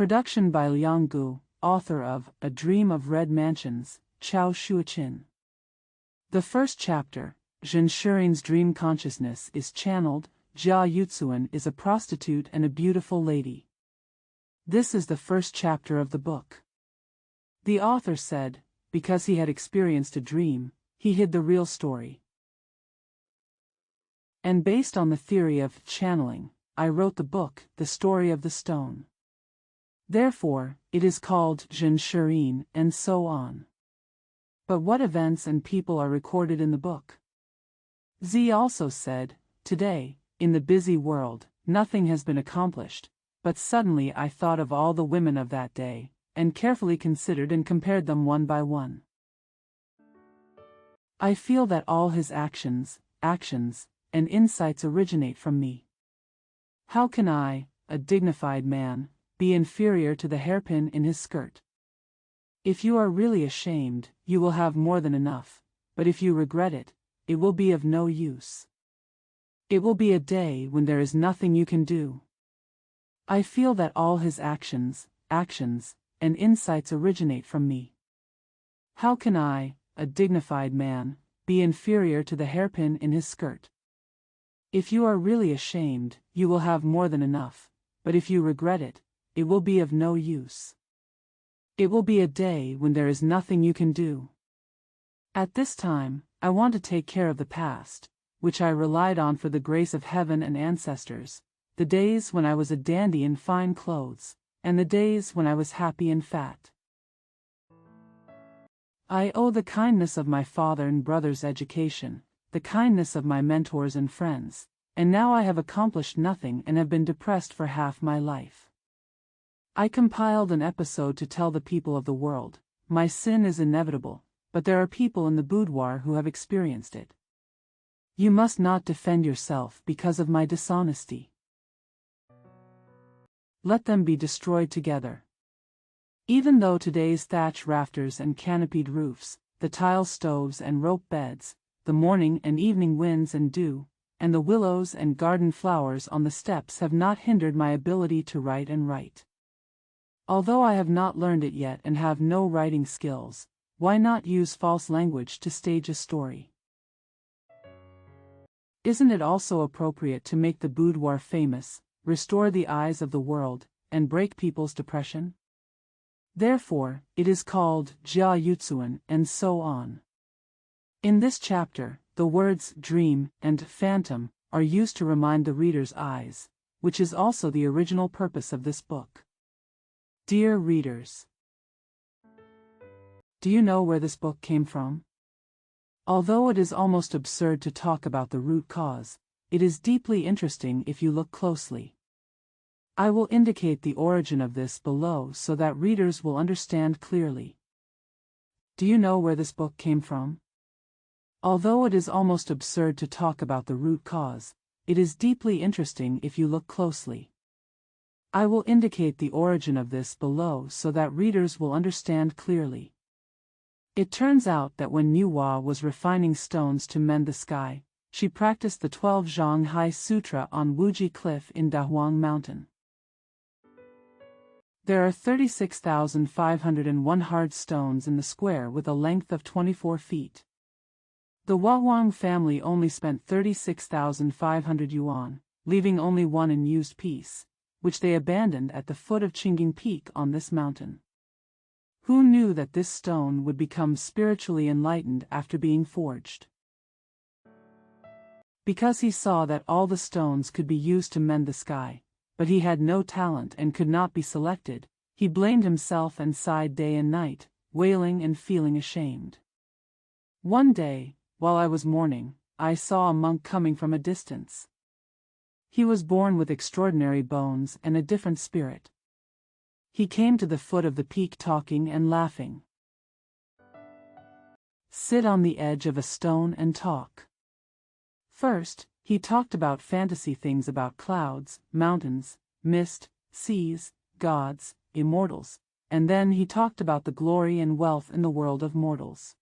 Production by Liang Gu, author of A Dream of Red Mansions, Chao Shuichin. The first chapter, Zhen Shirin's dream consciousness, is channeled. Jia Yuzuan is a prostitute and a beautiful lady. This is the first chapter of the book. The author said, because he had experienced a dream, he hid the real story. And based on the theory of channeling, I wrote the book, The Story of the Stone. Therefore, it is called Zhen Shirin, and so on. But what events and people are recorded in the book? Z also said, today, in the busy world, nothing has been accomplished, but suddenly I thought of all the women of that day, and carefully considered and compared them one by one. I feel that all his actions, and insights originate from me. How can I, a dignified man, be inferior to the hairpin in his skirt? If you are really ashamed, you will have more than enough, but if you regret it, it will be of no use. It will be a day when there is nothing you can do. I feel that all his actions, and insights originate from me. How can I, a dignified man, be inferior to the hairpin in his skirt? If you are really ashamed, you will have more than enough, but if you regret it, it will be of no use. It will be a day when there is nothing you can do. At this time, I want to take care of the past, which I relied on for the grace of heaven and ancestors, the days when I was a dandy in fine clothes, and the days when I was happy and fat. I owe the kindness of my father and brother's education, the kindness of my mentors and friends, and now I have accomplished nothing and have been depressed for half my life. I compiled an episode to tell the people of the world, my sin is inevitable, but there are people in the boudoir who have experienced it. You must not defend yourself because of my dishonesty. Let them be destroyed together. Even though today's thatch rafters and canopied roofs, the tile stoves and rope beds, the morning and evening winds and dew, and the willows and garden flowers on the steps have not hindered my ability to write and write. Although I have not learned it yet and have no writing skills, why not use false language to stage a story? Isn't it also appropriate to make the boudoir famous, restore the eyes of the world, and break people's depression? Therefore, it is called Jia Yuzuan, and so on. In this chapter, the words dream and phantom are used to remind the reader's eyes, which is also the original purpose of this book. Dear readers, do you know where this book came from? Although it is almost absurd to talk about the root cause, it is deeply interesting if you look closely. I will indicate the origin of this below so that readers will understand clearly. Do you know where this book came from? Although it is almost absurd to talk about the root cause, it is deeply interesting if you look closely. I will indicate the origin of this below so that readers will understand clearly. It turns out that when Nuwa was refining stones to mend the sky, she practiced the 12 Zhonghai Sutra on Wuji Cliff in Dahuang Mountain. There are 36,501 hard stones in the square with a length of 24 feet. The Wahuang family only spent 36,500 yuan, leaving only one unused piece, which they abandoned at the foot of Qingging Peak on this mountain. Who knew that this stone would become spiritually enlightened after being forged? Because he saw that all the stones could be used to mend the sky, but he had no talent and could not be selected, he blamed himself and sighed day and night, wailing and feeling ashamed. One day, while I was mourning, I saw a monk coming from a distance. He was born with extraordinary bones and a different spirit. He came to the foot of the peak talking and laughing. Sit on the edge of a stone and talk. First, he talked about fantasy things about clouds, mountains, mist, seas, gods, immortals, and then he talked about the glory and wealth in the world of mortals.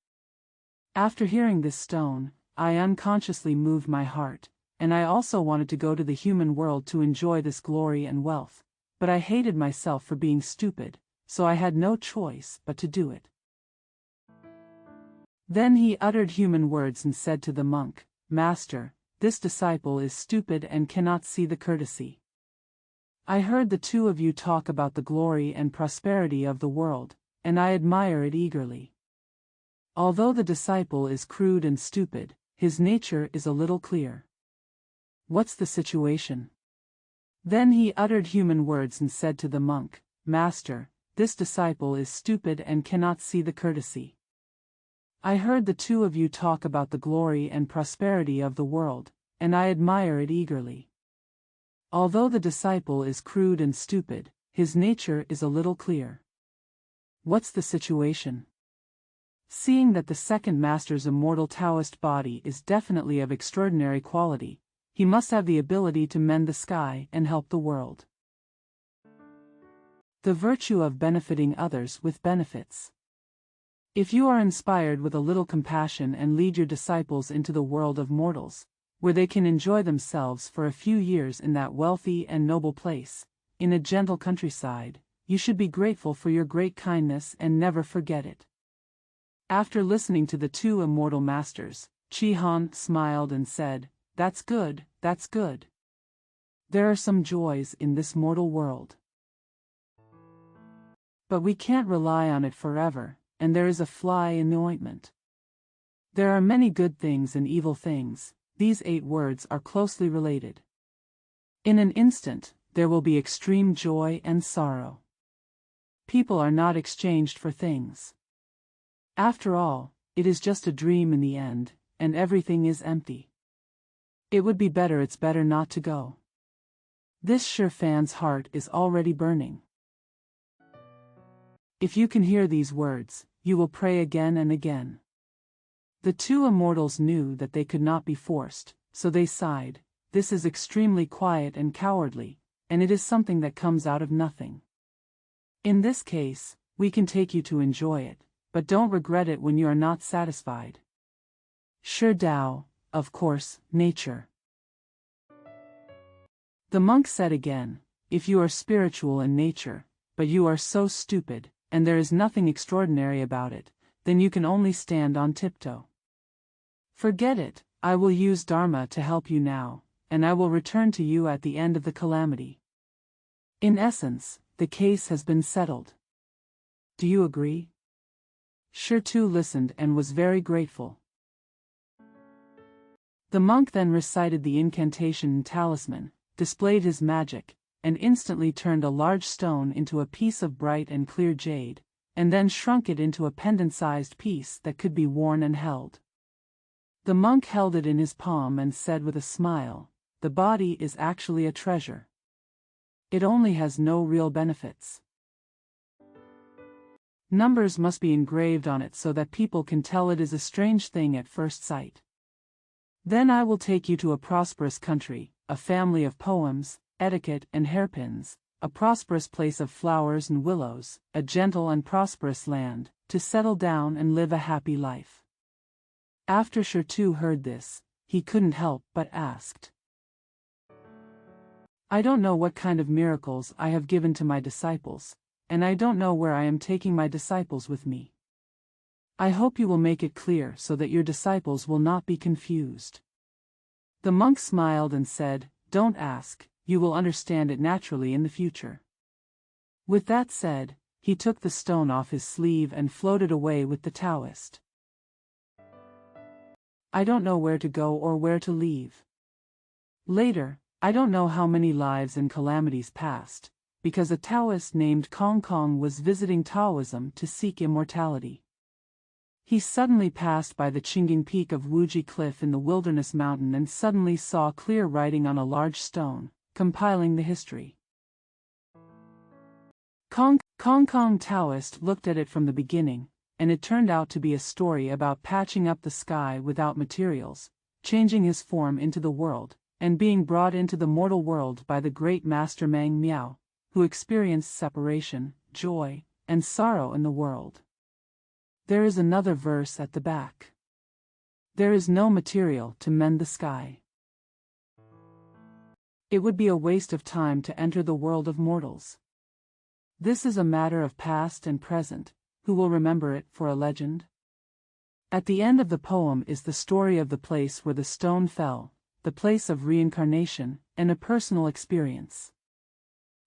After hearing this stone, I unconsciously moved my heart, and I also wanted to go to the human world to enjoy this glory and wealth, but I hated myself for being stupid, so I had no choice but to do it. Then he uttered human words and said to the monk, "Master, this disciple is stupid and cannot see the courtesy. I heard the two of you talk about the glory and prosperity of the world, and I admire it eagerly. Although the disciple is crude and stupid, his nature is a little clear. What's the situation?" Then he uttered human words and said to the monk, "Master, this disciple is stupid and cannot see the courtesy. I heard the two of you talk about the glory and prosperity of the world, and I admire it eagerly. Although the disciple is crude and stupid, his nature is a little clear. What's the situation?" Seeing that the second master's immortal Taoist body is definitely of extraordinary quality, he must have the ability to mend the sky and help the world. The virtue of benefiting others with benefits. If you are inspired with a little compassion and lead your disciples into the world of mortals, where they can enjoy themselves for a few years in that wealthy and noble place, in a gentle countryside, you should be grateful for your great kindness and never forget it. After listening to the two immortal masters, Chi Han smiled and said, "That's good, that's good. There are some joys in this mortal world. But we can't rely on it forever, and there is a fly in the ointment. There are many good things and evil things. These 8 words are closely related. In an instant, there will be extreme joy and sorrow. People are not exchanged for things. After all, it is just a dream in the end, and everything is empty. It would be better, it's better not to go. This Shirfan's heart is already burning. If you can hear these words, you will pray again and again." The two immortals knew that they could not be forced, so they sighed. "This is extremely quiet and cowardly, and it is something that comes out of nothing. In this case, we can take you to enjoy it, but don't regret it when you are not satisfied. Shi Dao, of course, nature." The monk said again, "If you are spiritual in nature, but you are so stupid, and there is nothing extraordinary about it, then you can only stand on tiptoe. Forget it, I will use Dharma to help you now, and I will return to you at the end of the calamity. In essence, the case has been settled. Do you agree?" Shi Tu listened and was very grateful. The monk then recited the incantation and talisman, displayed his magic, and instantly turned a large stone into a piece of bright and clear jade, and then shrunk it into a pendant-sized piece that could be worn and held. The monk held it in his palm and said with a smile, "The body is actually a treasure. It only has no real benefits. Numbers must be engraved on it so that people can tell it is a strange thing at first sight. Then I will take you to a prosperous country, a family of poems, etiquette and hairpins, a prosperous place of flowers and willows, a gentle and prosperous land, to settle down and live a happy life." After Shi Tu heard this, he couldn't help but asked, "I don't know what kind of miracles I have given to my disciples, and I don't know where I am taking my disciples with me. I hope you will make it clear so that your disciples will not be confused." The monk smiled and said, "Don't ask, you will understand it naturally in the future." With that said, he took the stone off his sleeve and floated away with the Taoist. I don't know where to go or where to leave. Later, I don't know how many lives and calamities passed, because a Taoist named Kong Kong was visiting Taoism to seek immortality. He suddenly passed by the Qinging peak of Wuji Cliff in the Wilderness Mountain and suddenly saw clear writing on a large stone, compiling the history. Kong Kong Taoist looked at it from the beginning, and it turned out to be a story about patching up the sky without materials, changing his form into the world, and being brought into the mortal world by the great master Mang Miao, who experienced separation, joy, and sorrow in the world. There is another verse at the back. There is no material to mend the sky. It would be a waste of time to enter the world of mortals. This is a matter of past and present. Who will remember it for a legend? At the end of the poem is the story of the place where the stone fell, the place of reincarnation, and a personal experience.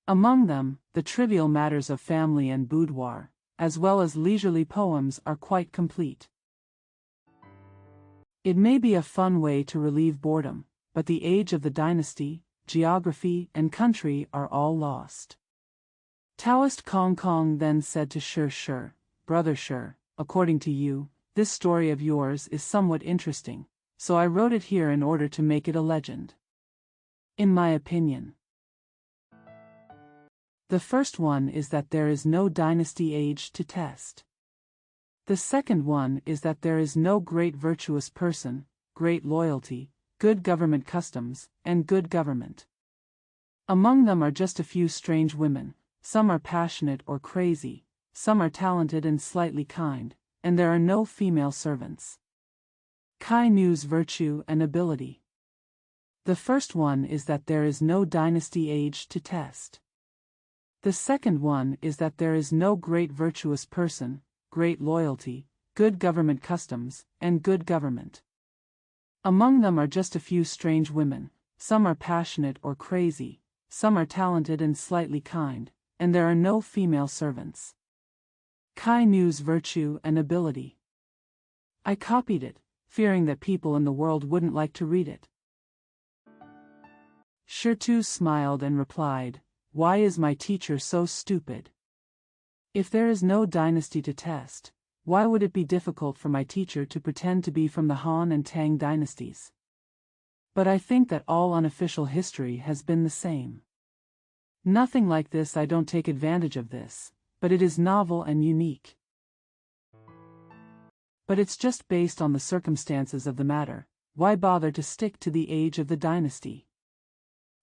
Among them, the trivial matters of family and boudoir, as well as leisurely poems, are quite complete. It may be a fun way to relieve boredom, but the age of the dynasty, geography, and country are all lost. Taoist Kong Kong then said to Shi, Brother Shi, according to you, this story of yours is somewhat interesting, so I wrote it here in order to make it a legend. In my opinion, the first one is that there is no dynasty age to test. The second one is that there is no great virtuous person, great loyalty, good government customs, and good government. Among them are just a few strange women, some are passionate or crazy, some are talented and slightly kind, and there are no female servants. Kai Nu's virtue and ability. The first one is that there is no dynasty age to test. The second one is that there is no great virtuous person, great loyalty, good government customs, and good government. Among them are just a few strange women, some are passionate or crazy, some are talented and slightly kind, and there are no female servants. Kai Nu's virtue and ability. I copied it, fearing that people in the world wouldn't like to read it. Shi smiled and replied, Why is my teacher so stupid? If there is no dynasty to test, why would it be difficult for my teacher to pretend to be from the Han and Tang dynasties? But I think that all unofficial history has been the same. Nothing like this. I don't take advantage of this, but it is novel and unique. But it's just based on the circumstances of the matter. Why bother to stick to the age of the dynasty?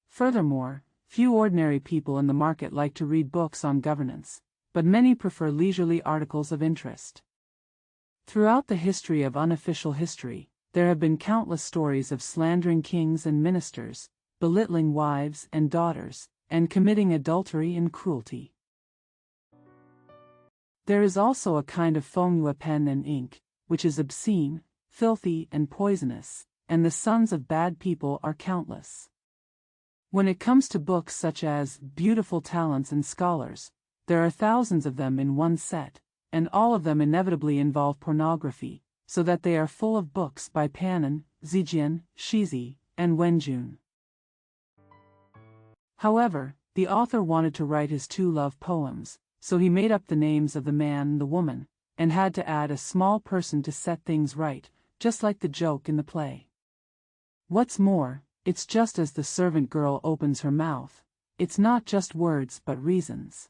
Furthermore, few ordinary people in the market like to read books on governance, but many prefer leisurely articles of interest. Throughout the history of unofficial history, there have been countless stories of slandering kings and ministers, belittling wives and daughters, and committing adultery and cruelty. There is also a kind of fenghua pen and ink, which is obscene, filthy, and poisonous, and the sons of bad people are countless. When it comes to books such as Beautiful Talents and Scholars, there are thousands of them in one set, and all of them inevitably involve pornography, so that they are full of books by Pannon, Zijian, Shizi, and Wenjun. However, the author wanted to write his two love poems, so he made up the names of the man and the woman, and had to add a small person to set things right, just like the joke in the play. What's more, it's just as the servant girl opens her mouth, it's not just words but reasons.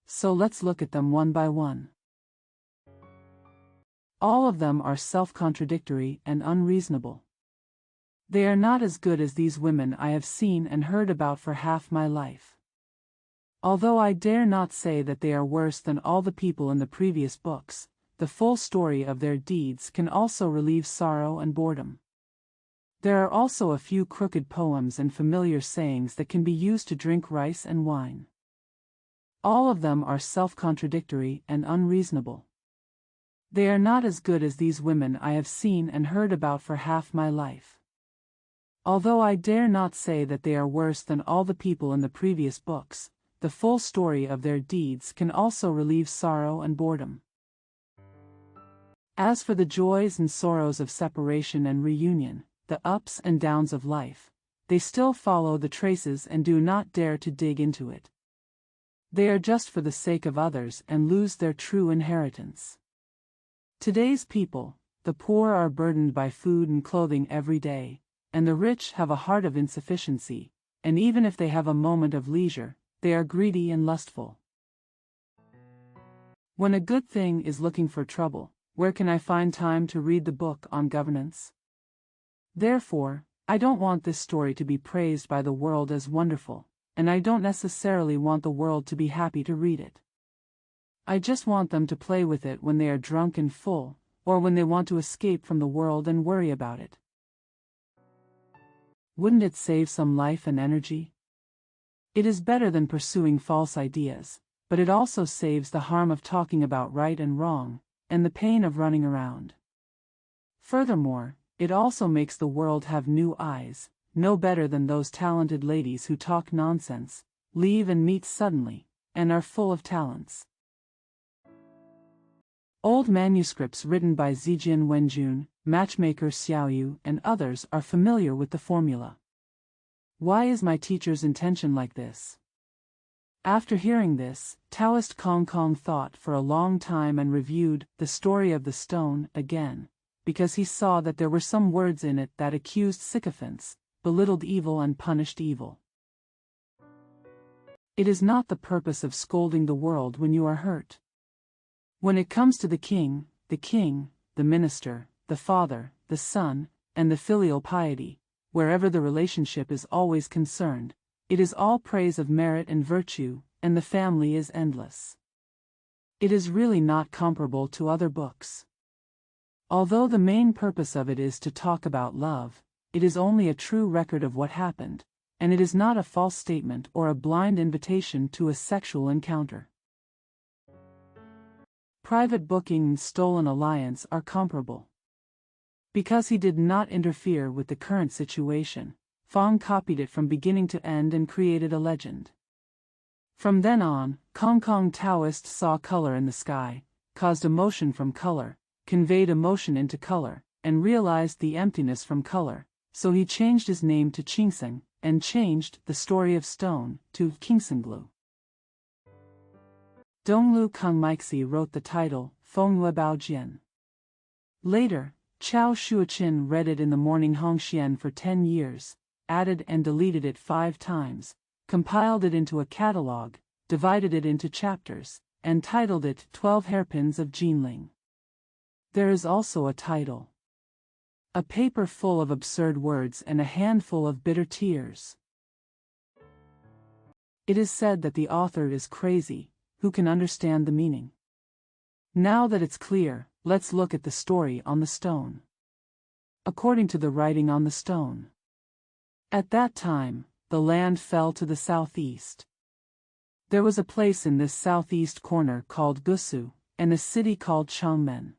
So let's look at them one by one. All of them are self-contradictory and unreasonable. They are not as good as these women I have seen and heard about for half my life. Although I dare not say that they are worse than all the people in the previous books, the full story of their deeds can also relieve sorrow and boredom. There are also a few crooked poems and familiar sayings that can be used to drink rice and wine. All of them are self-contradictory and unreasonable. They are not as good as these women I have seen and heard about for half my life. Although I dare not say that they are worse than all the people in the previous books, the full story of their deeds can also relieve sorrow and boredom. As for the joys and sorrows of separation and reunion, the ups and downs of life, they still follow the traces and do not dare to dig into it. They are just for the sake of others and lose their true inheritance. Today's people, the poor are burdened by food and clothing every day, and the rich have a heart of insufficiency, and even if they have a moment of leisure, they are greedy and lustful. When a good thing is looking for trouble, where can I find time to read the book on governance? Therefore, I don't want this story to be praised by the world as wonderful, and I don't necessarily want the world to be happy to read it. I just want them to play with it when they are drunk and full, or when they want to escape from the world and worry about it. Wouldn't it save some life and energy? It is better than pursuing false ideas, but it also saves the harm of talking about right and wrong, and the pain of running around. Furthermore, it also makes the world have new eyes, no better than those talented ladies who talk nonsense, leave and meet suddenly, and are full of talents. Old manuscripts written by Zijian Wenjun, matchmaker Xiaoyu, and others are familiar with the formula. Why is my teacher's intention like this? After hearing this, Taoist Kong Kong thought for a long time and reviewed the story of the stone again, because he saw that there were some words in it that accused sycophants, belittled evil and punished evil. It is not the purpose of scolding the world when you are hurt. When it comes to the king, the minister, the father, the son, and the filial piety, wherever the relationship is always concerned, it is all praise of merit and virtue, and the family is endless. It is really not comparable to other books. Although the main purpose of it is to talk about love, it is only a true record of what happened, and it is not a false statement or a blind invitation to a sexual encounter. Private booking and stolen alliance are comparable. Because he did not interfere with the current situation, Fong copied it from beginning to end and created a legend. From then on, Kong Kong Taoist saw color in the sky, caused emotion from color, conveyed emotion into color, and realized the emptiness from color, so he changed his name to Qingseng, and changed the story of stone to Qingsenglu. Donglu Kongmixi wrote the title, Fengyue Baojian. Later, Chao Shuoqin read it in the morning Hongxian for 10 years, added and deleted it 5 times, compiled it into a catalog, divided it into chapters, and titled it 12 Hairpins of Jinling. There is also a title. A paper full of absurd words and a handful of bitter tears. It is said that the author is crazy. Who can understand the meaning? Now that it's clear, let's look at the story on the stone. According to the writing on the stone. At that time, the land fell to the southeast. There was a place in this southeast corner called Gusu, and a city called Changmen.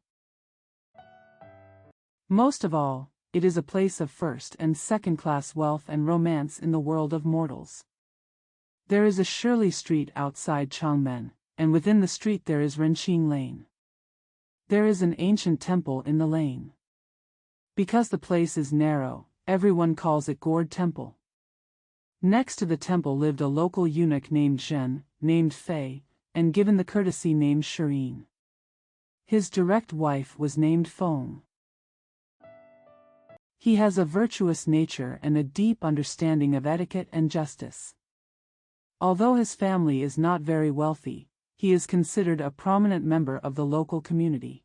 Most of all, it is a place of first and second-class wealth and romance in the world of mortals. There is a Shirley Street outside Changmen, and within the street there is Renqing Lane. There is an ancient temple in the lane. Because the place is narrow, everyone calls it Gourd Temple. Next to the temple lived a local eunuch named Zhen, named Fei, and given the courtesy named Shireen. His direct wife was named Feng. He has a virtuous nature and a deep understanding of etiquette and justice. Although his family is not very wealthy, he is considered a prominent member of the local community.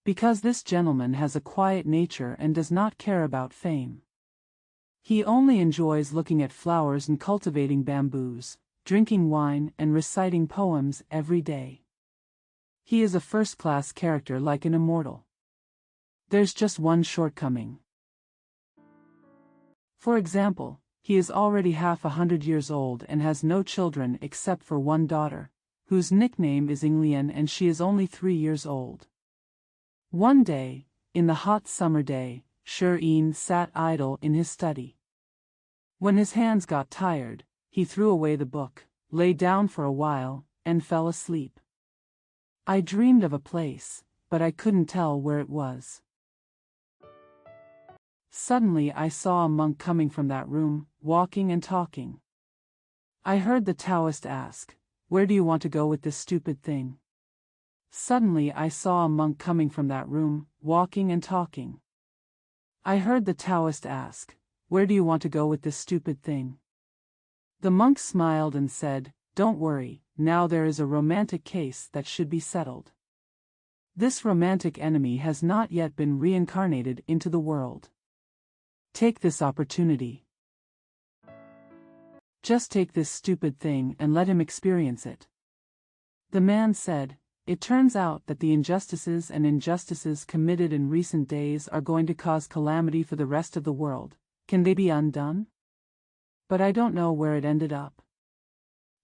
Because this gentleman has a quiet nature and does not care about fame. He only enjoys looking at flowers and cultivating bamboos, drinking wine and reciting poems every day. He is a first-class character like an immortal. There's just one shortcoming. For example, he is already half 100 years old and has no children except for one daughter, whose nickname is Inglian, and she is only 3 years old. One day, in the hot summer day, Shireen sat idle in his study. When his hands got tired, he threw away the book, lay down for a while, and fell asleep. I dreamed of a place, but I couldn't tell where it was. Suddenly I saw a monk coming from that room, walking and talking. I heard the Taoist ask, "Where do you want to go with this stupid thing?" Suddenly I saw a monk coming from that room, walking and talking. I heard the Taoist ask, "Where do you want to go with this stupid thing?" The monk smiled and said, "Don't worry, now there is a romantic case that should be settled. This romantic enemy has not yet been reincarnated into the world. Take this opportunity. Just take this stupid thing and let him experience it." The man said, "It turns out that the injustices committed in recent days are going to cause calamity for the rest of the world, Can they be undone? But I don't know where it ended up."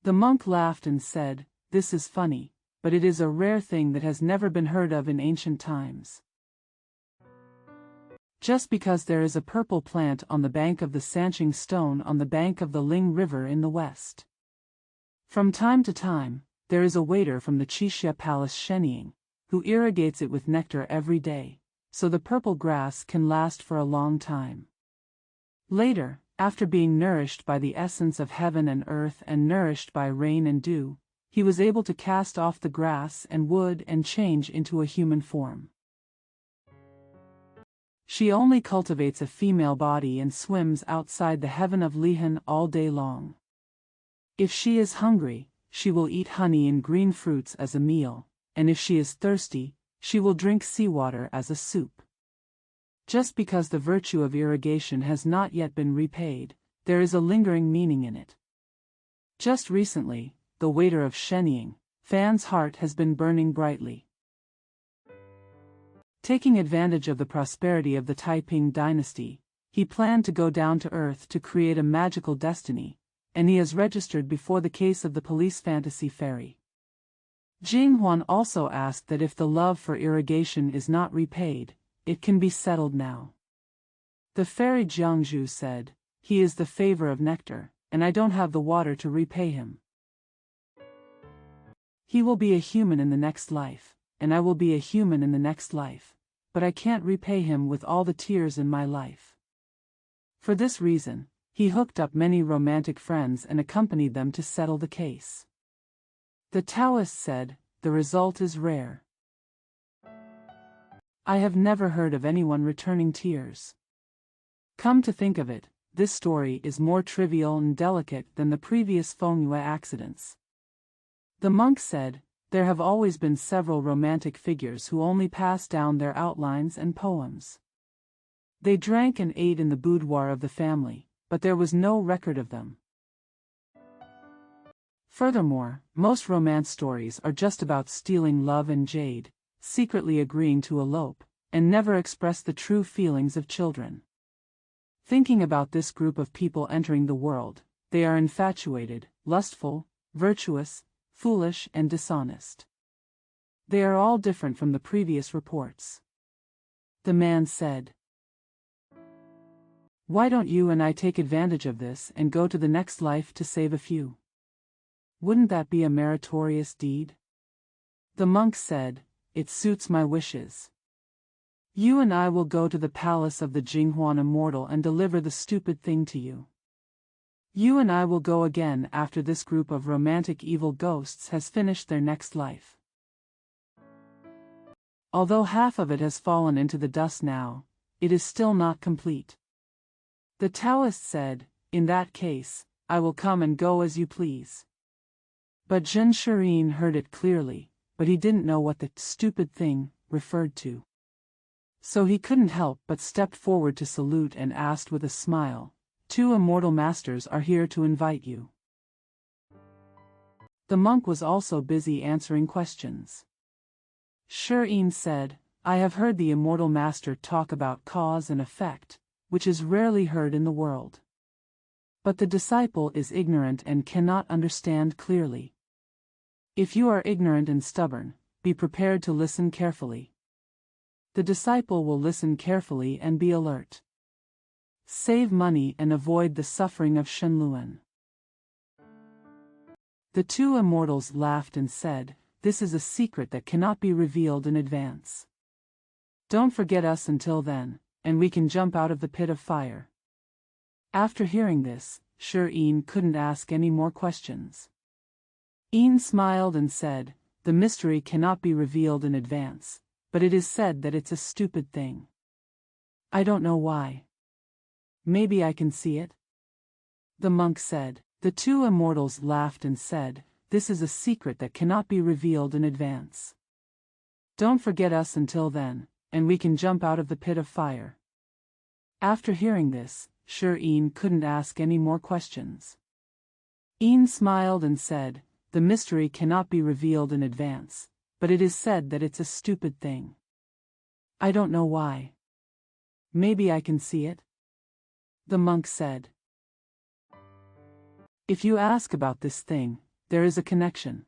The monk laughed and said, "This is funny, but it is a rare thing that has never been heard of in ancient times. Just because there is a purple plant on the bank of the Sanching stone on the bank of the Ling River in the west. From time to time, there is a waiter from the Qixia Palace Shenying, who irrigates it with nectar every day, so the purple grass can last for a long time. Later, after being nourished by the essence of heaven and earth and nourished by rain and dew, he was able to cast off the grass and wood and change into a human form. She only cultivates a female body and swims outside the heaven of Lihan all day long. If she is hungry, she will eat honey and green fruits as a meal, and if she is thirsty, she will drink seawater as a soup. Just because the virtue of irrigation has not yet been repaid, there is a lingering meaning in it. Just recently, the waiter of Shenying, Fan's heart has been burning brightly. Taking advantage of the prosperity of the Taiping dynasty, he planned to go down to earth to create a magical destiny, and he has registered before the case of the police fantasy fairy. Jing Huan also asked that if the love for irrigation is not repaid, it can be settled now. The fairy Jiangzhu said, "He is the favor of nectar, and I don't have the water to repay him. He will be a human in the next life, and I will be a human in the next life, but I can't repay him with all the tears in my life." For this reason, he hooked up many romantic friends and accompanied them to settle the case. The Taoist said, "The result is rare. I have never heard of anyone returning tears." Come to think of it, this story is more trivial and delicate than the previous Fengyue accidents. The monk said, "There have always been several romantic figures who only passed down their outlines and poems. They drank and ate in the boudoir of the family, but there was no record of them. Furthermore, most romance stories are just about stealing love and jade, secretly agreeing to elope, and never express the true feelings of children." Thinking about this group of people entering the world, they are infatuated, lustful, virtuous, foolish and dishonest. They are all different from the previous reports. The man said, "Why don't you and I take advantage of this and go to the next life to save a few? Wouldn't that be a meritorious deed?" The monk said, "It suits my wishes. You and I will go to the palace of the Jinghuan immortal and deliver the stupid thing to you. You and I will go again after this group of romantic evil ghosts has finished their next life. Although half of it has fallen into the dust now, it is still not complete." The Taoist said, "In that case, I will come and go as you please." But Zhen Shirin heard it clearly, but he didn't know what the stupid thing referred to. So he couldn't help but stepped forward to salute and asked with a smile, "Two immortal masters are here to invite you." The monk was also busy answering questions. Shirin said, "I have heard the immortal master talk about cause and effect, which is rarely heard in the world. But the disciple is ignorant and cannot understand clearly. If you are ignorant and stubborn, be prepared to listen carefully. The disciple will listen carefully and be alert. Save money and avoid the suffering of Shenluan." The two immortals laughed and said, "This is a secret that cannot be revealed in advance. Don't forget us until then, and we can jump out of the pit of fire." After hearing this, Shirin couldn't ask any more questions. Yin smiled and said, "The mystery cannot be revealed in advance, but it is said that it's a stupid thing. I don't know why. Maybe I can see it?" The monk said. The two immortals laughed and said, "This is a secret that cannot be revealed in advance. Don't forget us until then, and we can jump out of the pit of fire." After hearing this, Shirin couldn't ask any more questions. Yin smiled and said, "The mystery cannot be revealed in advance, but it is said that it's a stupid thing. I don't know why. Maybe I can see it?" The monk said. If you ask about this thing, there is a connection.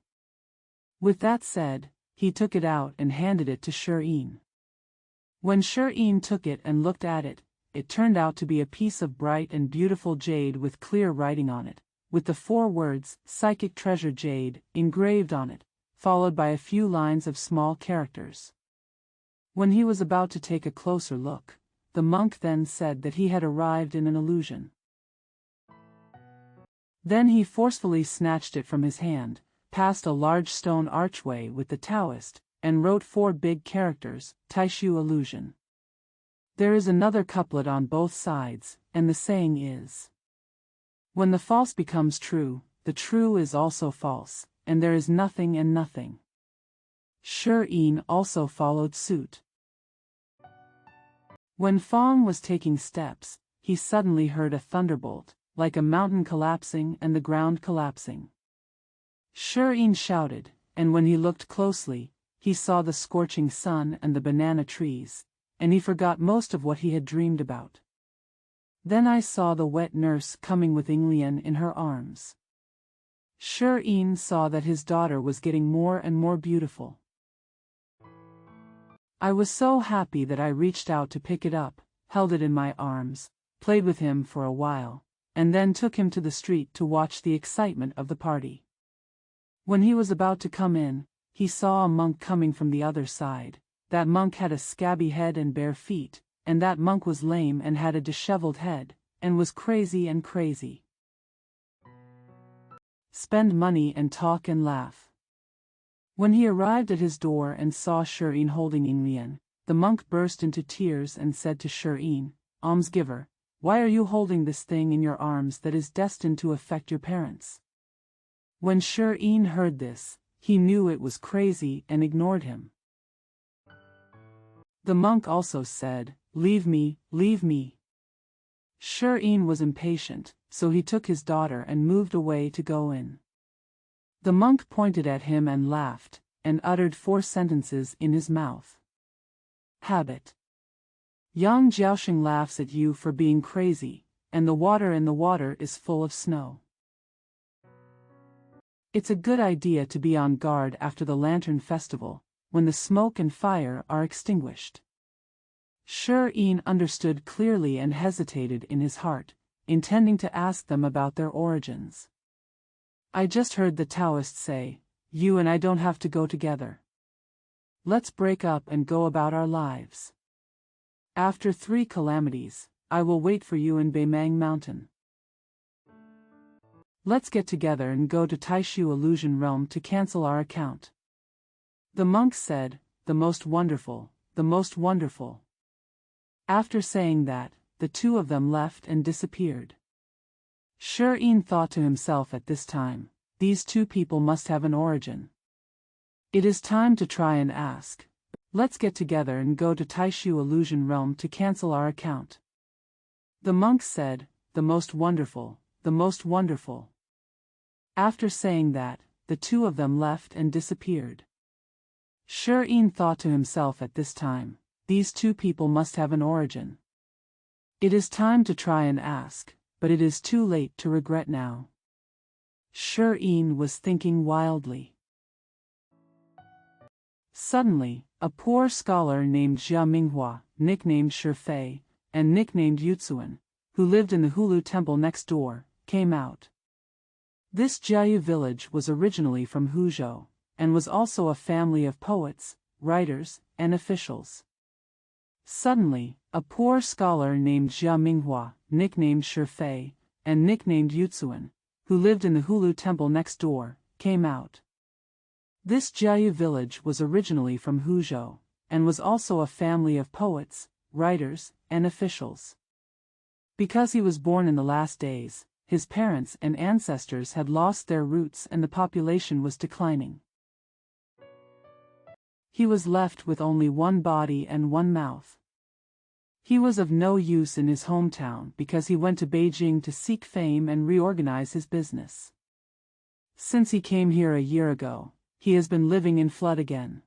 With that said, he took it out and handed it to Shirin. When Shirin took it and looked at it, it turned out to be a piece of bright and beautiful jade with clear writing on it, with the 4 words, Psychic Treasure Jade, engraved on it, followed by a few lines of small characters. When he was about to take a closer look, the monk then said that he had arrived in an illusion. Then he forcefully snatched it from his hand, passed a large stone archway with the Taoist, and wrote 4 big characters, Taishu illusion. There is another couplet on both sides, and the saying is, when the false becomes true, the true is also false, and there is nothing and nothing. Shirin also followed suit. When Fong was taking steps, he suddenly heard a thunderbolt, like a mountain collapsing and the ground collapsing. Shirin shouted, and when he looked closely, he saw the scorching sun and the banana trees, and he forgot most of what he had dreamed about. Then I saw the wet nurse coming with Inglian in her arms. Shirin saw that his daughter was getting more and more beautiful. I was so happy that I reached out to pick it up, held it in my arms, played with him for a while, and then took him to the street to watch the excitement of the party. When he was about to come in, he saw a monk coming from the other side. That monk had a scabby head and bare feet, and that monk was lame and had a disheveled head, and was crazy and crazy. Spend money and talk and laugh. When he arrived at his door and saw Shirin holding Inglian, the monk burst into tears and said to Shirin, Almsgiver, why are you holding this thing in your arms that is destined to affect your parents? When Shirin heard this, he knew it was crazy and ignored him. The monk also said, Leave me, leave me. Shirin was impatient, so he took his daughter and moved away to go in. The monk pointed at him and laughed, and uttered 4 sentences in his mouth. Habit. Yang Jiaoxing laughs at you for being crazy, and the water in the water is full of snow. It's a good idea to be on guard after the Lantern Festival, when the smoke and fire are extinguished. Shirin understood clearly and hesitated in his heart, intending to ask them about their origins. I just heard the Taoist say, you and I don't have to go together. Let's break up and go about our lives. After 3 calamities, I will wait for you in Beimang Mountain. Let's get together and go to Taishu Illusion Realm to cancel our account. The monk said, the most wonderful, the most wonderful. After saying that, the 2 of them left and disappeared. Shirin thought to himself at this time, these 2 people must have an origin. It is time to try and ask. Let's get together and go to Taishu Illusion Realm to cancel our account. The monk said, the most wonderful, the most wonderful. After saying that, the 2 of them left and disappeared. Shirin thought to himself at this time, these 2 people must have an origin. It is time to try and ask, but it is too late to regret now. Shirin was thinking wildly. Suddenly, a poor scholar named Jia Minghua, nicknamed Shifei, and nicknamed Yutsuan, who lived in the Hulu temple next door, came out. This Jiayu village was originally from Huzhou, and was also a family of poets, writers, and officials. Suddenly, a poor scholar named Jia Minghua, nicknamed Shifei, and nicknamed Yutsuan, who lived in the Hulu temple next door, came out. This Jiayu village was originally from Huzhou, and was also a family of poets, writers, and officials. Because he was born in the last days, his parents and ancestors had lost their roots and the population was declining. He was left with only 1 body and 1 mouth. He was of no use in his hometown because he went to Beijing to seek fame and reorganize his business. Since he came here a year ago, he has been living in flood again.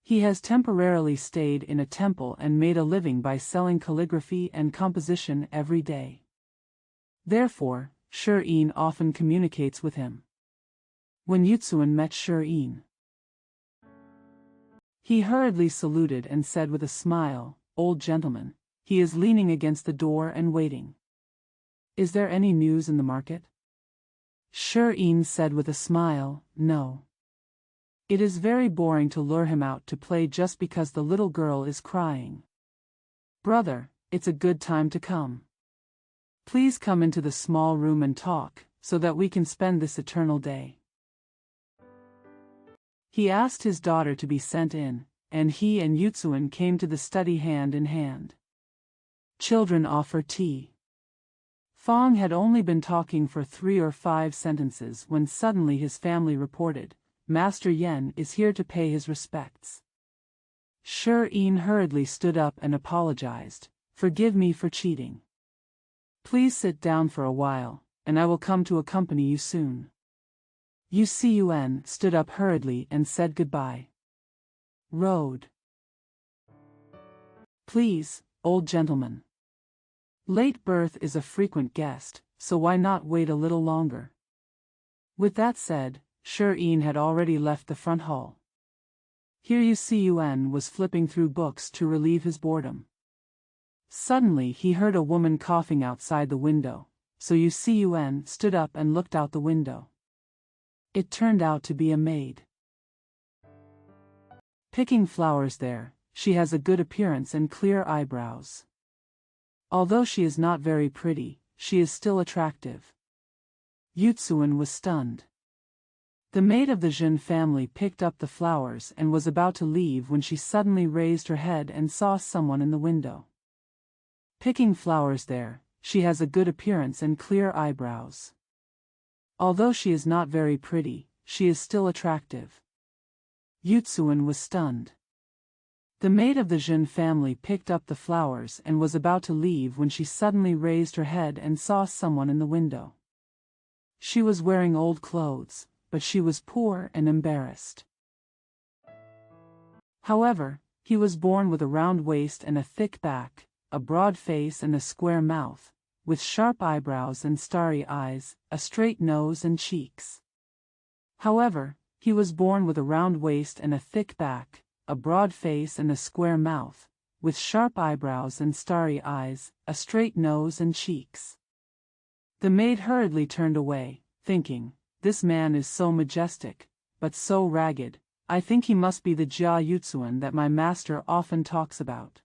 He has temporarily stayed in a temple and made a living by selling calligraphy and composition every day. Therefore, Shi often communicates with him. When Yutsuan met Shi, he hurriedly saluted and said with a smile, "Old gentleman." He is leaning against the door and waiting. "Is there any news in the market?" Shi said with a smile, "No." It is very boring to lure him out to play just because the little girl is crying. "Brother, it's a good time to come. Please come into the small room and talk, so that we can spend this eternal day." He asked his daughter to be sent in, and he and Yutsuan came to the study hand in hand. "Children offer tea." Fong had only been talking for 3 or 5 sentences when suddenly his family reported, "Master Yen is here to pay his respects." Shi hurriedly stood up and apologized, "Forgive me for cheating. Please sit down for a while, and I will come to accompany you soon." Yuen stood up hurriedly and said goodbye. Road. "Please, old gentleman. Late birth is a frequent guest, so why not wait a little longer?" With that said, Shi had already left the front hall. Here Yuen was flipping through books to relieve his boredom. Suddenly he heard a woman coughing outside the window, so Yuen stood up and looked out the window. It turned out to be a maid. "Picking flowers there, she has a good appearance and clear eyebrows. Although she is not very pretty, she is still attractive." Yutsuan was stunned. The maid of the Jin family picked up the flowers and was about to leave when she suddenly raised her head and saw someone in the window. "Picking flowers there, she has a good appearance and clear eyebrows. Although she is not very pretty, she is still attractive." Yutsuan was stunned. The maid of the Jin family picked up the flowers and was about to leave when she suddenly raised her head and saw someone in the window. She was wearing old clothes, but she was poor and embarrassed. However, he was born with a round waist and a thick back, a broad face and a square mouth, with sharp eyebrows and starry eyes, a straight nose and cheeks. However, he was born with a round waist and a thick back, a broad face and a square mouth, with sharp eyebrows and starry eyes, a straight nose and cheeks. The maid hurriedly turned away, thinking, "This man is so majestic, but so ragged. I think he must be the Jia Yutsuan that my master often talks about.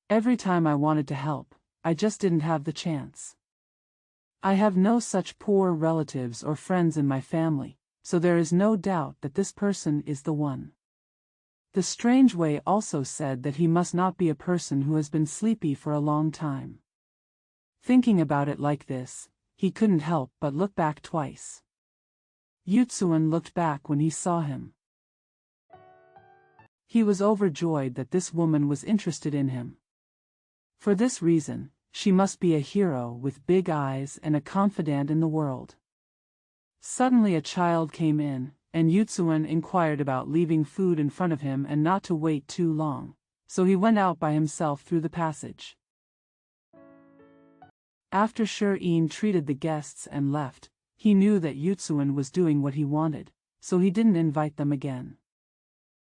Every time I wanted to help, I just didn't have the chance. I have no such poor relatives or friends in my family, so there is no doubt that this person is the one." The strange way also said that he must not be a person who has been sleepy for a long time. Thinking about it like this, he couldn't help but look back twice. Yutsuan looked back when he saw him. He was overjoyed that this woman was interested in him. For this reason, she must be a hero with big eyes and a confidant in the world. Suddenly a child came in, and Yutsuan inquired about leaving food in front of him and not to wait too long, so he went out by himself through the passage. After Shi treated the guests and left, he knew that Yutsuan was doing what he wanted, so he didn't invite them again.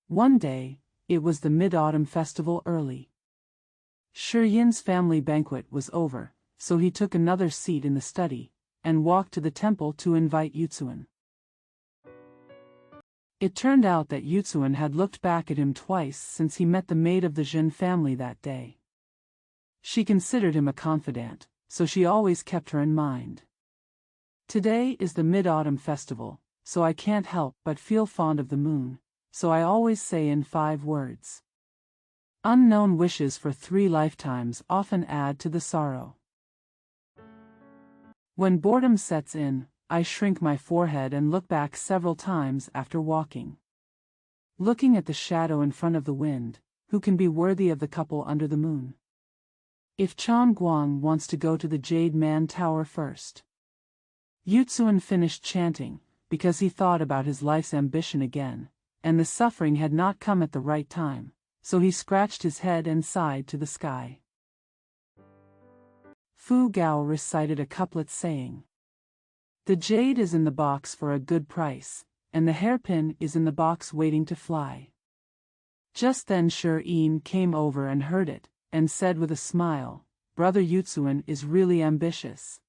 One day, it was the Mid-Autumn Festival early. Shi family banquet was over, so he took another seat in the study, and walked to the temple to invite Yutsuan. It turned out that Yutsuan had looked back at him twice since he met the maid of the Jin family that day. She considered him a confidant, so she always kept her in mind. Today is the Mid-Autumn Festival, so I can't help but feel fond of the moon, so I always say in 5 words. Unknown wishes for 3 lifetimes often add to the sorrow. When boredom sets in, I shrink my forehead and look back several times after walking. Looking at the shadow in front of the wind, who can be worthy of the couple under the moon? If Chan Guang wants to go to the Jade Man Tower first. Yutsuan finished chanting, because he thought about his life's ambition again, and the suffering had not come at the right time, so he scratched his head and sighed to the sky. Fu Gao recited a couplet saying, "The jade is in the box for a good price, and the hairpin is in the box waiting to fly." Just then Shi came over and heard it, and said with a smile, "Brother Yutsuan is really ambitious."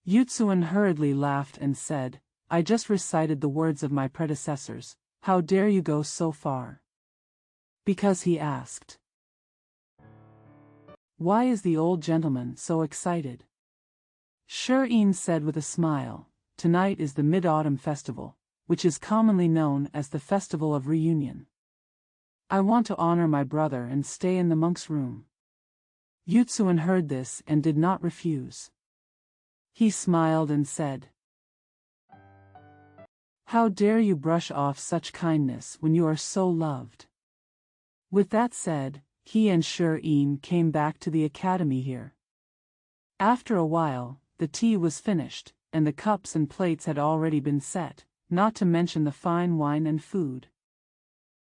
Yutsuan hurriedly laughed and said, "I just recited the words of my predecessors, how dare you go so far?" Because he asked, "Why is the old gentleman so excited?" Shi said with a smile, "Tonight is the Mid-Autumn Festival, which is commonly known as the Festival of Reunion. I want to honor my brother and stay in the monk's room." Yutsuan heard this and did not refuse. He smiled and said, "How dare you brush off such kindness when you are so loved?" With that said, he and Shi came back to the academy here. After a while, the tea was finished, and the cups and plates had already been set, not to mention the fine wine and food.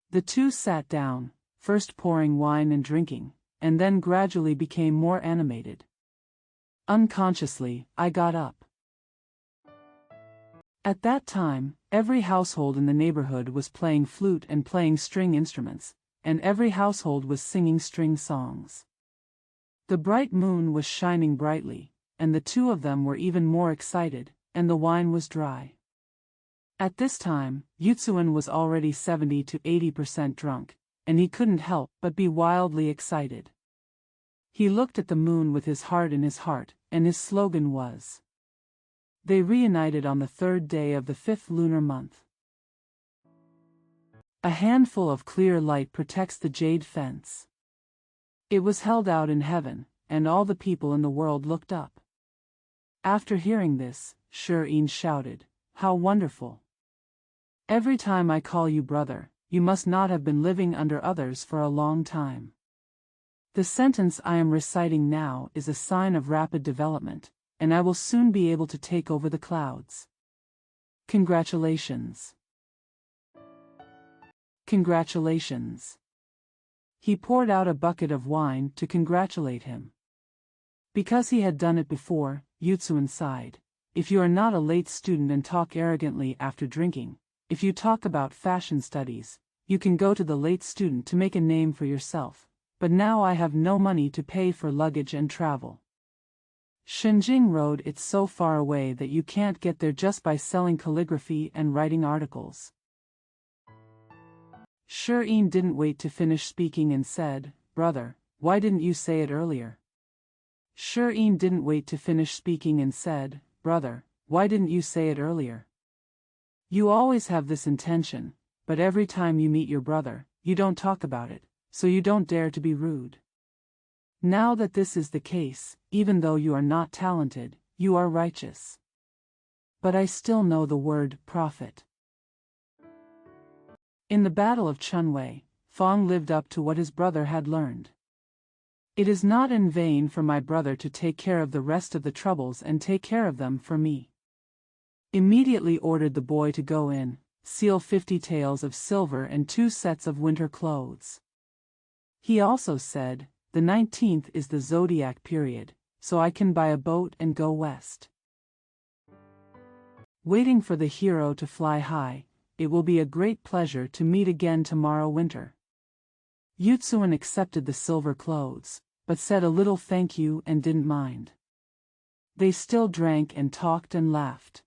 The two sat down, first pouring wine and drinking, and then gradually became more animated. Unconsciously, I got up. At that time, every household in the neighborhood was playing flute and playing string instruments, and every household was singing string songs. The bright moon was shining brightly, and the two of them were even more excited, and the wine was dry. At this time, Yutsuan was already 70 to 80% drunk, and he couldn't help but be wildly excited. He looked at the moon with his heart in his heart, and his slogan was, "They reunited on the 3rd day of the 5th lunar month." A handful of clear light protects the jade fence. It was held out in heaven, and all the people in the world looked up. After hearing this, Shi shouted, "How wonderful! Every time I call you brother, you must not have been living under others for a long time." The sentence I am reciting now is a sign of rapid development, and I will soon be able to take over the clouds. Congratulations. Congratulations. He poured out a bucket of wine to congratulate him. Because he had done it before, Yutsuan sighed. If you are not a late student and talk arrogantly after drinking, if you talk about fashion studies, you can go to the late student to make a name for yourself, but now I have no money to pay for luggage and travel. Shenjing Road, it's so far away that you can't get there just by selling calligraphy and writing articles. Shi didn't wait to finish speaking and said, "Brother, why didn't you say it earlier?" Shi didn't wait to finish speaking and said, "Brother, why didn't you say it earlier? You always have this intention, but every time you meet your brother, you don't talk about it, so you don't dare to be rude. Now that this is the case, even though you are not talented, you are righteous. But I still know the word prophet." In the Battle of Chunwei, Fong lived up to what his brother had learned. "It is not in vain for my brother to take care of the rest of the troubles and take care of them for me." Immediately ordered the boy to go in, seal 50 taels of silver and 2 sets of winter clothes. He also said, "The 19th is the zodiac period, so I can buy a boat and go west. Waiting for the hero to fly high, it will be a great pleasure to meet again tomorrow winter." Yutsuan accepted the silver clothes, but said a little thank you and didn't mind. They still drank and talked and laughed.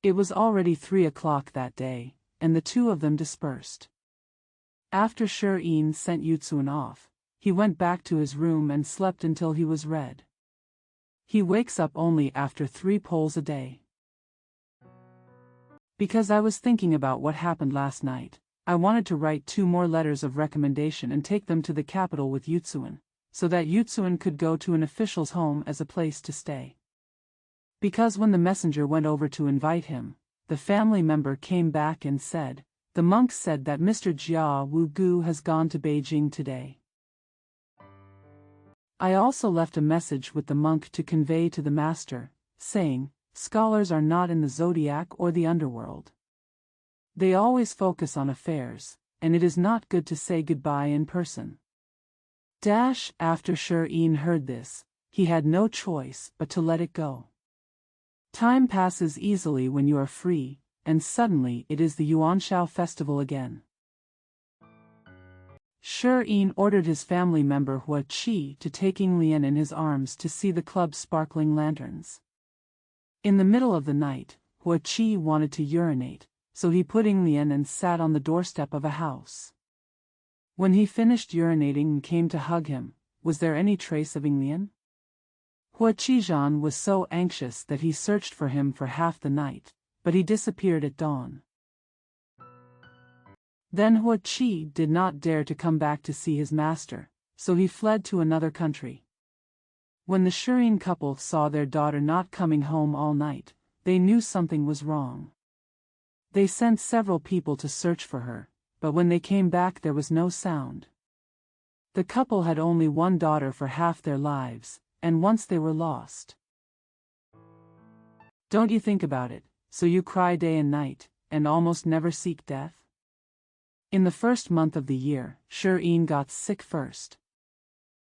It was already 3 o'clock that day, and the two of them dispersed. After Shi sent Yutsuan off, he went back to his room and slept until he was red. He wakes up only after 3 poles a day. Because I was thinking about what happened last night, I wanted to write 2 more letters of recommendation and take them to the capital with Yutsuan, so that Yutsuan could go to an official's home as a place to stay. Because when the messenger went over to invite him, the family member came back and said, "The monk said that Mr. Jia Wugu has gone to Beijing today." I also left a message with the monk to convey to the master, saying, "Scholars are not in the zodiac or the underworld. They always focus on affairs, and it is not good to say goodbye in person. After Shirin heard this, he had no choice but to let it go. Time passes easily when you are free, and suddenly it is the Yuanshao festival again. Shirin ordered his family member Hua Qi to take Lian in his arms to see the club's sparkling lanterns. In the middle of the night, Hua Qi wanted to urinate, so he put Lian and sat on the doorstep of a house. When he finished urinating and came to hug him, was there any trace of Lian? Hua Qizhan was so anxious that he searched for him for half the night, but he disappeared at dawn. Then Hua Qi did not dare to come back to see his master, so he fled to another country. When the Shirin couple saw their daughter not coming home all night, they knew something was wrong. They sent several people to search for her, but when they came back there was no sound. The couple had only one daughter for half their lives, and once they were lost. Don't you think about it, so you cry day and night, and almost never seek death? In the first month of the year, Shirin got sick first.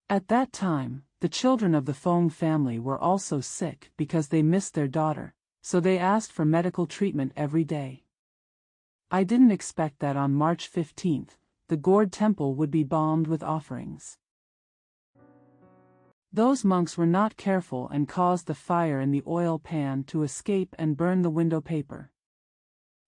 At that time, the children of the Feng family were also sick because they missed their daughter, so they asked for medical treatment every day. I didn't expect that on March 15th, the gourd temple would be bombed with offerings. Those monks were not careful and caused the fire in the oil pan to escape and burn the window paper.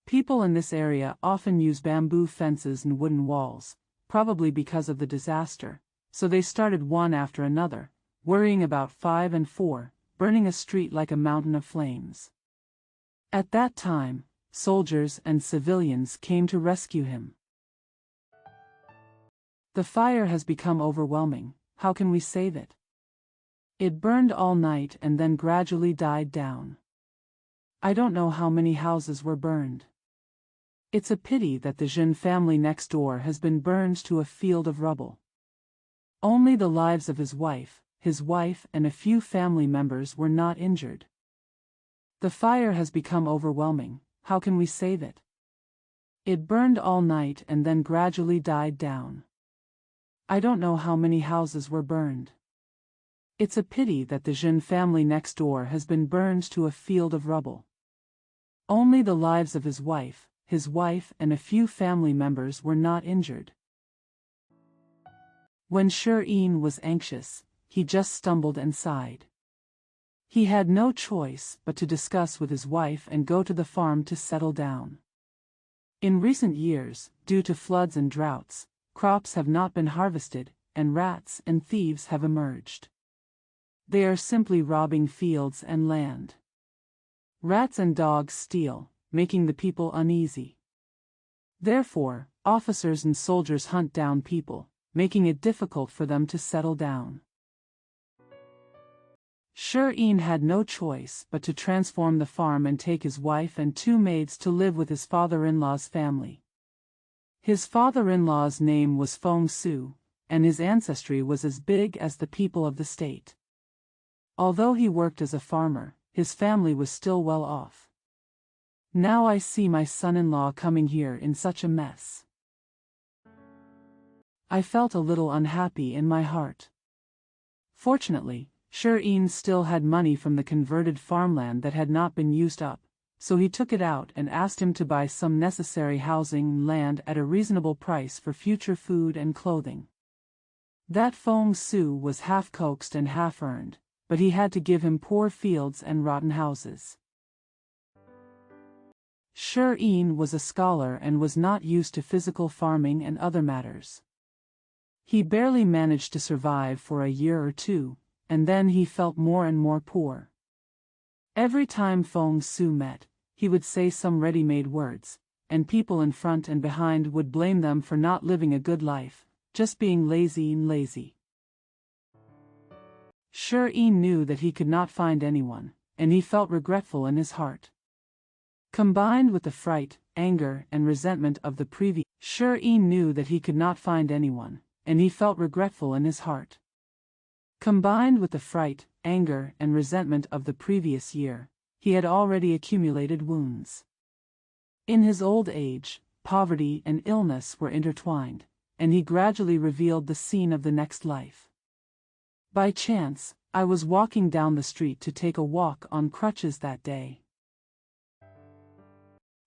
People in this area often use bamboo fences and wooden walls, probably because of the disaster, so they started one after another, worrying about 5 and 4, burning a street like a mountain of flames. At that time, soldiers and civilians came to rescue him. The fire has become overwhelming, how can we save it? It burned all night and then gradually died down. I don't know how many houses were burned. It's a pity that the Jin family next door has been burned to a field of rubble. Only the lives of his wife, and a few family members were not injured. The fire has become overwhelming, how can we save it? It burned all night and then gradually died down. I don't know how many houses were burned. It's a pity that the Jin family next door has been burned to a field of rubble. Only the lives of his wife, and a few family members were not injured. When Shirin was anxious, he just stumbled and sighed. He had no choice but to discuss with his wife and go to the farm to settle down. In recent years, due to floods and droughts, crops have not been harvested, and rats and thieves have emerged. They are simply robbing fields and land. Rats and dogs steal, making the people uneasy. Therefore, officers and soldiers hunt down people, making it difficult for them to settle down. Shirin had no choice but to transform the farm and take his wife and 2 maids to live with his father-in-law's family. His father-in-law's name was Feng Su, and his ancestry was as big as the people of the state. Although he worked as a farmer, his family was still well off. Now I see my son-in-law coming here in such a mess. I felt a little unhappy in my heart. Fortunately, Shirin still had money from the converted farmland that had not been used up, so he took it out and asked him to buy some necessary housing and land at a reasonable price for future food and clothing. That Feng Su was half coaxed and half earned, but he had to give him poor fields and rotten houses. Shirin was a scholar and was not used to physical farming and other matters. He barely managed to survive for a year or 2, and then he felt more and more poor. Every time Feng Su met, he would say some ready-made words, and people in front and behind would blame them for not living a good life, just being lazy. Shirin knew that he could not find anyone, and he felt regretful in his heart. Combined with the fright, anger, and resentment of the previous, Shirin knew that he could not find anyone, and he felt regretful in his heart. Combined with the fright, anger, and resentment of the previous year, he had already accumulated wounds. In his old age, poverty and illness were intertwined, and he gradually revealed the scene of the next life. By chance, I was walking down the street to take a walk on crutches that day.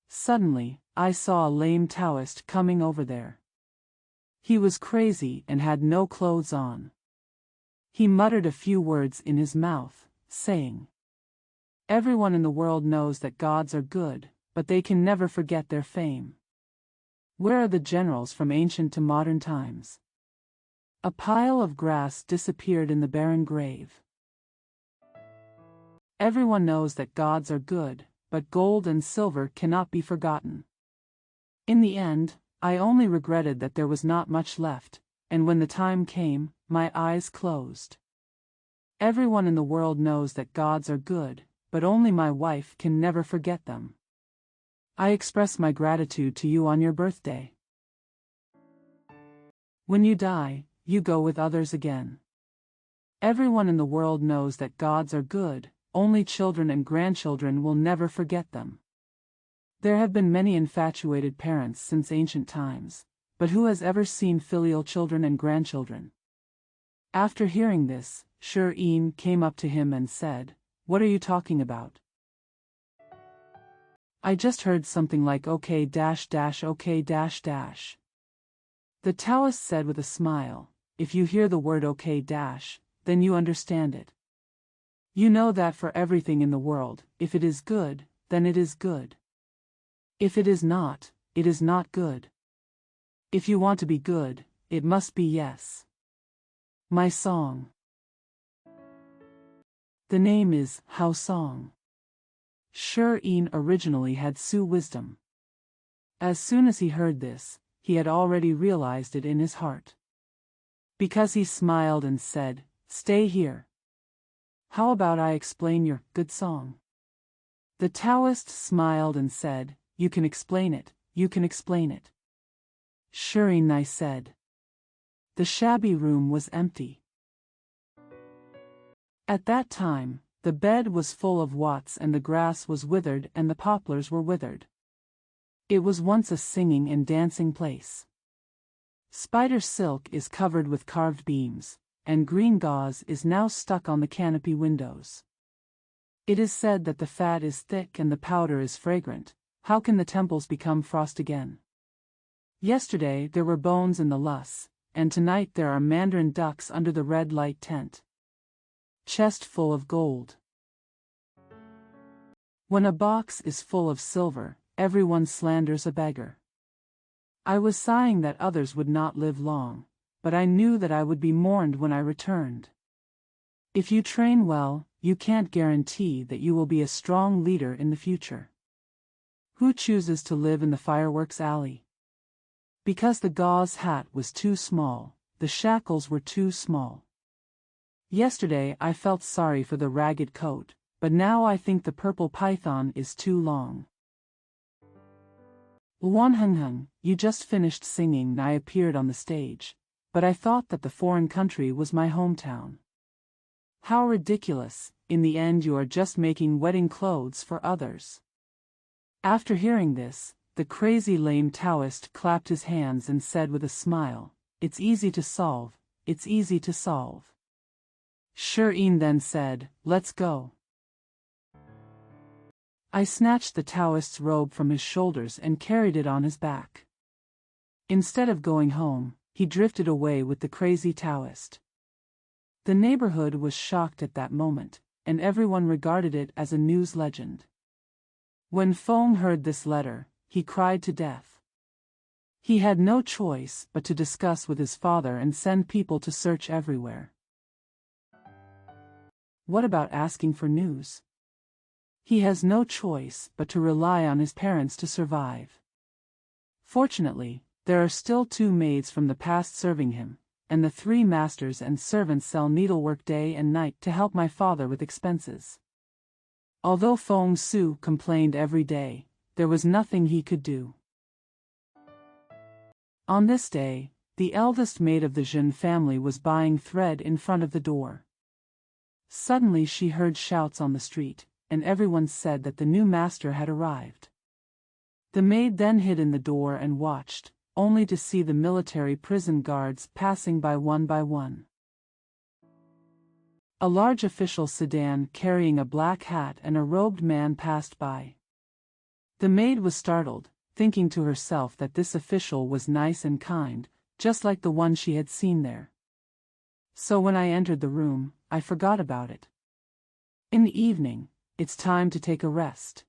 Suddenly, I saw a lame Taoist coming over there. He was crazy and had no clothes on. He muttered a few words in his mouth, saying, "Everyone in the world knows that gods are good, but they can never forget their fame. Where are the generals from ancient to modern times?" A pile of grass disappeared in the barren grave. Everyone knows that gods are good, but gold and silver cannot be forgotten. In the end, I only regretted that there was not much left, and when the time came, my eyes closed. Everyone in the world knows that gods are good, but only my wife can never forget them. I express my gratitude to you on your birthday. When you die, you go with others again. Everyone in the world knows that gods are good, only children and grandchildren will never forget them. There have been many infatuated parents since ancient times, but who has ever seen filial children and grandchildren? After hearing this, Shireen came up to him and said, "What are you talking about?" "I just heard something like okay okay. The Taoist said with a smile, "If you hear the word okay then you understand it. You know that for everything in the world, if it is good, then it is good. If it is not good. If you want to be good, it must be yes." My song. The name is How Song. Shireen originally had Sioux wisdom. As soon as he heard this, he had already realized it in his heart. Because he smiled and said, "Stay here. How about I explain your good song?" The Taoist smiled and said, you can explain it. Shireen, I said. The shabby room was empty. At that time, the bed was full of wots and the grass was withered and the poplars were withered. It was once a singing and dancing place. Spider silk is covered with carved beams, and green gauze is now stuck on the canopy windows. It is said that the fat is thick and the powder is fragrant. How can the temples become frost again? Yesterday there were bones in the loess, and tonight there are mandarin ducks under the red light tent. Chest full of gold. When a box is full of silver, everyone slanders a beggar. I was sighing that others would not live long, but I knew that I would be mourned when I returned. If you train well, you can't guarantee that you will be a strong leader in the future. Who chooses to live in the fireworks alley? Because the gauze hat was too small, the shackles were too small. Yesterday I felt sorry for the ragged coat, but now I think the purple python is too long. Wanhunghung, you just finished singing and I appeared on the stage, but I thought that the foreign country was my hometown. How ridiculous, in the end you are just making wedding clothes for others. After hearing this, the crazy lame Taoist clapped his hands and said with a smile, "It's easy to solve, it's easy to solve." Shireen then said, "Let's go." I snatched the Taoist's robe from his shoulders and carried it on his back. Instead of going home, he drifted away with the crazy Taoist. The neighborhood was shocked at that moment, and everyone regarded it as a news legend. When Fong heard this letter, he cried to death. He had no choice but to discuss with his father and send people to search everywhere. What about asking for news? He has no choice but to rely on his parents to survive. Fortunately, there are still 2 maids from the past serving him, and the 3 masters and servants sell needlework day and night to help my father with expenses. Although Fong Su complained every day, there was nothing he could do. On this day, the eldest maid of the Jun family was buying thread in front of the door. Suddenly she heard shouts on the street, and everyone said that the new master had arrived. The maid then hid in the door and watched, only to see the military prison guards passing by one. A large official sedan carrying a black hat and a robed man passed by. The maid was startled, thinking to herself that this official was nice and kind, just like the one she had seen there. So when I entered the room, I forgot about it. In the evening, it's time to take a rest.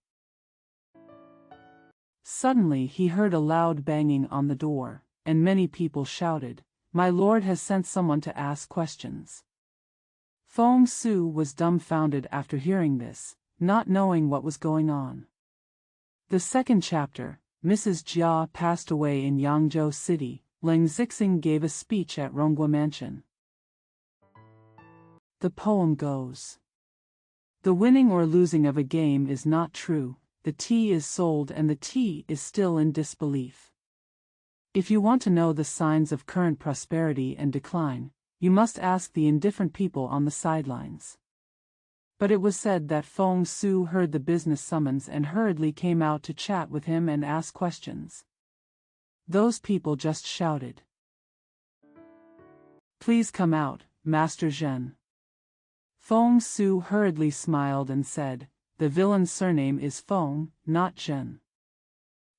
Suddenly he heard a loud banging on the door, and many people shouted, "My lord has sent someone to ask questions." Feng Su was dumbfounded after hearing this, not knowing what was going on. The second chapter, Mrs. Jia passed away in Yangzhou City. Leng Zixing gave a speech at Ronggua Mansion. The poem goes. The winning or losing of a game is not true, the tea is sold and the tea is still in disbelief. If you want to know the signs of current prosperity and decline, you must ask the indifferent people on the sidelines. But it was said that Feng Su heard the business summons and hurriedly came out to chat with him and ask questions. Those people just shouted, "Please come out, Master Zhen." Feng Su hurriedly smiled and said, "The villain's surname is Feng, not Zhen.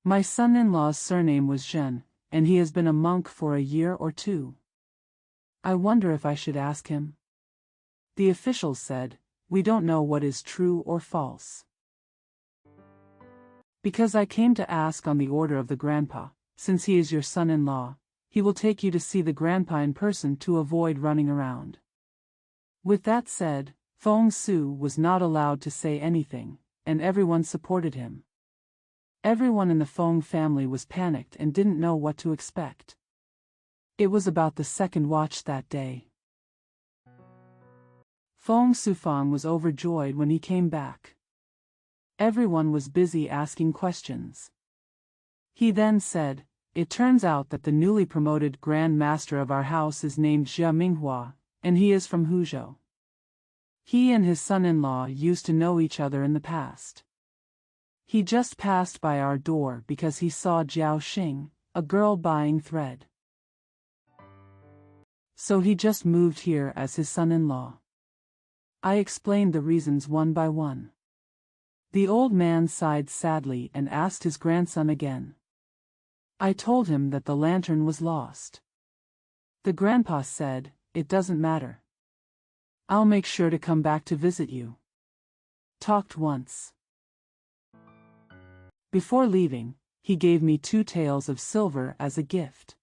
My son-in-law's surname was Zhen, and he has been a monk for a year or two. I wonder if I should ask him." The officials said, "We don't know what is true or false. Because I came to ask on the order of the grandpa, since he is your son-in-law, he will take you to see the grandpa in person to avoid running around." With that said, Feng Su was not allowed to say anything, and everyone supported him. Everyone in the Feng family was panicked and didn't know what to expect. It was about the second watch that day. Feng Sufang was overjoyed when he came back. Everyone was busy asking questions. He then said, "It turns out that the newly promoted Grand Master of our house is named Jia Minghua, and he is from Huzhou. He and his son-in-law used to know each other in the past. He just passed by our door because he saw Jiao Xing, a girl buying thread. So he just moved here as his son-in-law." I explained the reasons one by one. The old man sighed sadly and asked his grandson again. I told him that the lantern was lost. The grandpa said, "It doesn't matter. I'll make sure to come back to visit you." Talked once. Before leaving, he gave me 2 taels of silver as a gift.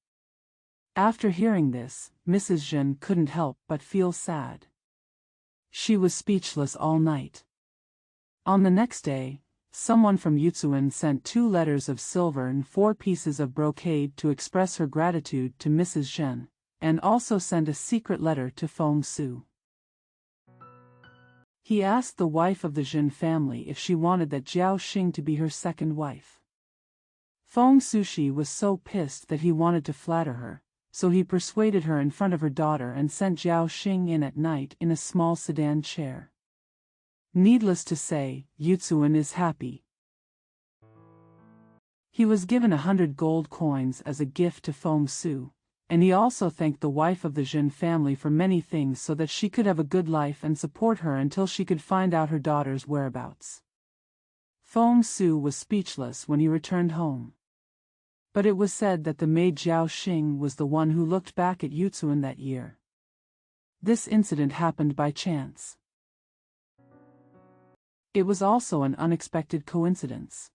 After hearing this, Mrs. Zhen couldn't help but feel sad. She was speechless all night. On the next day, someone from Yutsuan sent 2 letters of silver and 4 pieces of brocade to express her gratitude to Mrs. Zhen, and also sent a secret letter to Feng Su. He asked the wife of the Zhen family if she wanted that Jiao Xing to be her second wife. Feng Sushi was so pissed that he wanted to flatter her, so he persuaded her in front of her daughter and sent Jiao Xing in at night in a small sedan chair. Needless to say, Yutsuan is happy. He was given 100 gold coins as a gift to Feng Su, and he also thanked the wife of the Zhen family for many things so that she could have a good life and support her until she could find out her daughter's whereabouts. Feng Su was speechless when he returned home. But it was said that the maid Jiao Xing was the one who looked back at Yutsuan that year. This incident happened by chance. It was also an unexpected coincidence.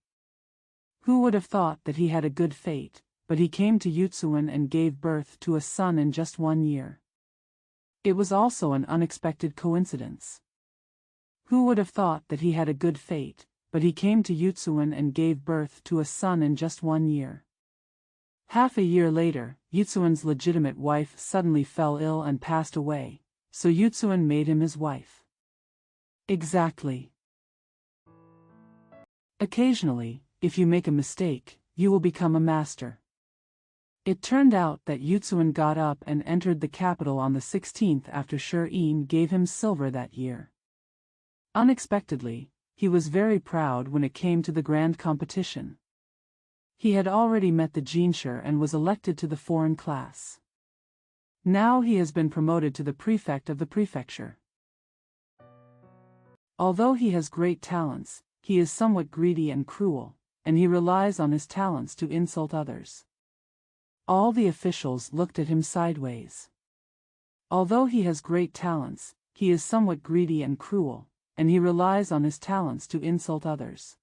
Who would have thought that he had a good fate, but he came to Yutsuan and gave birth to a son in just 1 year. It was also an unexpected coincidence. Who would have thought that he had a good fate, but he came to Yutsuan and gave birth to a son in just 1 year. Half a year later, Yutsuan's legitimate wife suddenly fell ill and passed away, so Yutsuan made him his wife. Exactly. Occasionally, if you make a mistake, you will become a master. It turned out that Yutsuan got up and entered the capital on the 16th after Shi gave him silver that year. Unexpectedly, he was very proud when it came to the grand competition. He had already met the Jinsher and was elected to the foreign class. Now he has been promoted to the prefect of the prefecture. Although he has great talents, he is somewhat greedy and cruel, and he relies on his talents to insult others. All the officials looked at him sideways. Although he has great talents, he is somewhat greedy and cruel, and he relies on his talents to insult others.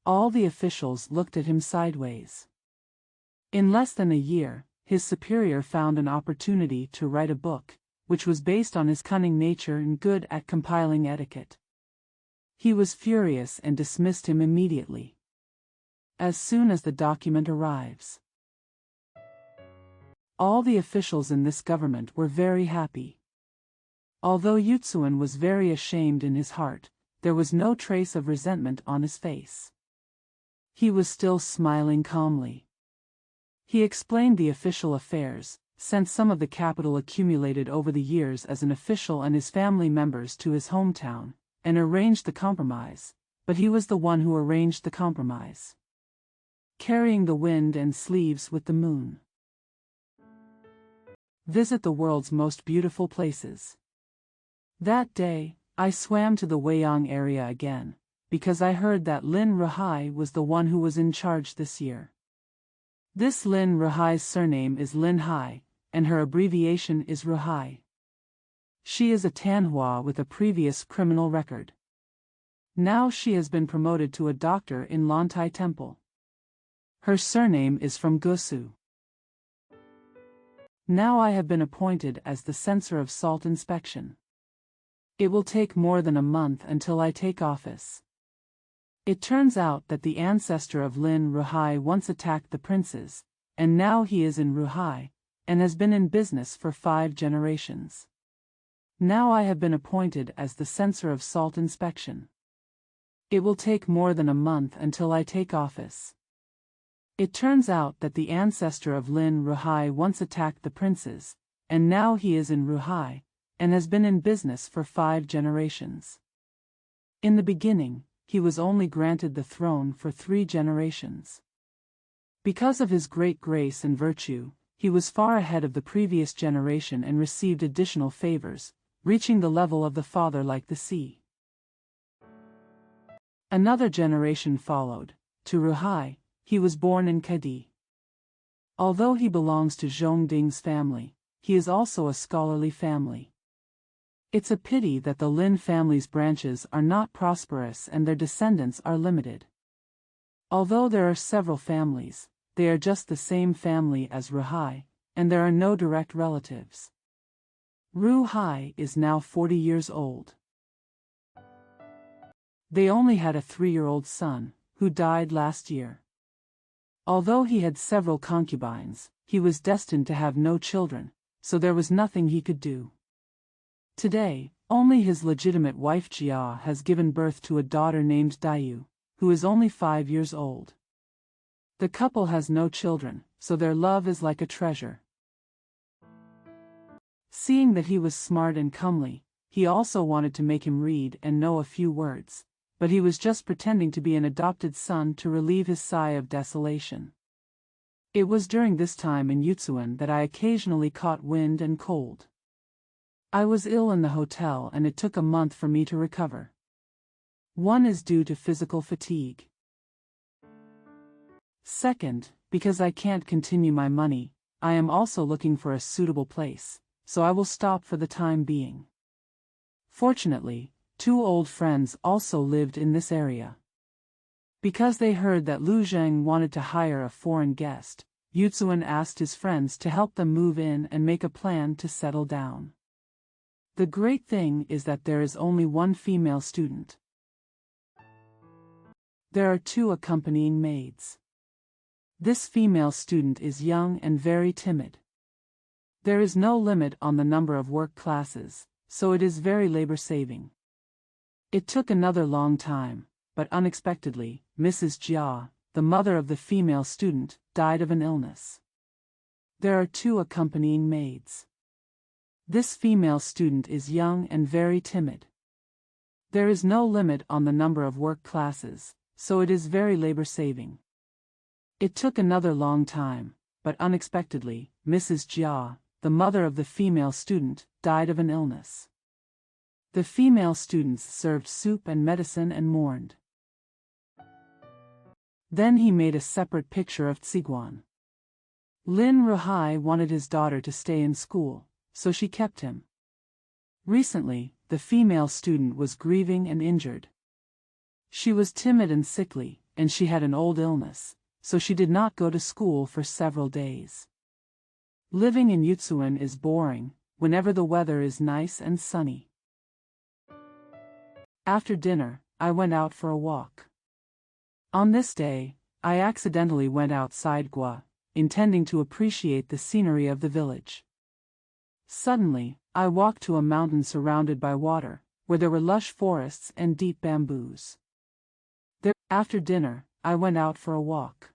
All the officials looked at him sideways. In less than a year, his superior found an opportunity to write a book, which was based on his cunning nature and good at compiling etiquette. He was furious and dismissed him immediately. As soon as the document arrives. All the officials in this government were very happy. Although Yutsuan was very ashamed in his heart, there was no trace of resentment on his face. He was still smiling calmly. He explained the official affairs, sent some of the capital accumulated over the years as an official and his family members to his hometown, and arranged the compromise, but he was the one who arranged the compromise. Carrying the wind and sleeves with the moon. Visit the world's most beautiful places. That day, I swam to the Weiyang area again, because I heard that Lin Ruhai was the one who was in charge this year. This Lin Ruhai's surname is Lin Hai, and her abbreviation is Ruhai. She is a Tanhua with a previous criminal record. Now she has been promoted to a doctor in Lantai Temple. Her surname is from Gusu. Now I have been appointed as the censor of salt inspection. It will take more than a month until I take office. It turns out that the ancestor of Lin Ruhai once attacked the princes, and now he is in Ruhai, and has been in business for 5 generations. Now I have been appointed as the censor of salt inspection. It will take more than a month until I take office. It turns out that the ancestor of Lin Ruhai once attacked the princes, and now he is in Ruhai, and has been in business for 5 generations. In the beginning, he was only granted the throne for 3 generations. Because of his great grace and virtue, he was far ahead of the previous generation and received additional favors, reaching the level of the father like the sea. Another generation followed. To Ruhai, he was born in Kadi. Although he belongs to Zhongding's family, he is also a scholarly family. It's a pity that the Lin family's branches are not prosperous and their descendants are limited. Although there are several families, they are just the same family as Ruhai, and there are no direct relatives. Ruhai is now 40 years old. They only had a 3-year-old son, who died last year. Although he had several concubines, he was destined to have no children, so there was nothing he could do. Today, only his legitimate wife Jia has given birth to a daughter named Dayu, who is only 5 years old. The couple has no children, so their love is like a treasure. Seeing that he was smart and comely, he also wanted to make him read and know a few words, but he was just pretending to be an adopted son to relieve his sigh of desolation. It was during this time in Yutsuan that I occasionally caught wind and cold. I was ill in the hotel and it took a month for me to recover. One is due to physical fatigue. Second, because I can't continue my money, I am also looking for a suitable place, so I will stop for the time being. Fortunately, 2 old friends also lived in this area. Because they heard that Lu Zheng wanted to hire a foreign guest, Yutsuan asked his friends to help them move in and make a plan to settle down. The great thing is that there is only 1 female student. There are 2 accompanying maids. This female student is young and very timid. There is no limit on the number of work classes, so it is very labor-saving. It took another long time, but unexpectedly, Mrs. Jia, the mother of the female student, died of an illness. There are 2 accompanying maids. This female student is young and very timid. There is no limit on the number of work classes, so it is very labor-saving. It took another long time, but unexpectedly, Mrs. Jia, the mother of the female student, died of an illness. The female students served soup and medicine and mourned. Then he made a separate picture of Ziguan. Lin Ruhai wanted his daughter to stay in school, so she kept him. Recently, the female student was grieving and injured. She was timid and sickly, and she had an old illness, so she did not go to school for several days. Living in Yutsuan is boring, whenever the weather is nice and sunny. After dinner, I went out for a walk. On this day, I accidentally went outside Gua, intending to appreciate the scenery of the village. Suddenly, I walked to a mountain surrounded by water, where there were lush forests and deep bamboos. After dinner, I went out for a walk.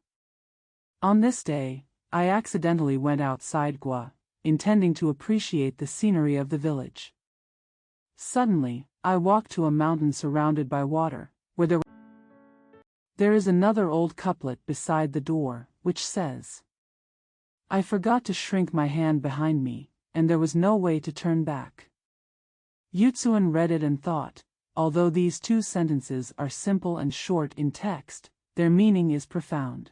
On this day, I accidentally went outside Gua, intending to appreciate the scenery of the village. Suddenly, I walked to a mountain surrounded by water, where there is another old couplet beside the door, which says, "I forgot to shrink my hand behind me, and there was no way to turn back." Yutsuan read it and thought, although these two sentences are simple and short in text, their meaning is profound.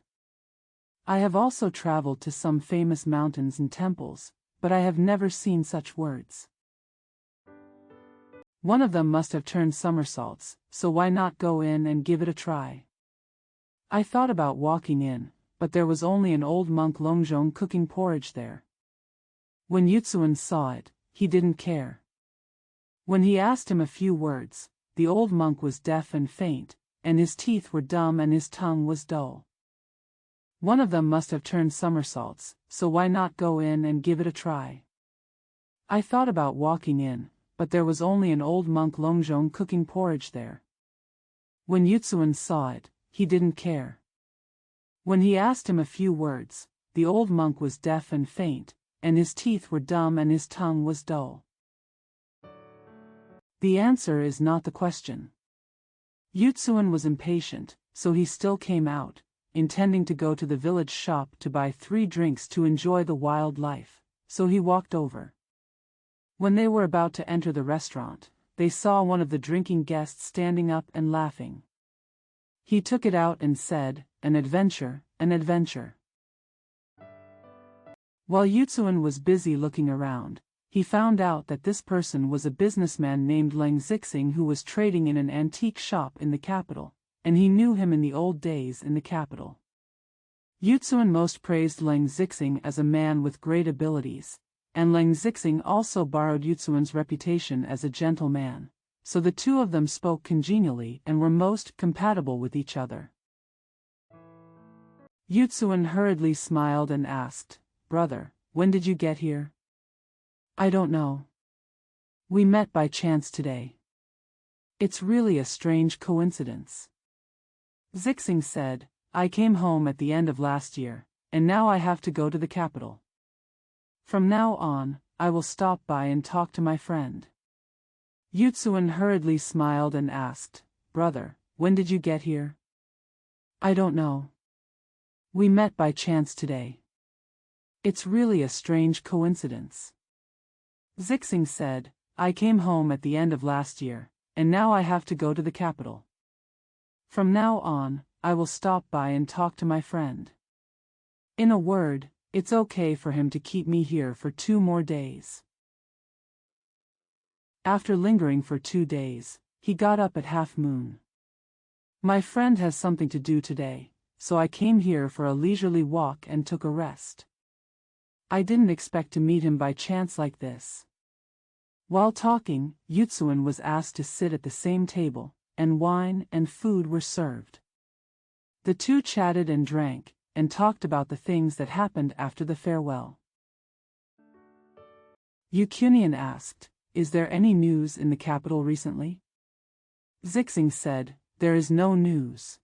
I have also traveled to some famous mountains and temples, but I have never seen such words. One of them must have turned somersaults, so why not go in and give it a try? I thought about walking in, but there was only an old monk Longzhong cooking porridge there. When Yutsuan saw it, he didn't care. When he asked him a few words, the old monk was deaf and faint, and his teeth were dumb and his tongue was dull. One of them must have turned somersaults, so why not go in and give it a try? I thought about walking in, but there was only an old monk Longzhong cooking porridge there. When Yutsuan saw it, he didn't care. When he asked him a few words, the old monk was deaf and faint, and his teeth were dumb and his tongue was dull. The answer is not the question. Yutsuan was impatient, so he still came out, intending to go to the village shop to buy 3 drinks to enjoy the wild life, so he walked over. When they were about to enter the restaurant, they saw one of the drinking guests standing up and laughing. He took it out and said, "An adventure, an adventure." While Yutsuan was busy looking around, he found out that this person was a businessman named Leng Zixing who was trading in an antique shop in the capital, and he knew him in the old days in the capital. Yutsuan most praised Leng Zixing as a man with great abilities, and Leng Zixing also borrowed Yutsuan's reputation as a gentleman, so the two of them spoke congenially and were most compatible with each other. Yutsuan hurriedly smiled and asked, "Brother, when did you get here?" "I don't know. We met by chance today." "It's really a strange coincidence." Zixing said, "I came home at the end of last year, and now I have to go to the capital. From now on, I will stop by and talk to my friend." Yutsuan hurriedly smiled and asked, "Brother, when did you get here?" "I don't know. We met by chance today." "It's really a strange coincidence." Zixing said, "I came home at the end of last year, and now I have to go to the capital. From now on, I will stop by and talk to my friend." In a word, it's okay for him to keep me here for 2 more days. After lingering for 2 days, he got up at half moon. "My friend has something to do today, so I came here for a leisurely walk and took a rest. I didn't expect to meet him by chance like this." While talking, Yutsuan was asked to sit at the same table, and wine and food were served. The two chatted and drank, and talked about the things that happened after the farewell. Yukunian asked, "Is there any news in the capital recently?" Zixing said, "There is no news.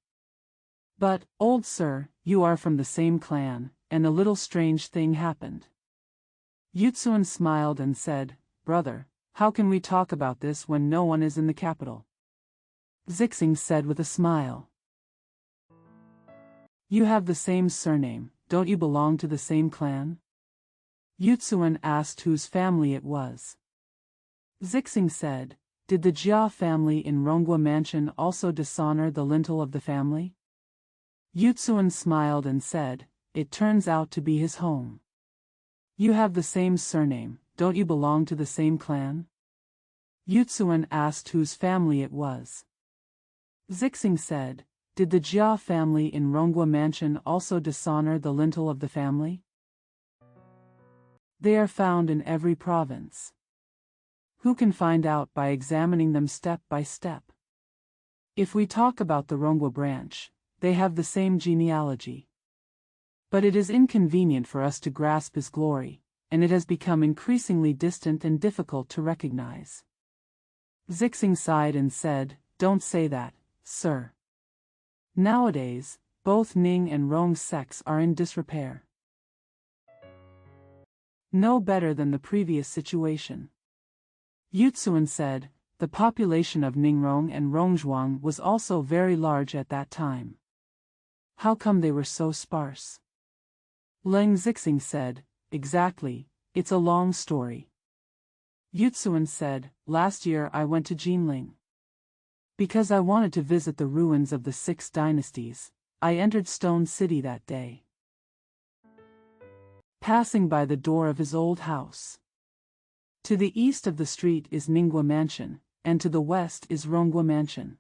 But, old sir, you are from the same clan, and a little strange thing happened." Yutsuan smiled and said, "Brother, how can we talk about this when no one is in the capital?" Zixing said with a smile, You have the same surname, don't you belong to the same clan? Yutsuan asked whose family it was. Zixing said, did the Jia family in Ronghua Mansion also dishonor the lintel of the family? Yutsuan smiled and said, it turns out to be his home. You have the same surname, don't you belong to the same clan? Yutsuan asked whose family it was. Zixing said, did the Jia family in Ronghua Mansion also dishonor the lintel of the family? They are found in every province. Who can find out by examining them step by step? If we talk about the Ronghua branch, they have the same genealogy. But it is inconvenient for us to grasp his glory, and it has become increasingly distant and difficult to recognize. Zixing sighed and said, don't say that, sir. Nowadays, both Ning and Rong's sects are in disrepair. No better than the previous situation. Yutsuan said, the population of Ningrong and Rongzhuang was also very large at that time. How come they were so sparse? Leng Zixing said, exactly, it's a long story. Yutsuan said, last year I went to Jinling. Because I wanted to visit the ruins of the 6 dynasties, I entered Stone City that day. Passing by the door of his old house. To the east of the street is Ninghua Mansion, and to the west is Ronghua Mansion.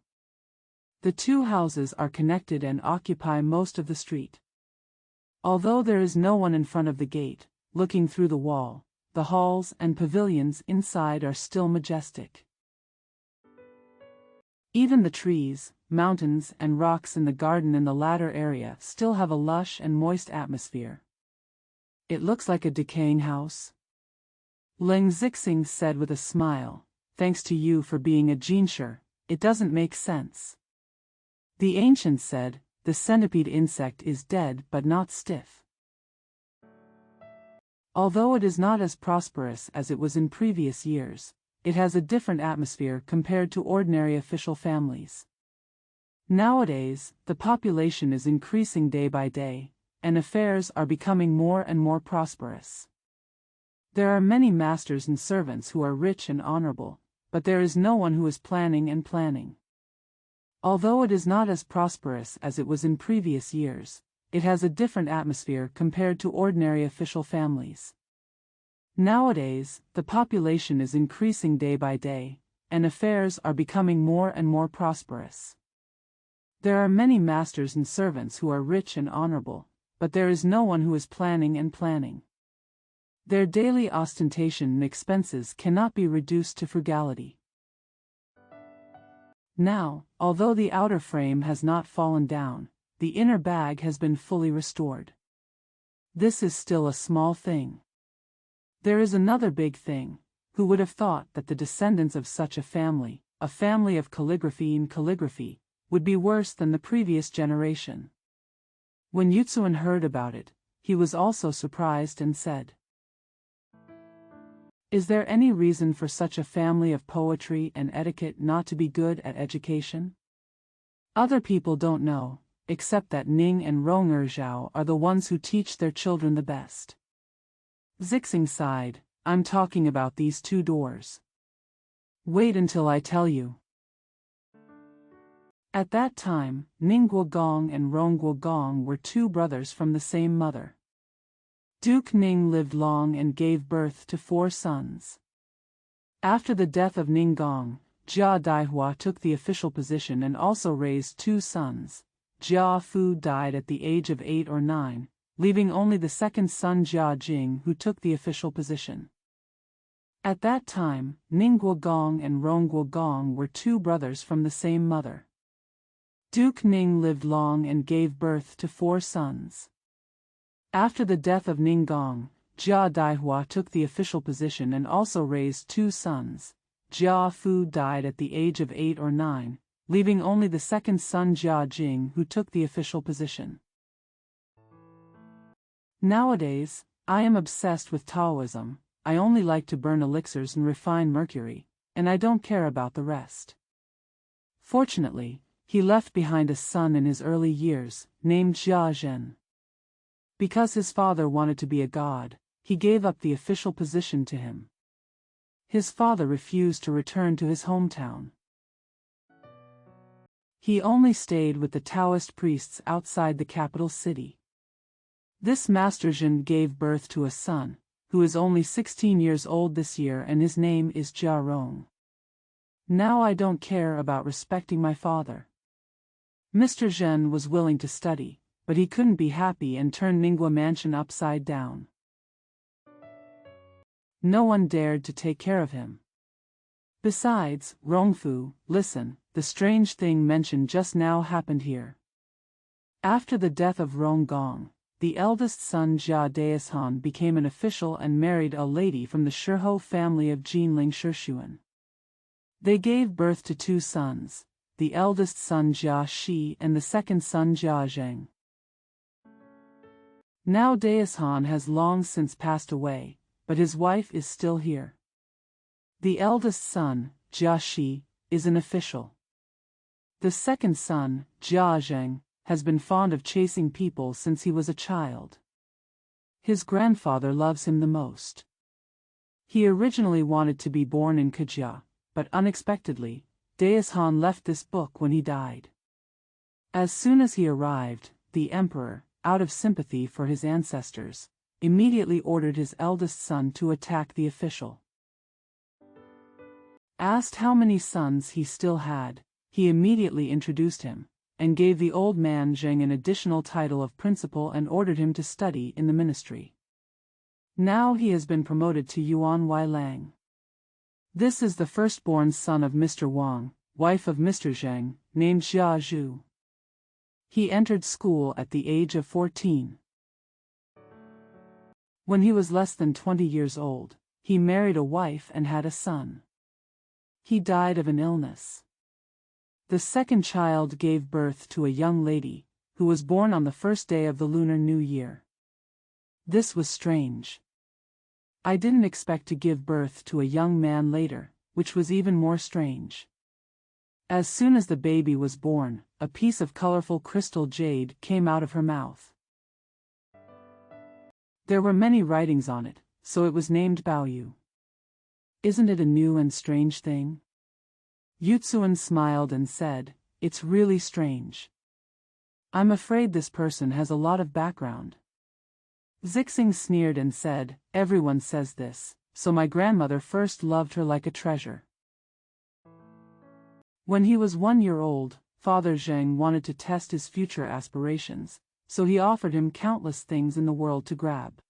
The two houses are connected and occupy most of the street. Although there is no one in front of the gate, looking through the wall, the halls and pavilions inside are still majestic. Even the trees, mountains and rocks in the garden in the latter area still have a lush and moist atmosphere. It looks like a decaying house. Leng Zixing said with a smile, thanks to you for being a Jinsher, it doesn't make sense. The ancients said, the centipede insect is dead but not stiff. Although it is not as prosperous as it was in previous years, it has a different atmosphere compared to ordinary official families. Nowadays, the population is increasing day by day, and affairs are becoming more and more prosperous. There are many masters and servants who are rich and honorable, but there is no one who is planning and planning. Although it is not as prosperous as it was in previous years, it has a different atmosphere compared to ordinary official families. Nowadays, the population is increasing day by day, and affairs are becoming more and more prosperous. There are many masters and servants who are rich and honorable, but there is no one who is planning and planning. Their daily ostentation and expenses cannot be reduced to frugality. Now, although the outer frame has not fallen down, the inner bag has been fully restored. This is still a small thing. There is another big thing. Who would have thought that the descendants of such a family of calligraphy, would be worse than the previous generation? When Yutsuan heard about it, he was also surprised and said, is there any reason for such a family of poetry and etiquette not to be good at education? Other people don't know, except that Ning and Rong'er are the ones who teach their children the best. Zixing sighed, I'm talking about these 2 doors. Wait until I tell you. At that time, Ningguo Gong and Rongguo Gong were 2 brothers from the same mother. Duke Ning lived long and gave birth to 4 sons. After the death of Ning Gong, Jia Daihua took the official position and also raised 2 sons. Jia Fu died at the age of 8 or 9, leaving only the second son Jia Jing who took the official position. At that time, Ningguo Gong and Rongguo Gong were 2 brothers from the same mother. Duke Ning lived long and gave birth to 4 sons. After the death of Ning Gong, Jia Daihua took the official position and also raised 2 sons. Jia Fu died at the age of 8 or 9, leaving only the second son Jia Jing who took the official position. Nowadays, I am obsessed with Taoism. I only like to burn elixirs and refine mercury, and I don't care about the rest. Fortunately, He left behind a son in his early years, named Jia Zhen. Because his father wanted to be a god, he gave up the official position to him. His father refused to return to his hometown. He only stayed with the Taoist priests outside the capital city. This Master Zhen gave birth to a son, who is only 16 years old this year, and his name is Jia Rong. Now I don't care about respecting my father. Mr. Zhen was willing to study, but he couldn't be happy and turned Ningguo Mansion upside down. No one dared to take care of him. Besides, Rongfu, listen, the strange thing mentioned just now happened here. After the death of Rong Gong, the eldest son Jia Daishan became an official and married a lady from the Shihou family of Jinling Shishuan. They gave birth to 2 sons, the eldest son Jia Shi and the second son Jia Zheng. Now Daishan has long since passed away, but his wife is still here. The eldest son, Jia Shi, is an official. The second son, Jia Zheng, has been fond of chasing people since he was a child. His grandfather loves him the most. He originally wanted to be born in Kejia, but unexpectedly, Daishan left this book when he died. As soon as he arrived, the emperor, out of sympathy for his ancestors, immediately ordered his eldest son to attack the official. Asked how many sons he still had, he immediately introduced him, and gave the old man Zheng an additional title of principal and ordered him to study in the ministry. Now he has been promoted to Yuan Wai Lang. This is the firstborn son of Mr. Wang, wife of Mr. Zheng, named Xia Zhu. He entered school at the age of 14. When he was less than 20 years old, he married a wife and had a son. He died of an illness. The second child gave birth to a young lady, who was born on the first day of the Lunar New Year. This was strange. I didn't expect to give birth to a young man later, which was even more strange. As soon as the baby was born, a piece of colorful crystal jade came out of her mouth. There were many writings on it, so it was named Baoyu. Isn't it a new and strange thing? Yutsuan smiled and said, "It's really strange. I'm afraid this person has a lot of background." Zixing sneered and said, "Everyone says this, so my grandmother first loved her like a treasure." When he was 1 year old, Father Zheng wanted to test his future aspirations, so he offered him countless things in the world to grab.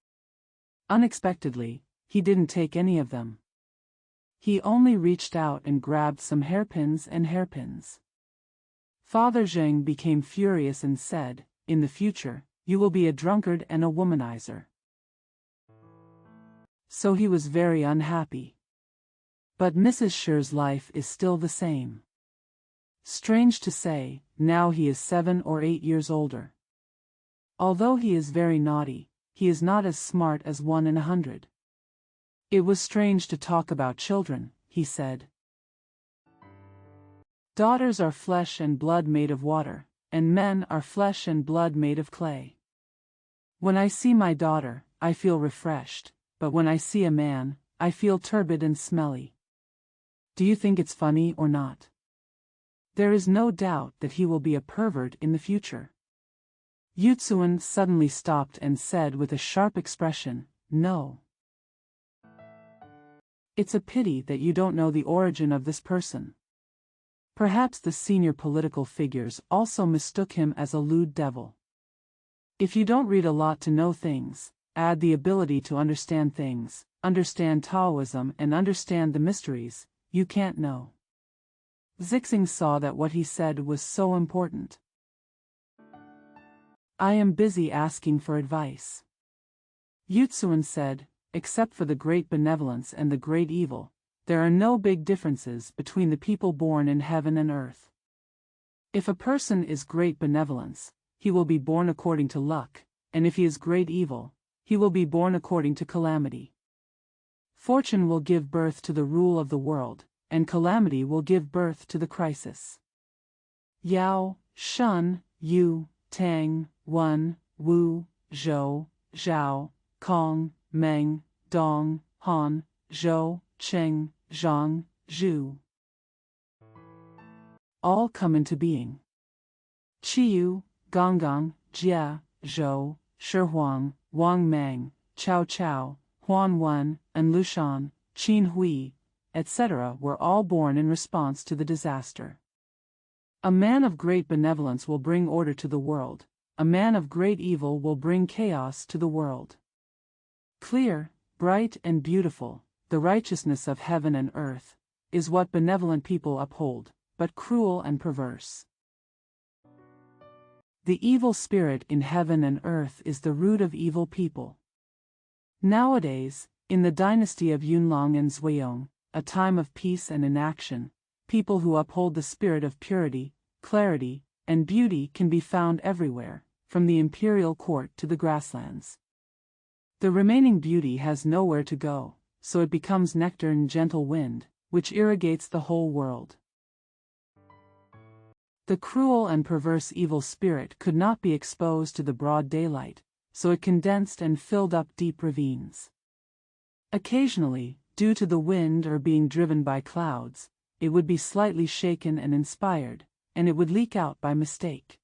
Unexpectedly, he didn't take any of them. He only reached out and grabbed some hairpins and hairpins. Father Zheng became furious and said, "In the future, you will be a drunkard and a womanizer." So he was very unhappy. But Mrs. Shi's life is still the same. Strange to say, now he is 7 or 8 years older. Although he is very naughty, he is not as smart as 1 in 100. It was strange to talk about children, he said. Daughters are flesh and blood made of water, and men are flesh and blood made of clay. When I see my daughter, I feel refreshed, but when I see a man, I feel turbid and smelly. Do you think it's funny or not? There is no doubt that he will be a pervert in the future. Yutsuan suddenly stopped and said with a sharp expression, "No. It's a pity that you don't know the origin of this person." Perhaps the senior political figures also mistook him as a lewd devil. If you don't read a lot to know things, add the ability to understand things, understand Taoism and understand the mysteries, you can't know. Zixing saw that what he said was so important. "I am busy asking for advice." Yutsuan said, "Except for the great benevolence and the great evil, there are no big differences between the people born in heaven and earth. If a person is great benevolence, he will be born according to luck, and if he is great evil, he will be born according to calamity. Fortune will give birth to the rule of the world, and calamity will give birth to the crisis." Yao, Shun, Yu, Tang, Wen, Wu, Zhou, Zhao, Kong, Meng, Dong, Han, Zhou, Cheng, Zhang, Zhu. All come into being. Qiyu, Gonggang, Jia, Zhou, Shihuang, Wang Mang, Chao Chao, Huan Wen, and Lushan, Qin Hui, etc. were all born in response to the disaster. A man of great benevolence will bring order to the world. A man of great evil will bring chaos to the world. Clear, bright and beautiful, the righteousness of heaven and earth, is what benevolent people uphold, but cruel and perverse. The evil spirit in heaven and earth is the root of evil people. Nowadays, in the dynasty of Yunlong and Zhuiyong, a time of peace and inaction, people who uphold the spirit of purity, clarity, and beauty can be found everywhere, from the imperial court to the grasslands. The remaining beauty has nowhere to go, so it becomes nectar and gentle wind, which irrigates the whole world. The cruel and perverse evil spirit could not be exposed to the broad daylight, so it condensed and filled up deep ravines. Occasionally, due to the wind or being driven by clouds, it would be slightly shaken and inspired, and it would leak out by mistake.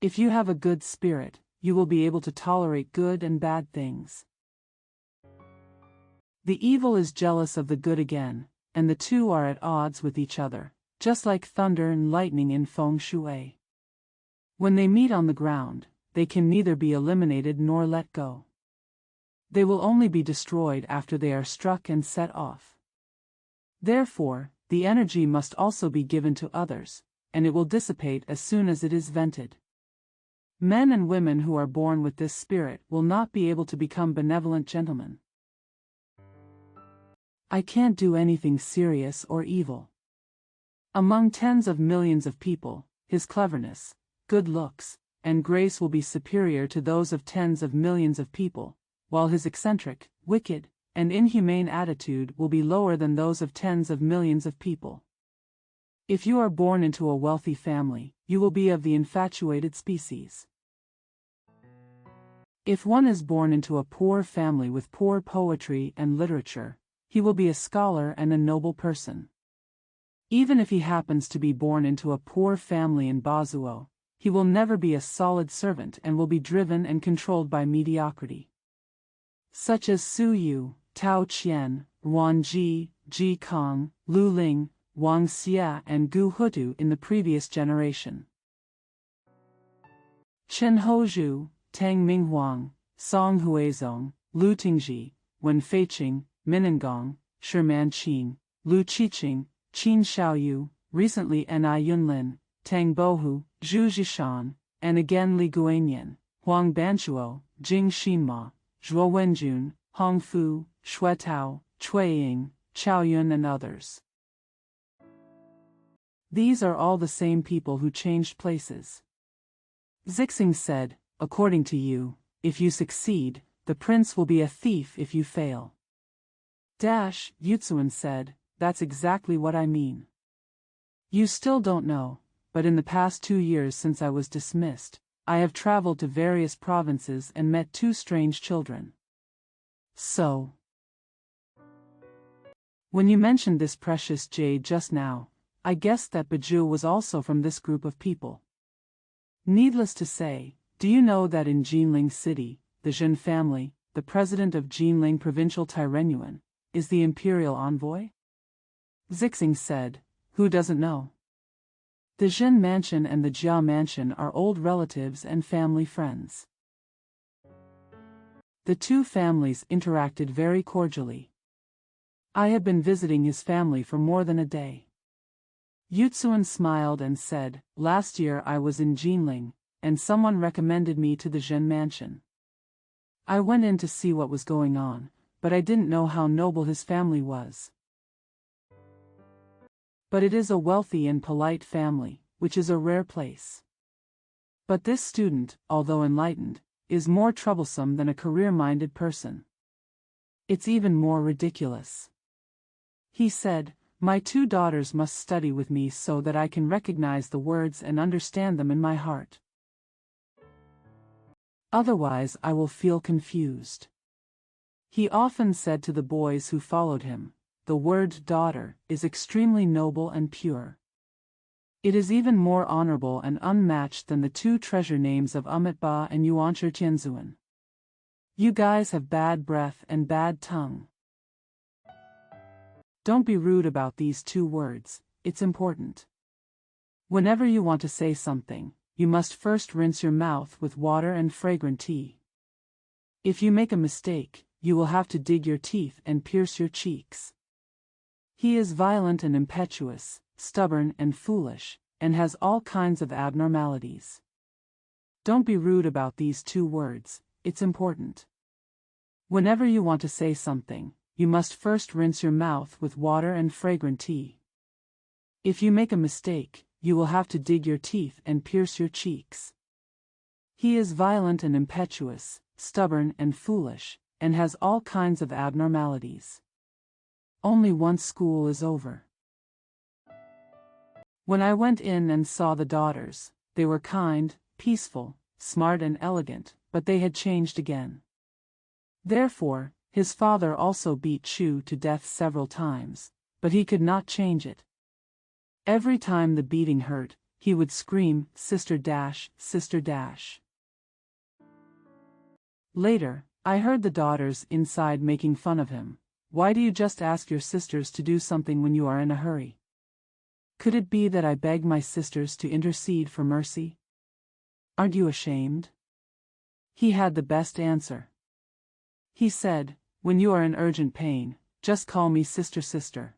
If you have a good spirit, you will be able to tolerate good and bad things. The evil is jealous of the good again, and the two are at odds with each other, just like thunder and lightning in feng shui. When they meet on the ground, they can neither be eliminated nor let go. They will only be destroyed after they are struck and set off. Therefore, the energy must also be given to others, and it will dissipate as soon as it is vented. Men and women who are born with this spirit will not be able to become benevolent gentlemen. I can't do anything serious or evil. Among tens of millions of people, his cleverness, good looks, and grace will be superior to those of tens of millions of people, while his eccentric, wicked, and inhumane attitude will be lower than those of tens of millions of people. If you are born into a wealthy family, you will be of the infatuated species. If one is born into a poor family with poor poetry and literature, he will be a scholar and a noble person. Even if he happens to be born into a poor family in Bazuo, he will never be a solid servant and will be driven and controlled by mediocrity. Such as Su Yu, Tao Qian, Wan Ji, Ji Kong, Lu Ling, Wang Xia and Gu Hutu in the previous generation. Chen Houzhu, Tang Minghuang, Song Huizong, Lu Tingji, Wen Feiqing, Minengong, Sherman Qin, Lu Qiqing, Qin Xiaoyu, recently Ni Yunlin, Tang Bohu, Zhu Zhishan, and again Li Guanyan, Huang Banchuo, Jing Xinma, Zhuo Wenjun, Hong Fu, Xue Tao, Cui Ying, Chao Yun and others. These are all the same people who changed places. Zixing said, according to you, if you succeed, the prince will be a thief if you fail. Yutsuan said, that's exactly what I mean. You still don't know, but in the past 2 years since I was dismissed, I have traveled to various provinces and met 2 strange children. So, when you mentioned this precious jade just now, I guessed that Biju was also from this group of people. Needless to say, do you know that in Jinling City, the Zhen family, the president of Jinling Provincial Tyrenuan, is the imperial envoy? Zixing said, who doesn't know? The Zhen mansion and the Jia mansion are old relatives and family friends. The 2 families interacted very cordially. I had been visiting his family for more than a day. Yutsuan smiled and said, last year I was in Jinling, and someone recommended me to the Zhen mansion. I went in to see what was going on, but I didn't know how noble his family was. But it is a wealthy and polite family, which is a rare place. But this student, although enlightened, is more troublesome than a career-minded person. It's even more ridiculous. He said, My 2 daughters must study with me so that I can recognize the words and understand them in my heart. Otherwise I will feel confused. He often said to the boys who followed him, the word daughter is extremely noble and pure. It is even more honorable and unmatched than the 2 treasure names of Amitba and Yuanshi Tianzuan. You guys have bad breath and bad tongue. Don't be rude about these 2 words, it's important. Whenever you want to say something, you must first rinse your mouth with water and fragrant tea. If you make a mistake, you will have to dig your teeth and pierce your cheeks. He is violent and impetuous, stubborn and foolish, and has all kinds of abnormalities. Don't be rude about these 2 words, it's important. Whenever you want to say something, you must first rinse your mouth with water and fragrant tea. If you make a mistake, you will have to dig your teeth and pierce your cheeks. He is violent and impetuous, stubborn and foolish, and has all kinds of abnormalities. Only once school is over. When I went in and saw the daughters, they were kind, peaceful, smart and elegant, but they had changed again. Therefore, his father also beat Chu to death several times, but he could not change it. Every time the beating hurt, he would scream, "Sister dash, sister dash." Later, I heard the daughters inside making fun of him. Why do you just ask your sisters to do something when you are in a hurry? Could it be that I beg my sisters to intercede for mercy? Aren't you ashamed? He had the best answer. He said, when you are in urgent pain, just call me sister sister.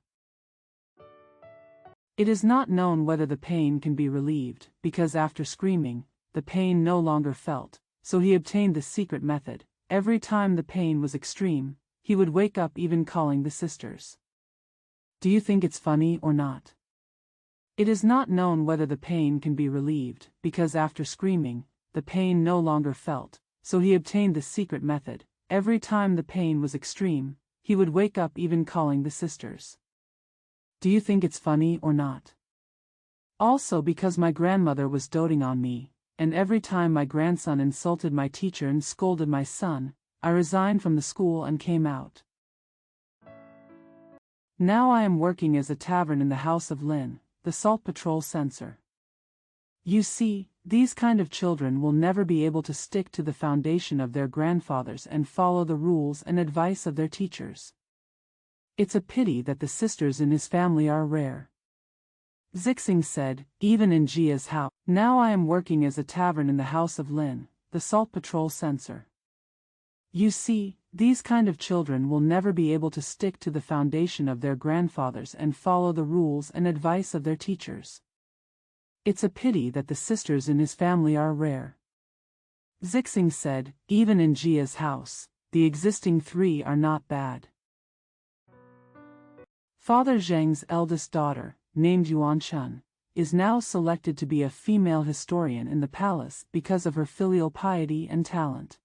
It is not known whether the pain can be relieved, because after screaming, the pain no longer felt, so he obtained the secret method. Every time the pain was extreme, he would wake up even calling the sisters. Do you think it's funny or not? It is not known whether the pain can be relieved, because after screaming, the pain no longer felt, so he obtained the secret method. Every time the pain was extreme, he would wake up even calling the sisters. Do you think it's funny or not? Also because my grandmother was doting on me, and every time my grandson insulted my teacher and scolded my son, I resigned from the school and came out. Now I am working as a tavern in the house of Lin, the salt patrol censor. You see, these kind of children will never be able to stick to the foundation of their grandfathers and follow the rules and advice of their teachers. It's a pity that the sisters in his family are rare. Zixing said, even in Jia's house. Now I am working as a tavern in the house of Lin, the salt patrol censor. You see, these kind of children will never be able to stick to the foundation of their grandfathers and follow the rules and advice of their teachers. It's a pity that the sisters in his family are rare. Zixing said, even in Jia's house, the existing 3 are not bad. Father Zheng's eldest daughter, named Yuan Chun, is now selected to be a female historian in the palace because of her filial piety and talent.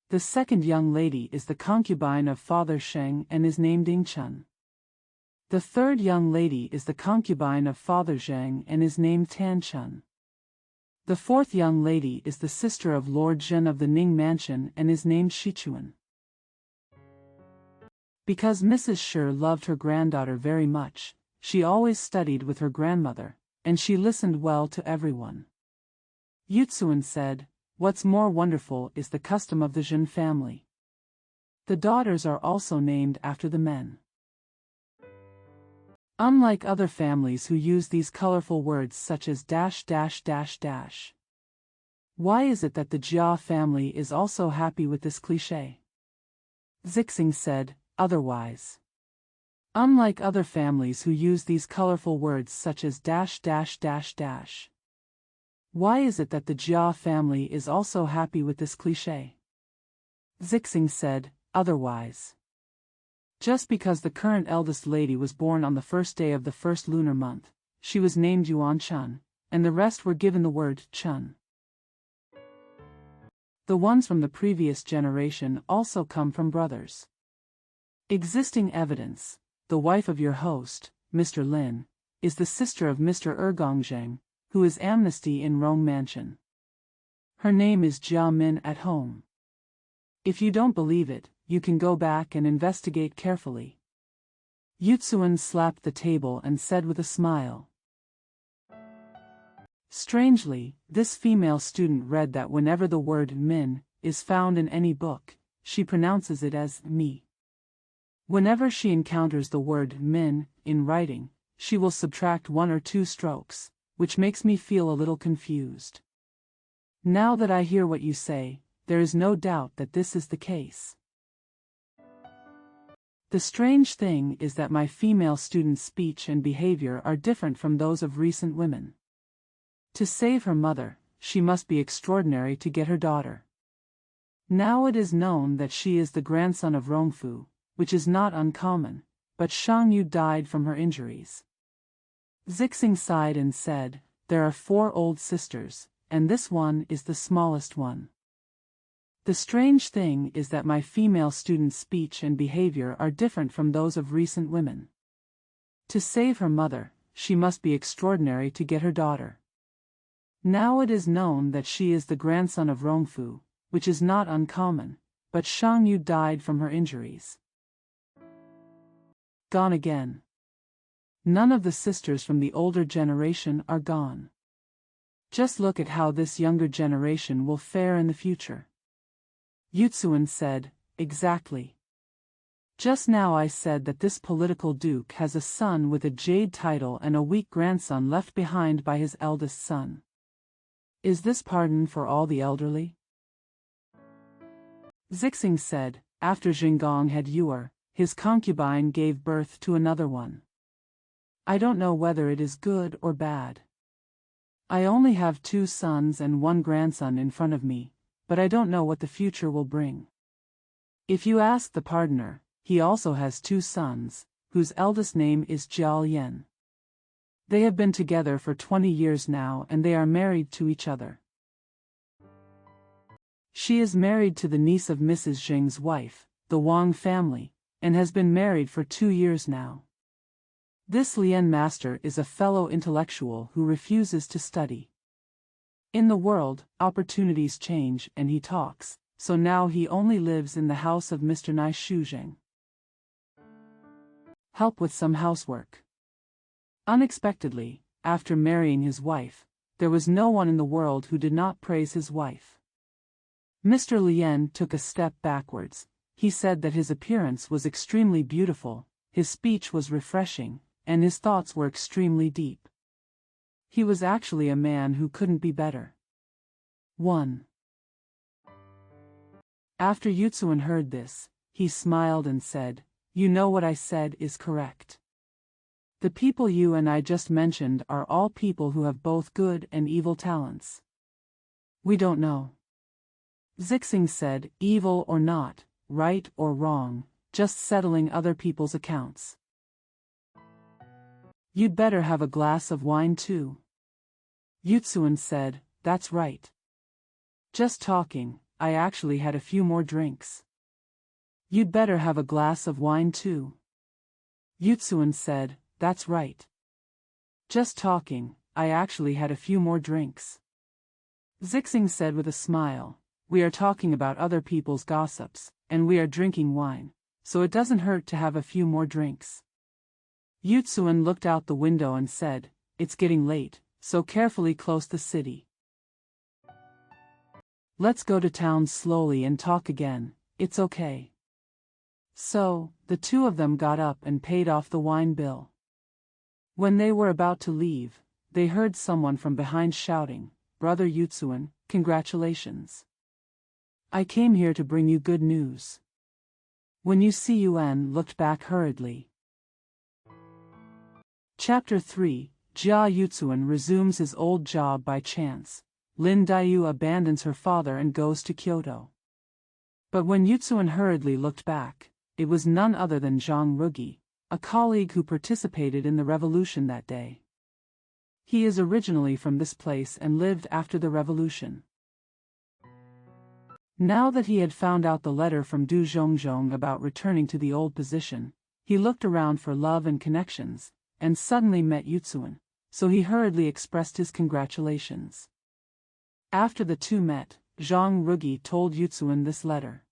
The second young lady is the concubine of Father Sheng and is named Ying Chun. The third young lady is the concubine of Father Zheng and is named Tan Chun. The fourth young lady is the sister of Lord Zhen of the Ning Mansion and is named Shichuan. Because Mrs. Shi loved her granddaughter very much, she always studied with her grandmother, and she listened well to everyone. Yutsuan said, what's more wonderful is the custom of the Zhen family. The daughters are also named after the men. Unlike other families who use these colorful words such as dash dash dash dash. Why is it that the Jia family is also happy with this cliché? Zixing said, otherwise. Unlike other families who use these colorful words such as dash dash dash dash. Why is it that the Jia family is also happy with this cliché? Zixing said, otherwise. Just because the current eldest lady was born on the first day of the first lunar month, she was named Yuan Chun, and the rest were given the word Chun. The ones from the previous generation also come from brothers. Existing evidence, the wife of your host, Mr. Lin, is the sister of Mr. Ergongjang, who is amnesty in Rome Mansion. Her name is Jia Min at home. If you don't believe it, you can go back and investigate carefully. Yutsuan slapped the table and said with a smile. Strangely, this female student read that whenever the word min is found in any book, she pronounces it as mi. Whenever she encounters the word min in writing, she will subtract 1 or 2 strokes, which makes me feel a little confused. Now that I hear what you say, there is no doubt that this is the case. The strange thing is that my female students' speech and behavior are different from those of recent women. To save her mother, she must be extraordinary to get her daughter. Now it is known that she is the grandson of Rongfu, which is not uncommon, but Shang Yu died from her injuries. Zixing sighed and said, "There are 4 old sisters, and this one is the smallest one. The strange thing is that my female students' speech and behavior are different from those of recent women. To save her mother, she must be extraordinary to get her daughter. Now it is known that she is the grandson of Rongfu, which is not uncommon, but Shang Yu died from her injuries." Gone again. None of the sisters from the older generation are gone. Just look at how this younger generation will fare in the future. Yutsuan said, "Exactly. Just now I said that this political duke has a son with a jade title and a weak grandson left behind by his eldest son. Is this pardon for all the elderly?" Zixing said, "After Xinggong had Yuer, his concubine gave birth to another one. I don't know whether it is good or bad. I only have 2 sons and 1 grandson in front of me, but I don't know what the future will bring. If you ask the pardoner, he also has 2 sons, whose eldest name is Jiao Yan. They have been together for 20 years now and they are married to each other. She is married to the niece of Mrs. Zheng's wife, the Wang family, and has been married for 2 years now. This Lien master is a fellow intellectual who refuses to study. In the world, opportunities change and he talks, so now he only lives in the house of Mr. Nai Shuzheng. Help with some housework." Unexpectedly, after marrying his wife, there was no one in the world who did not praise his wife. Mr. Lien took a step backwards. He said that his appearance was extremely beautiful, his speech was refreshing, and his thoughts were extremely deep. He was actually a man who couldn't be better. 1. After Yutsuan heard this, he smiled and said, "You know what I said is correct. The people you and I just mentioned are all people who have both good and evil talents. We don't know." Zixing said, "Evil or not, right or wrong, just settling other people's accounts. You'd better have a glass of wine too." Yutsuan said, "That's right. Just talking, I actually had a few more drinks." "You'd better have a glass of wine too." Yutsuan said, "That's right. Just talking, I actually had a few more drinks." Zixing said with a smile, "We are talking about other people's gossips, and we are drinking wine, so it doesn't hurt to have a few more drinks." Yutsuan looked out the window and said, "It's getting late, so carefully close the city. Let's go to town slowly and talk again, it's okay." So, the 2 of them got up and paid off the wine bill. When they were about to leave, they heard someone from behind shouting, "Brother Yutsuan, congratulations. I came here to bring you good news." When Yuan looked back hurriedly. Chapter 3, Jia Yutsuan resumes his old job by chance. Lin Daiyu abandons her father and goes to Kyoto. But when Yutsuan hurriedly looked back, it was none other than Zhang Rugi, a colleague who participated in the revolution that day. He is originally from this place and lived after the revolution. Now that he had found out the letter from Du Zhongzhong about returning to the old position, he looked around for love and connections, and suddenly met Yutsuan, so he hurriedly expressed his congratulations. After the two met, Zhang Rugi told Yutsuan this letter.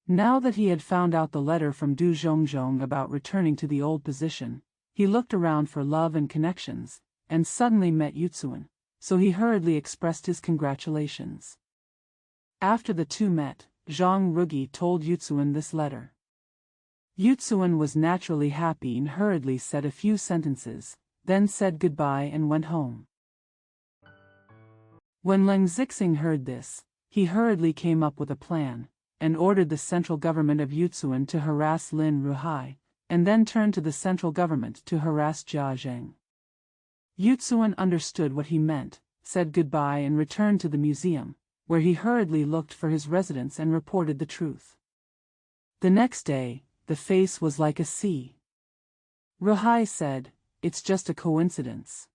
Now that he had found out the letter from Du Zhongzhong about returning to the old position, he looked around for love and connections, and suddenly met Yutsuan, so he hurriedly expressed his congratulations. After the two met, Zhang Rugi told Yutsuan this letter. Yutsuan was naturally happy and hurriedly said a few sentences, then said goodbye and went home. When Leng Zixing heard this, he hurriedly came up with a plan, and ordered the central government of Yutsuan to harass Lin Ruhai, and then turned to the central government to harass Jia Zheng. Yutsuan understood what he meant, said goodbye and returned to the museum, where he hurriedly looked for his residence and reported the truth. The next day, the face was like a sea. Ruhai said, "It's just a coincidence."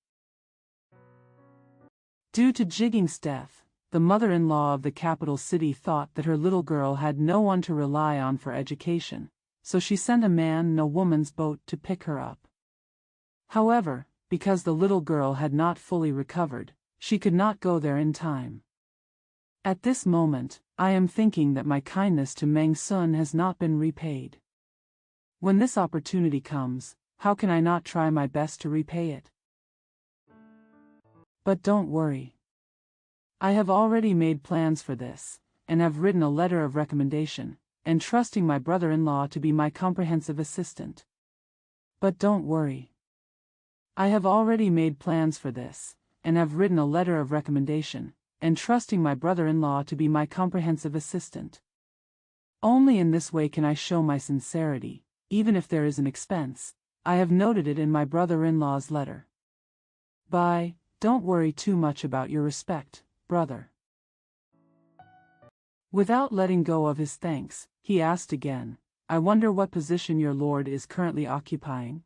Due to Jiging's death, the mother-in-law of the capital city thought that her little girl had no one to rely on for education, so she sent a man in a woman's boat to pick her up. However, because the little girl had not fully recovered, she could not go there in time. At this moment, I am thinking that my kindness to Meng Sun has not been repaid. When this opportunity comes, how can I not try my best to repay it? But don't worry. I have already made plans for this, and have written a letter of recommendation, entrusting my brother-in-law to be my comprehensive assistant. But don't worry. I have already made plans for this, and have written a letter of recommendation, entrusting my brother-in-law to be my comprehensive assistant. Only in this way can I show my sincerity, even if there is an expense. I have noted it in my brother-in-law's letter. Bye, don't worry too much about your respect, brother. Without letting go of his thanks, he asked again, "I wonder what position your lord is currently occupying?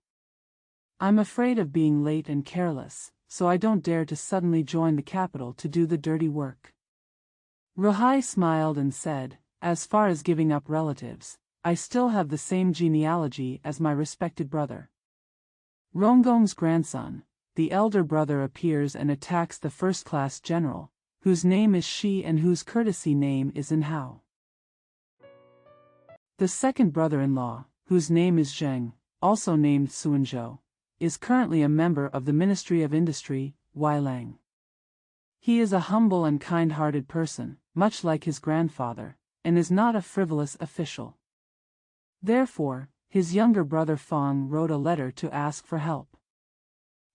I'm afraid of being late and careless, so I don't dare to suddenly join the capital to do the dirty work." Ruhai smiled and said, "As far as giving up relatives, I still have the same genealogy as my respected brother." Ronggong's grandson, the elder brother, appears and attacks the first-class general, whose name is Shi and whose courtesy name is In Hao. The second brother-in-law, whose name is Zheng, also named Suanzhou, is currently a member of the Ministry of Industry, Weilang. He is a humble and kind-hearted person, much like his grandfather, and is not a frivolous official. Therefore, his younger brother Fang wrote a letter to ask for help.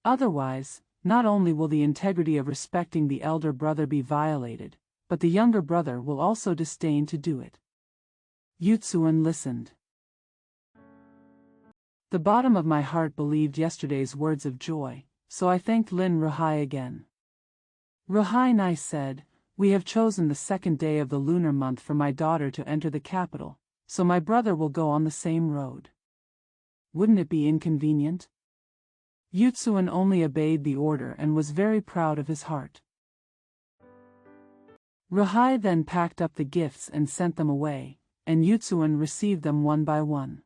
Otherwise, not only will the integrity of respecting the elder brother be violated, but the younger brother will also disdain to do it. Yutsuan listened. The bottom of my heart believed yesterday's words of joy, so I thanked Lin Ruhai again. Ruhai Nai said, "We have chosen the second day of the lunar month for my daughter to enter the capital, so my brother will go on the same road. Wouldn't it be inconvenient?" Yutsuan only obeyed the order and was very proud of his heart. Ruhai then packed up the gifts and sent them away, and Yutsuan received them one by one.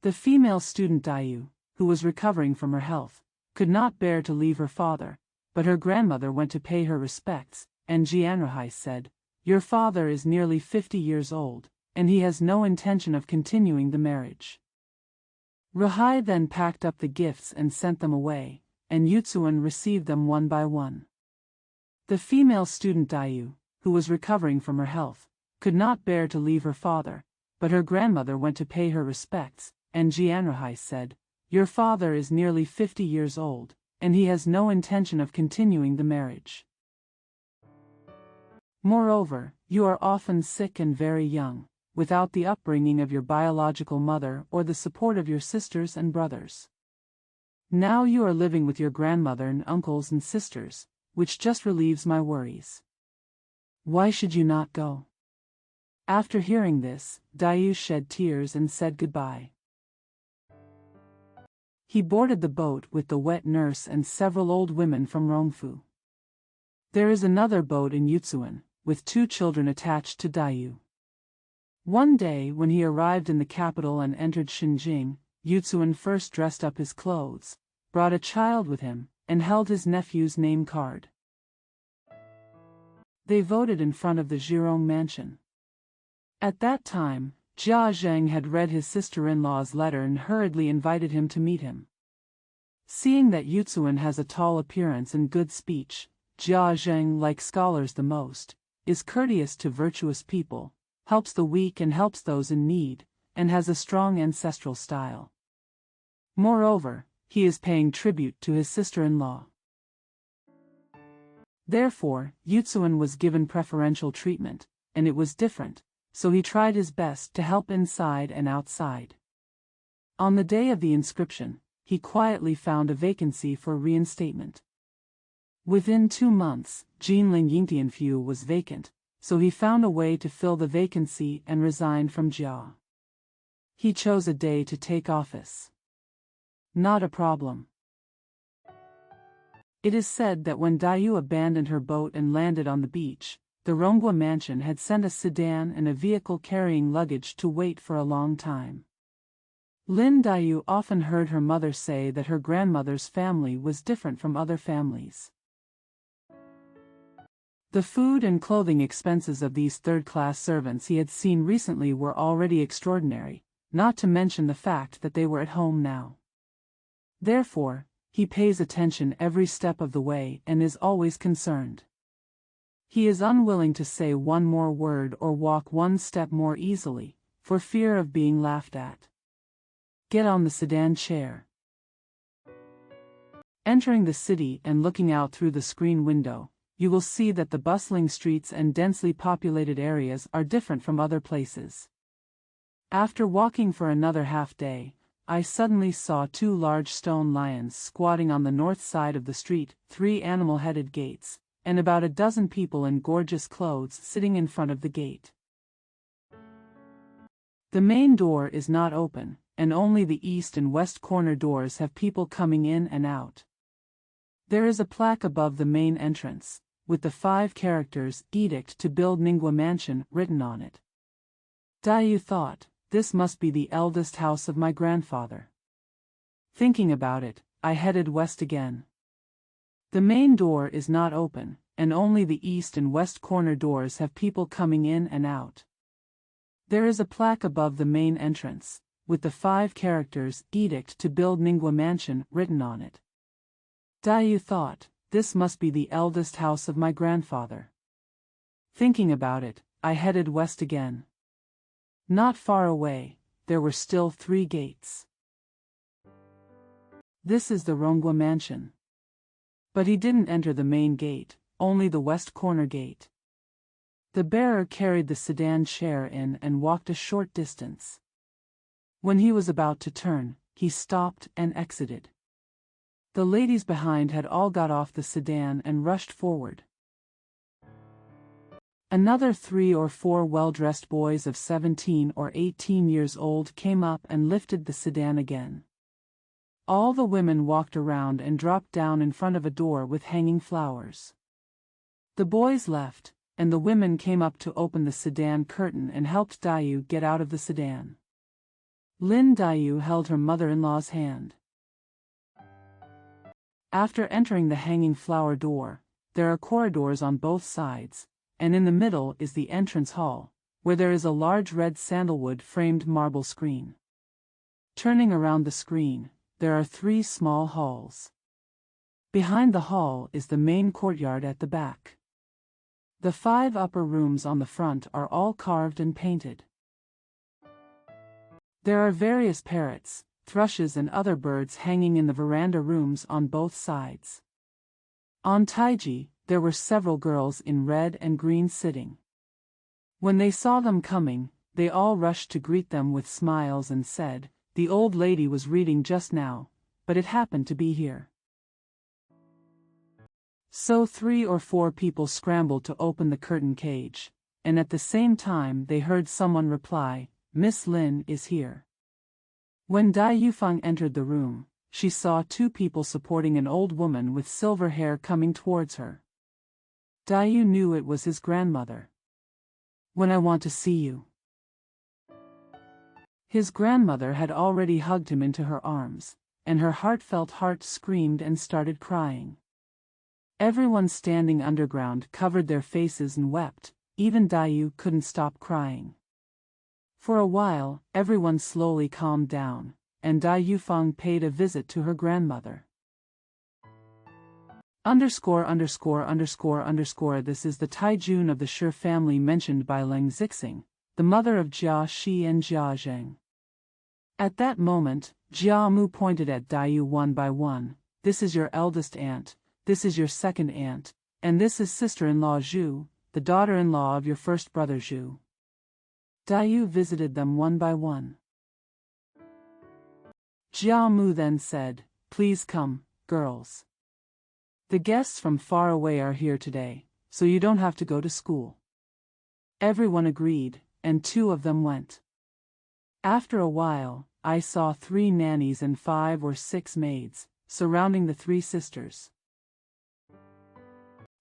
The female student Dayu, who was recovering from her health, could not bear to leave her father, but her grandmother went to pay her respects, and Jianruhai said, "Your father is nearly 50 years old, and he has no intention of continuing the marriage." Ruhai then packed up the gifts and sent them away, and Yutsuan received them one by one. The female student Dayu, who was recovering from her health, could not bear to leave her father, but her grandmother went to pay her respects, and Jianruhai said, "Your father is nearly 50 years old, and he has no intention of continuing the marriage. Moreover, you are often sick and very young, without the upbringing of your biological mother or the support of your sisters and brothers. Now you are living with your grandmother and uncles and sisters, which just relieves my worries. Why should you not go?" After hearing this, Dayu shed tears and said goodbye. He boarded the boat with the wet nurse and several old women from Rongfu. There is another boat in Yutsuan, with 2 children attached to Dayu. One day when he arrived in the capital and entered Xinjing, Yutsuan first dressed up his clothes, brought a child with him, and held his nephew's name card. They voted in front of the Zhirong mansion. At that time, Jia Zheng had read his sister-in-law's letter and hurriedly invited him to meet him. Seeing that Yutsuan has a tall appearance and good speech, Jia Zheng, like scholars the most, is courteous to virtuous people, helps the weak and helps those in need, and has a strong ancestral style. Moreover, he is paying tribute to his sister-in-law. Therefore, Yutsuan was given preferential treatment, and it was different, so he tried his best to help inside and outside. On the day of the inscription, he quietly found a vacancy for reinstatement. Within 2 months, Jinling Yingtianfu was vacant, so he found a way to fill the vacancy and resigned from Jia. He chose a day to take office. Not a problem. It is said that when Dayu abandoned her boat and landed on the beach, the Ronghua mansion had sent a sedan and a vehicle carrying luggage to wait for a long time. Lin Dayu often heard her mother say that her grandmother's family was different from other families. The food and clothing expenses of these third-class servants he had seen recently were already extraordinary, not to mention the fact that they were at home now. Therefore, he pays attention every step of the way and is always concerned. He is unwilling to say one more word or walk one step more easily, for fear of being laughed at. Get on the sedan chair. Entering the city and looking out through the screen window, you will see that the bustling streets and densely populated areas are different from other places. After walking for another half-day, I suddenly saw 2 large stone lions squatting on the north side of the street, 3 animal-headed gates, and about a dozen people in gorgeous clothes sitting in front of the gate. The main door is not open, and only the east and west corner doors have people coming in and out. There is a plaque above the main entrance, with the 5 characters "Edict to build Ningguo Mansion" written on it. Dayu thought, this must be the eldest house of my grandfather. Thinking about it, I headed west again. The main door is not open, and only the east and west corner doors have people coming in and out. There is a plaque above the main entrance, with the 5 characters "Edict to build Ningguo Mansion" written on it. Dayu thought, this must be the eldest house of my grandfather. Thinking about it, I headed west again. Not far away, there were still 3 gates. This is the Ronghua mansion. But he didn't enter the main gate, only the west corner gate. The bearer carried the sedan chair in and walked a short distance. When he was about to turn, he stopped and exited. The ladies behind had all got off the sedan and rushed forward. Another 3 or 4 well-dressed boys of 17 or 18 years old came up and lifted the sedan again. All the women walked around and dropped down in front of a door with hanging flowers. The boys left, and the women came up to open the sedan curtain and helped Dayu get out of the sedan. Lin Dayu held her mother-in-law's hand. After entering the hanging flower door, there are corridors on both sides, and in the middle is the entrance hall, where there is a large red sandalwood-framed marble screen. Turning around the screen, there are 3 small halls. Behind the hall is the main courtyard at the back. The 5 upper rooms on the front are all carved and painted. There are various parrots, thrushes and other birds hanging in the veranda rooms on both sides. On Taiji, there were several girls in red and green sitting. When they saw them coming, they all rushed to greet them with smiles and said, "The old lady was reading just now, but it happened to be here." So 3 or 4 people scrambled to open the curtain cage, and at the same time they heard someone reply, "Miss Lin is here." When Dai Yufeng entered the room, she saw 2 people supporting an old woman with silver hair coming towards her. Dayu knew it was his grandmother. "When I want to see you." His grandmother had already hugged him into her arms, and her heartfelt heart screamed and started crying. Everyone standing underground covered their faces and wept, even Dayu couldn't stop crying. For a while, everyone slowly calmed down, and Dai Yufeng paid a visit to her grandmother. This is the Taijun of the Shi family mentioned by Leng Zixing, the mother of Jia Shi and Jia Zheng. At that moment, Jia Mu pointed at Dayu one by one. This is your eldest aunt, this is your second aunt, and this is sister-in-law Zhu, the daughter-in-law of your first brother Zhu. Dayu visited them one by one. Jia Mu then said, "Please come, girls. The guests from far away are here today, so you don't have to go to school." Everyone agreed, and 2 of them went. After a while, I saw 3 nannies and 5 or 6 maids, surrounding the 3 sisters.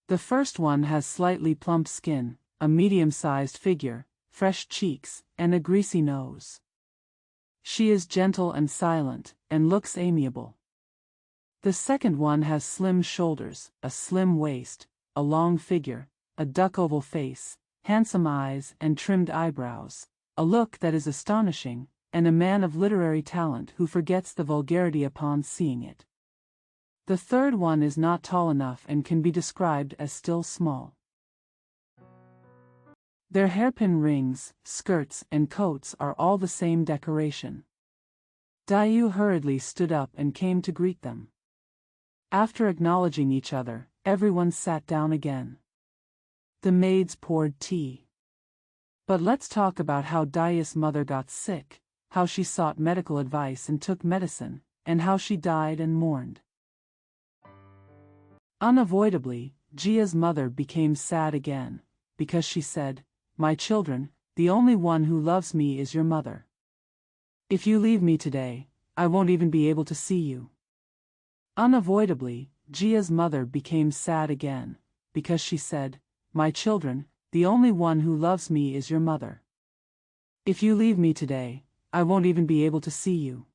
The first one has slightly plump skin, a medium-sized figure, fresh cheeks, and a greasy nose. She is gentle and silent, and looks amiable. The second one has slim shoulders, a slim waist, a long figure, a duck-oval face, handsome eyes and trimmed eyebrows, a look that is astonishing, and a man of literary talent who forgets the vulgarity upon seeing it. The third one is not tall enough and can be described as still small. Their hairpin rings, skirts, and coats are all the same decoration. Dayu hurriedly stood up and came to greet them. After acknowledging each other, everyone sat down again. The maids poured tea. But let's talk about how Dayu's mother got sick, how she sought medical advice and took medicine, and how she died and mourned. Unavoidably, Jia's mother became sad again, because she said, "My children, the only one who loves me is your mother. If you leave me today, I won't even be able to see you." Unavoidably, Jia's mother became sad again, because she said, "My children, the only one who loves me is your mother. If you leave me today, I won't even be able to see you.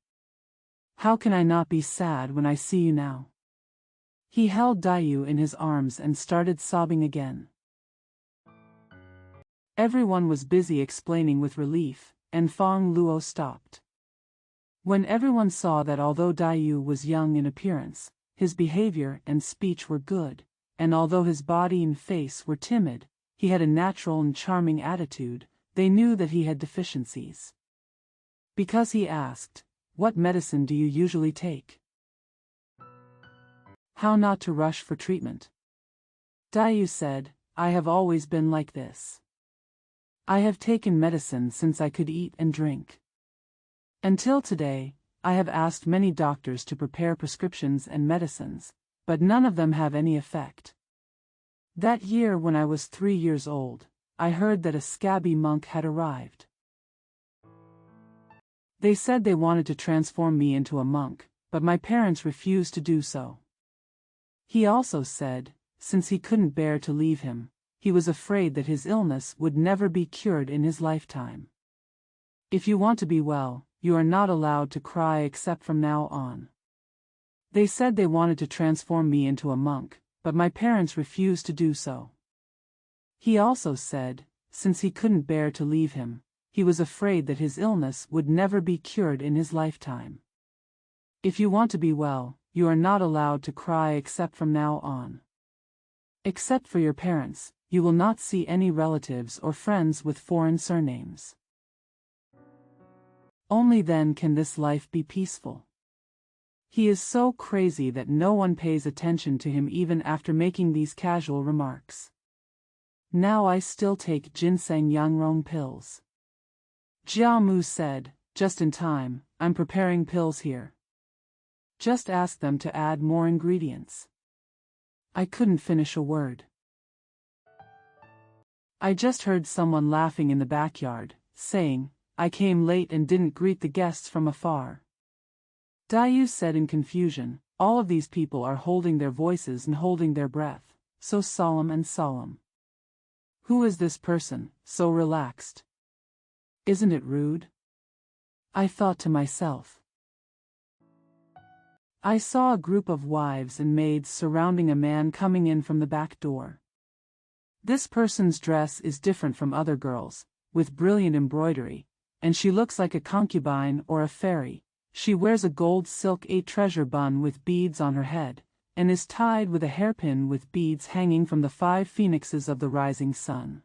How can I not be sad when I see you now?" He held Dayu in his arms and started sobbing again. Everyone was busy explaining with relief, and Fang Luo stopped. When everyone saw that although Dayu was young in appearance, his behavior and speech were good, and although his body and face were timid, he had a natural and charming attitude, they knew that he had deficiencies. Because he asked, "What medicine do you usually take? How not to rush for treatment?" Dayu said, "I have always been like this. I have taken medicine since I could eat and drink. Until today, I have asked many doctors to prepare prescriptions and medicines, but none of them have any effect. That year when I was 3 years old, I heard that a scabby monk had arrived. They said they wanted to transform me into a monk, but my parents refused to do so. He also said, since he couldn't bear to leave him, he was afraid that his illness would never be cured in his lifetime. If you want to be well, you are not allowed to cry except from now on. They said they wanted to transform me into a monk, but my parents refused to do so. He also said, since he couldn't bear to leave him, he was afraid that his illness would never be cured in his lifetime. If you want to be well, you are not allowed to cry except from now on. Except for your parents, you will not see any relatives or friends with foreign surnames. Only then can this life be peaceful. He is so crazy that no one pays attention to him even after making these casual remarks. Now I still take ginseng yangrong pills." Jia Mu said, "Just in time, I'm preparing pills here. Just ask them to add more ingredients." I couldn't finish a word. I just heard someone laughing in the backyard, saying, "I came late and didn't greet the guests from afar." Dayu said in confusion, "All of these people are holding their voices and holding their breath, so solemn and solemn. Who is this person, so relaxed? Isn't it rude?" I thought to myself. I saw a group of wives and maids surrounding a man coming in from the back door. This person's dress is different from other girls, with brilliant embroidery, and she looks like a concubine or a fairy. She wears a gold silk treasure bun with beads on her head, and is tied with a hairpin with beads hanging from the 5 phoenixes of the rising sun.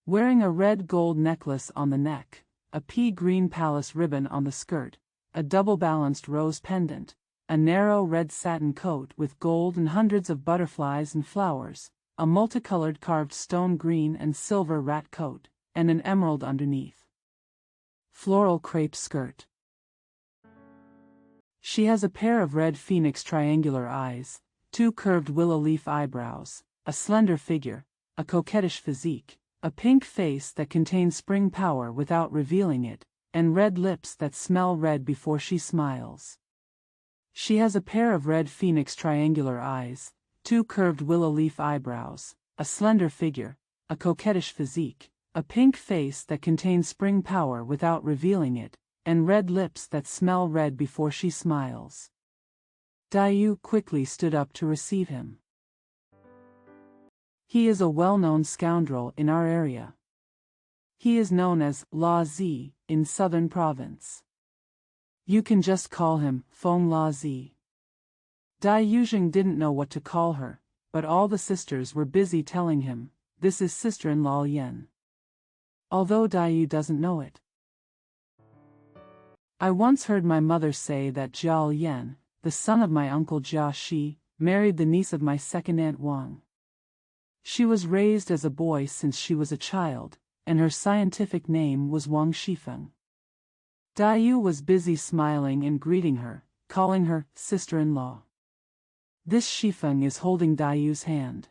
Wearing a red gold necklace on the neck, a pea-green palace ribbon on the skirt, a double-balanced rose pendant, a narrow red satin coat with gold and hundreds of butterflies and flowers, a multicolored carved stone green and silver rat coat, and an emerald underneath. Floral crepe skirt. She has a pair of red phoenix triangular eyes, 2 curved willow leaf eyebrows, a slender figure, a coquettish physique, a pink face that contains spring power without revealing it, and red lips that smell red before she smiles. She has a pair of red phoenix triangular eyes, 2 curved willow leaf eyebrows, a slender figure, a coquettish physique, a pink face that contains spring power without revealing it, and red lips that smell red before she smiles. Dayu quickly stood up to receive him. He is a well-known scoundrel in our area. He is known as La Zi in southern province. You can just call him Feng La Zi. Dai Yuzheng didn't know what to call her, but all the sisters were busy telling him, "This is sister-in-law Yen." Although Dai doesn't know it. I once heard my mother say that Jiao Yen, the son of my uncle Jia Shi, married the niece of my second aunt Wang. She was raised as a boy since she was a child, and her scientific name was Wang Shifeng. Dayu was busy smiling and greeting her, calling her sister-in-law. This Shifeng is holding Dayu's hand.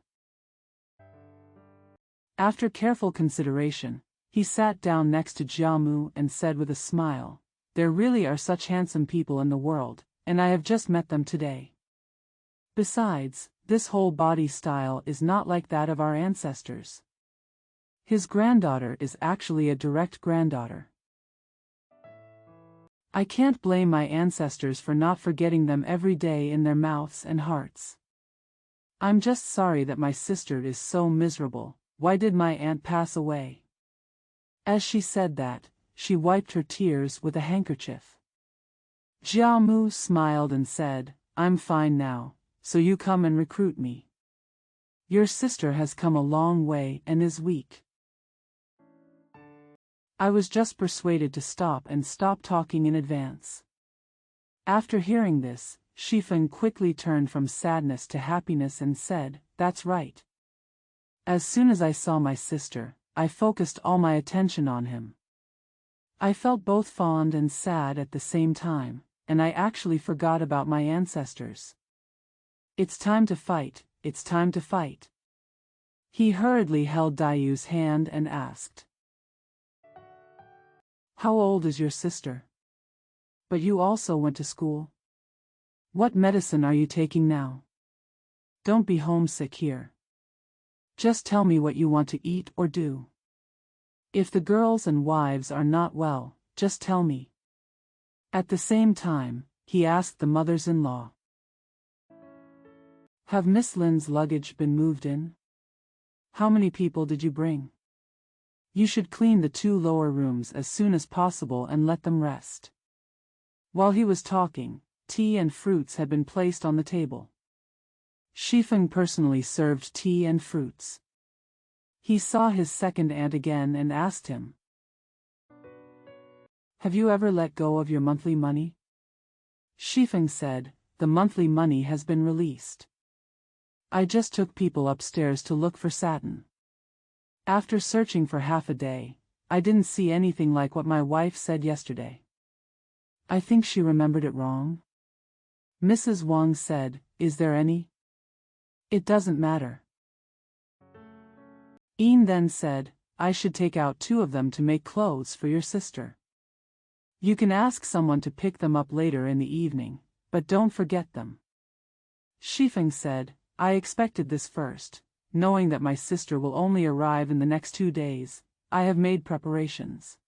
After careful consideration, he sat down next to Jiamu and said with a smile, "There really are such handsome people in the world, and I have just met them today. Besides, this whole body style is not like that of our ancestors. His granddaughter is actually a direct granddaughter. I can't blame my ancestors for not forgetting them every day in their mouths and hearts. I'm just sorry that my sister is so miserable. Why did my aunt pass away?" As she said that, she wiped her tears with a handkerchief. Jiamu smiled and said, "I'm fine now, so you come and recruit me. Your sister has come a long way and is weak." I was just persuaded to stop talking in advance. After hearing this, Shifeng quickly turned from sadness to happiness and said, "That's right." As soon as I saw my sister, I focused all my attention on him. I felt both fond and sad at the same time, and I actually forgot about my ancestors. "It's time to fight, it's time to fight." He hurriedly held Dayu's hand and asked, "How old is your sister? But you also went to school? What medicine are you taking now? Don't be homesick here. Just tell me what you want to eat or do. If the girls and wives are not well, just tell me." At the same time, he asked the mothers-in-law, "Have Miss Lin's luggage been moved in? How many people did you bring? You should clean the 2 lower rooms as soon as possible and let them rest." While he was talking, tea and fruits had been placed on the table. Shifeng personally served tea and fruits. He saw his second aunt again and asked him, "Have you ever let go of your monthly money?" Shifeng said, "The monthly money has been released. I just took people upstairs to look for satin. After searching for half a day, I didn't see anything like what my wife said yesterday. I think she remembered it wrong." Mrs. Wang said, "Is there any?" "It doesn't matter." Ian then said, "I should take out 2 of them to make clothes for your sister. You can ask someone to pick them up later in the evening, but don't forget them." Shifeng said, "I expected this first. Knowing that my sister will only arrive in the next 2 days, I have made preparations."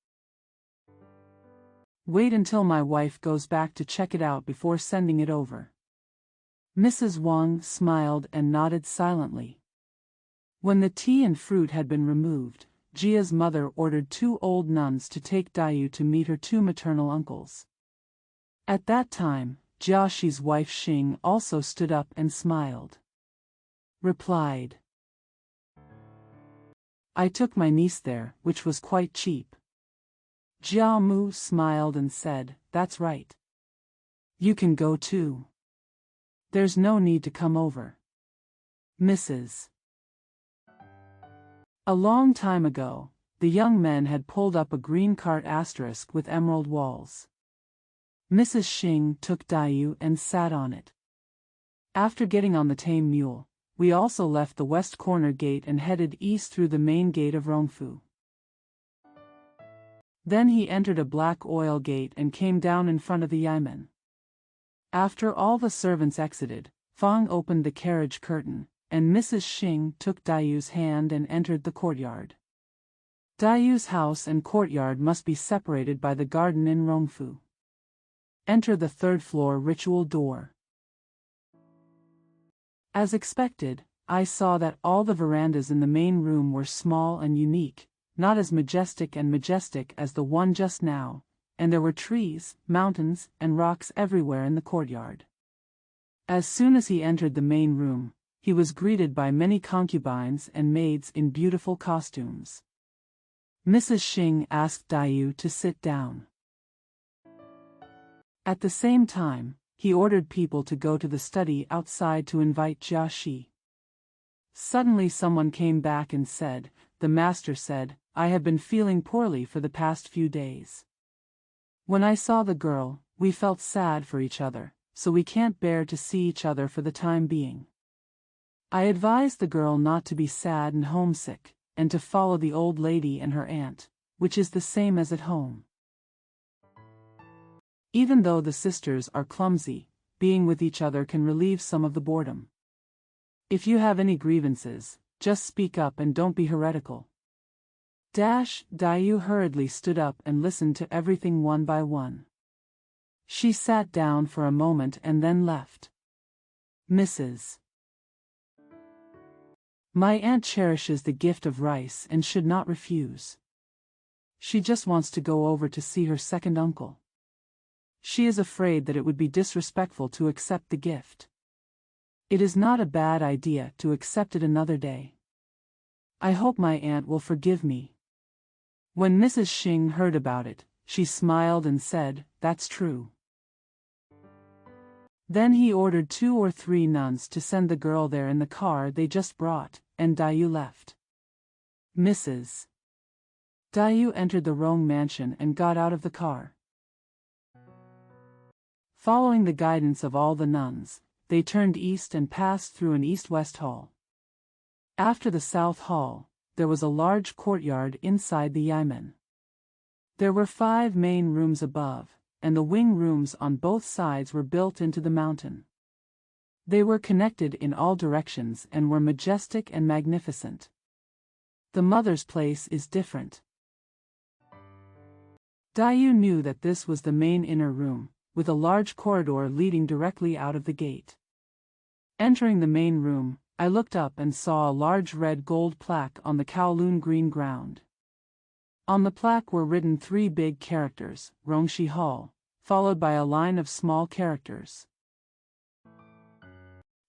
Wait until my wife goes back to check it out before sending it over. Mrs. Wang smiled and nodded silently. When the tea and fruit had been removed, Jia's mother ordered 2 old nuns to take Daiyu to meet her 2 maternal uncles. At that time, Jiaxi's wife Xing also stood up and smiled. Replied, I took my niece there, which was quite cheap. Jia Mu smiled and said, that's right. You can go too. There's no need to come over. Mrs. A long time ago, the young men had pulled up a green cart * with emerald walls. Mrs. Xing took Daiyu and sat on it. After getting on the tame mule, we also left the west corner gate and headed east through the main gate of Rongfu. Then he entered a black oil gate and came down in front of the Yamen. After all the servants exited, Fang opened the carriage curtain, and Mrs. Xing took Daiyu's hand and entered the courtyard. Daiyu's house and courtyard must be separated by the garden in Rongfu. Enter the 3rd floor ritual door. As expected, I saw that all the verandas in the main room were small and unique, not as majestic as the one just now, and there were trees, mountains, and rocks everywhere in the courtyard. As soon as he entered the main room, he was greeted by many concubines and maids in beautiful costumes. Mrs. Xing asked Daiyu to sit down. At the same time, he ordered people to go to the study outside to invite Jiaxi. Suddenly someone came back and said, the master said, I have been feeling poorly for the past few days. When I saw the girl, we felt sad for each other, so we can't bear to see each other for the time being. I advised the girl not to be sad and homesick, and to follow the old lady and her aunt, which is the same as at home. Even though the sisters are clumsy, being with each other can relieve some of the boredom. If you have any grievances, just speak up and don't be heretical. Daiyu hurriedly stood up and listened to everything one by one. She sat down for a moment and then left. Mrs. My aunt cherishes the gift of rice and should not refuse. She just wants to go over to see her second uncle. She is afraid that it would be disrespectful to accept the gift. It is not a bad idea to accept it another day. I hope my aunt will forgive me. When Mrs. Xing heard about it, she smiled and said, that's true. Then he ordered 2 or 3 nuns to send the girl there in the car they just brought, and Daiyu left. Mrs. Daiyu entered the Rong mansion and got out of the car. Following the guidance of all the nuns, they turned east and passed through an east-west hall. After the south hall, there was a large courtyard inside the Yamen. There were 5 main rooms above, and the wing rooms on both sides were built into the mountain. They were connected in all directions and were majestic and magnificent. The mother's place is different. Daiyu knew that this was the main inner room, with a large corridor leading directly out of the gate. Entering the main room, I looked up and saw a large red gold plaque on the Kowloon green ground. On the plaque were written 3 big characters, Rongshi Hall, followed by a line of small characters.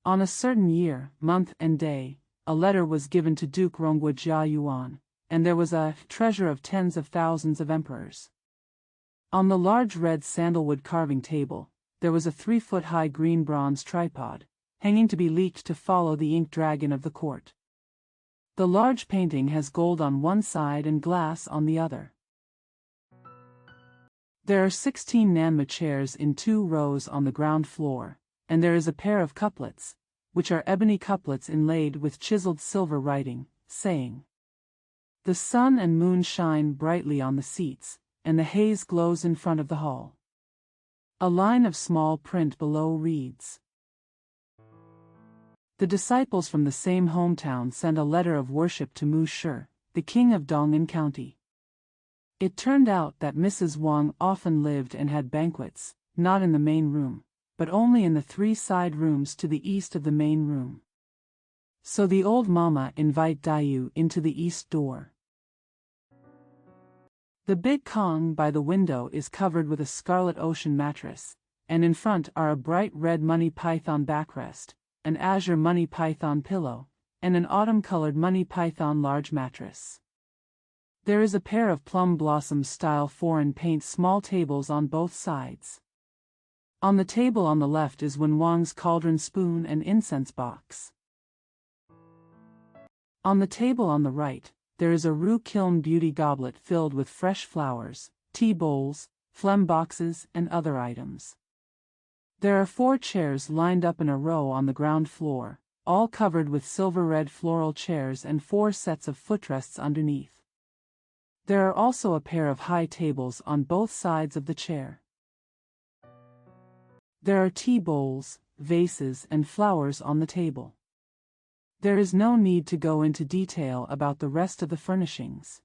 On a certain year, month and day, a letter was given to Duke Rongwa Jia Yuan, and there was a treasure of tens of thousands of emperors. On the large red sandalwood carving table, there was a 3-foot-high green bronze tripod, hanging to be leaked to follow the ink dragon of the court. The large painting has gold on one side and glass on the other. There are 16 Nanma chairs in 2 rows on the ground floor, and there is a pair of couplets, which are ebony couplets inlaid with chiseled silver writing, saying, The sun and moon shine brightly on the seats, and the haze glows in front of the hall. A line of small print below reads, The disciples from the same hometown send a letter of worship to Mu Shi, the king of Dong'an County. It turned out that Mrs. Wang often lived and had banquets, not in the main room, but only in the 3 side rooms to the east of the main room. So the old mama invited Dayu into the east door. The big Kong by the window is covered with a scarlet ocean mattress, and in front are a bright red money python backrest, an azure money python pillow, and an autumn-colored money python large mattress. There is a pair of plum blossom-style foreign paint small tables on both sides. On the table on the left is Wen Wang's cauldron spoon and incense box. On the table on the right, there is a Ru kiln beauty goblet filled with fresh flowers, tea bowls, phlegm boxes, and other items. There are 4 chairs lined up in a row on the ground floor, all covered with silver-red floral chairs and 4 sets of footrests underneath. There are also a pair of high tables on both sides of the chair. There are tea bowls, vases, and flowers on the table. There is no need to go into detail about the rest of the furnishings.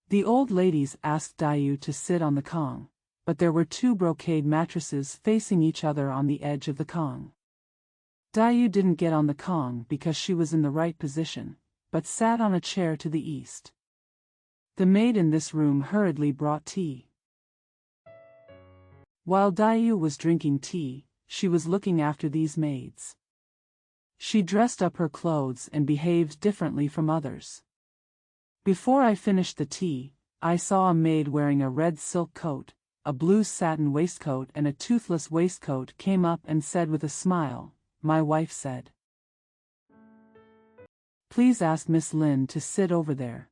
The old ladies asked Dayu to sit on the Kong, but there were 2 brocade mattresses facing each other on the edge of the Kong. Dayu didn't get on the Kong because she was in the right position, but sat on a chair to the east. The maid in this room hurriedly brought tea. While Dayu was drinking tea, she was looking after these maids. She dressed up her clothes and behaved differently from others. Before I finished the tea, I saw a maid wearing a red silk coat, a blue satin waistcoat and a toothless waistcoat came up and said with a smile, "My wife said, please ask Miss Lin to sit over there."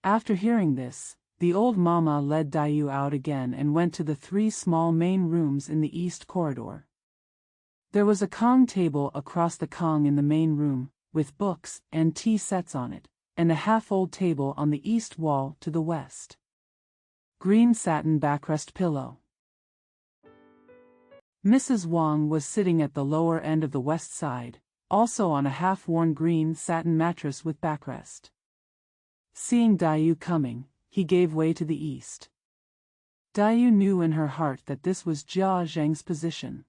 After hearing this, the old mama led Dayu out again and went to the 3 small main rooms in the east corridor. There was a Kong table across the Kong in the main room, with books and tea sets on it, and a half-old table on the east wall to the west. Green satin backrest pillow. Mrs. Wang was sitting at the lower end of the west side, also on a half-worn green satin mattress with backrest. Seeing Dayu coming, he gave way to the east. Dayu knew in her heart that this was Jia Zheng's position.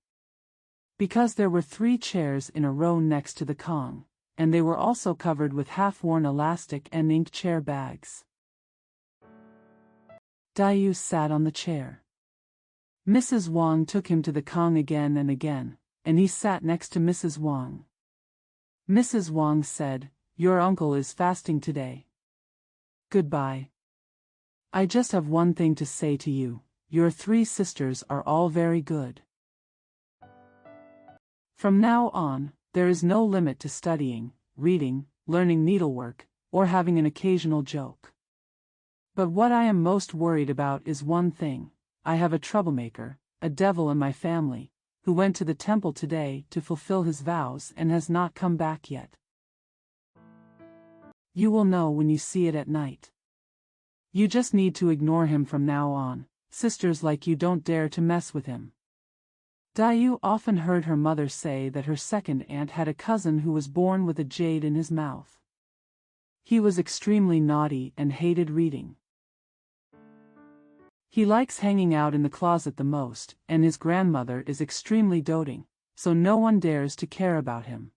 Because there were 3 chairs in a row next to the Kong, and they were also covered with half-worn elastic and ink chair bags. Dayu sat on the chair. Mrs. Wang took him to the Kong again, and he sat next to Mrs. Wang. Mrs. Wang said, "Your uncle is fasting today. Goodbye. I just have one thing to say to you, your 3 sisters are all very good. From now on, there is no limit to studying, reading, learning needlework, or having an occasional joke. But what I am most worried about is one thing. I have a troublemaker, a devil in my family, who went to the temple today to fulfill his vows and has not come back yet. You will know when you see it at night. You just need to ignore him from now on. Sisters like you don't dare to mess with him." Dayu often heard her mother say that her second aunt had a cousin who was born with a jade in his mouth. He was extremely naughty and hated reading. He likes hanging out in the closet the most, and his grandmother is extremely doting, so no one dares to care about him.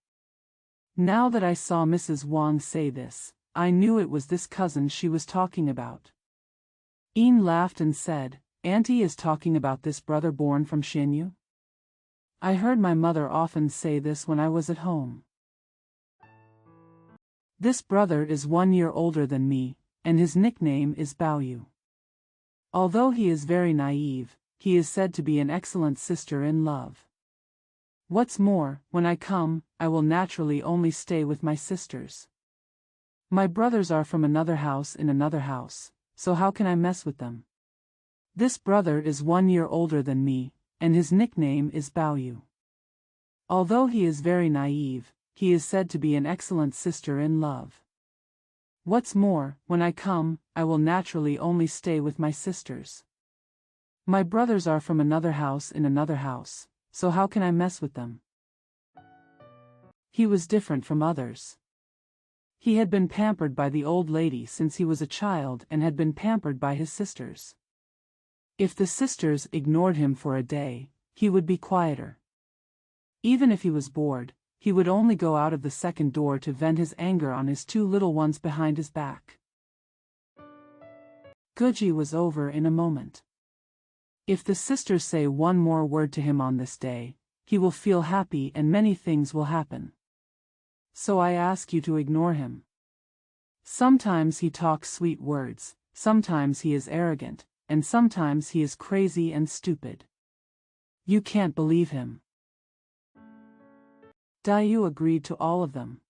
Now that I saw Mrs. Wang say this, I knew it was this cousin she was talking about. Ian laughed and said, "Auntie is talking about this brother born from Xinyu? I heard my mother often say this when I was at home. This brother is 1 year older than me, and his nickname is Baoyu. Although he is very naive, he is said to be an excellent sister-in-love. What's more, when I come, I will naturally only stay with my sisters. My brothers are from another house in another house, so how can I mess with them? This brother is 1 year older than me, and his nickname is Baoyu. Although he is very naive, he is said to be an excellent sister-in-love. What's more, when I come, I will naturally only stay with my sisters. My brothers are from another house in another house, so how can I mess with them?" He was different from others. He had been pampered by the old lady since he was a child and had been pampered by his sisters. If the sisters ignored him for a day, he would be quieter. Even if he was bored, he would only go out of the second door to vent his anger on his two little ones behind his back. Guji was over in a moment. If the sisters say one more word to him on this day, he will feel happy and many things will happen. So I ask you to ignore him. Sometimes he talks sweet words, sometimes he is arrogant, and sometimes he is crazy and stupid. You can't believe him. Dayu agreed to all of them.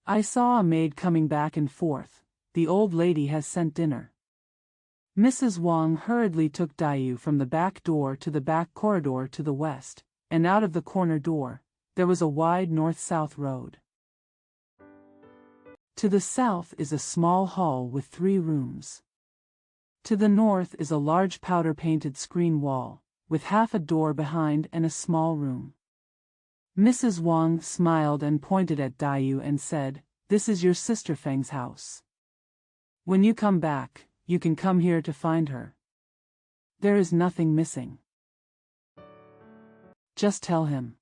I saw a maid coming back and forth. The old lady has sent dinner. Mrs. Wang hurriedly took Dayu from the back door to the back corridor to the west, and out of the corner door, there was a wide north-south road. To the south is a small hall with 3 rooms. To the north is a large powder-painted screen wall, with half a door behind and a small room. Mrs. Wang smiled and pointed at Dayu and said, "This is your sister Feng's house. When you come back, you can come here to find her. There is nothing missing. Just tell him."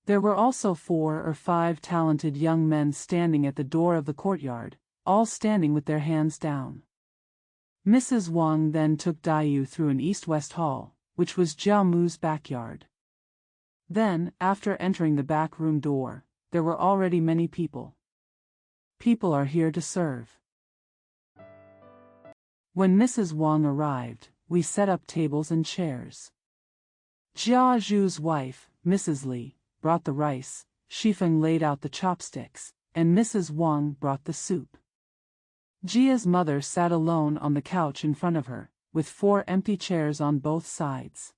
There were also 4 or 5 talented young men standing at the door of the courtyard, all standing with their hands down. Mrs. Wang then took Dayu through an east-west hall, which was Jia Mu's backyard. Then, after entering the back room door, there were already many people. People are here to serve. When Mrs. Wang arrived, we set up tables and chairs. Jia Zhu's wife, Mrs. Li, brought the rice, Shifeng laid out the chopsticks, and Mrs. Wang brought the soup. Jia's mother sat alone on the couch in front of her, with 4 empty chairs on both sides.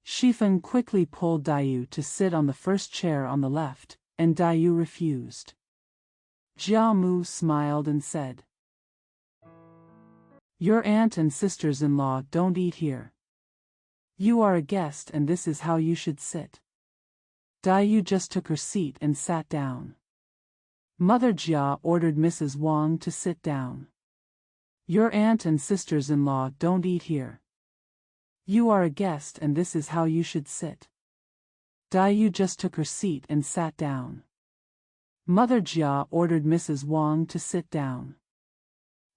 Shifeng quickly pulled Dayu to sit on the first chair on the left, and Dayu refused. Jia Mu smiled and said, "Your aunt and sisters-in-law don't eat here. You are a guest and this is how you should sit." Dayu just took her seat and sat down. Mother Jia ordered Mrs. Wang to sit down. "Your aunt and sisters-in-law don't eat here. You are a guest and this is how you should sit." Dayu just took her seat and sat down. Mother Jia ordered Mrs. Wang to sit down.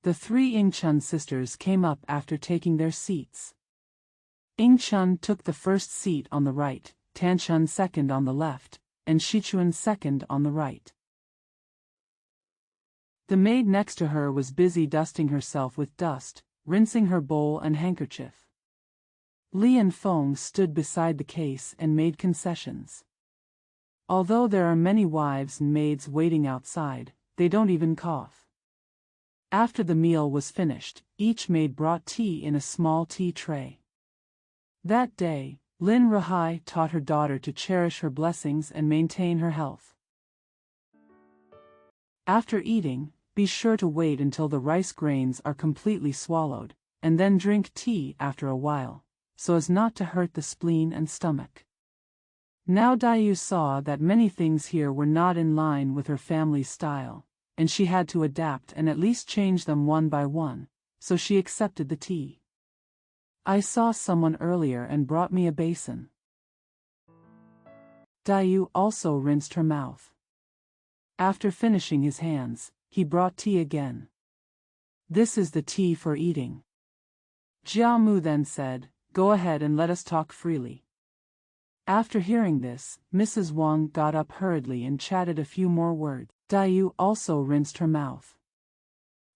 The 3 Yingchun sisters came up after taking their seats. Yingchun took the first seat on the right, Tanchun second on the left, and Shichuan second on the right. The maid next to her was busy dusting herself with dust, rinsing her bowl and handkerchief. Li and Feng stood beside the case and made concessions. Although there are many wives and maids waiting outside, they don't even cough. After the meal was finished, each maid brought tea in a small tea tray. That day, Lin Rahai taught her daughter to cherish her blessings and maintain her health. After eating, be sure to wait until the rice grains are completely swallowed, and then drink tea after a while, so as not to hurt the spleen and stomach. Now Dayu saw that many things here were not in line with her family's style, and she had to adapt and at least change them one by one, so she accepted the tea. "I saw someone earlier and brought me a basin." Dayu also rinsed her mouth. After finishing his hands, he brought tea again. "This is the tea for eating." Jia Mu then said, "Go ahead and let us talk freely." After hearing this, Mrs. Wang got up hurriedly and chatted a few more words. Dayu also rinsed her mouth.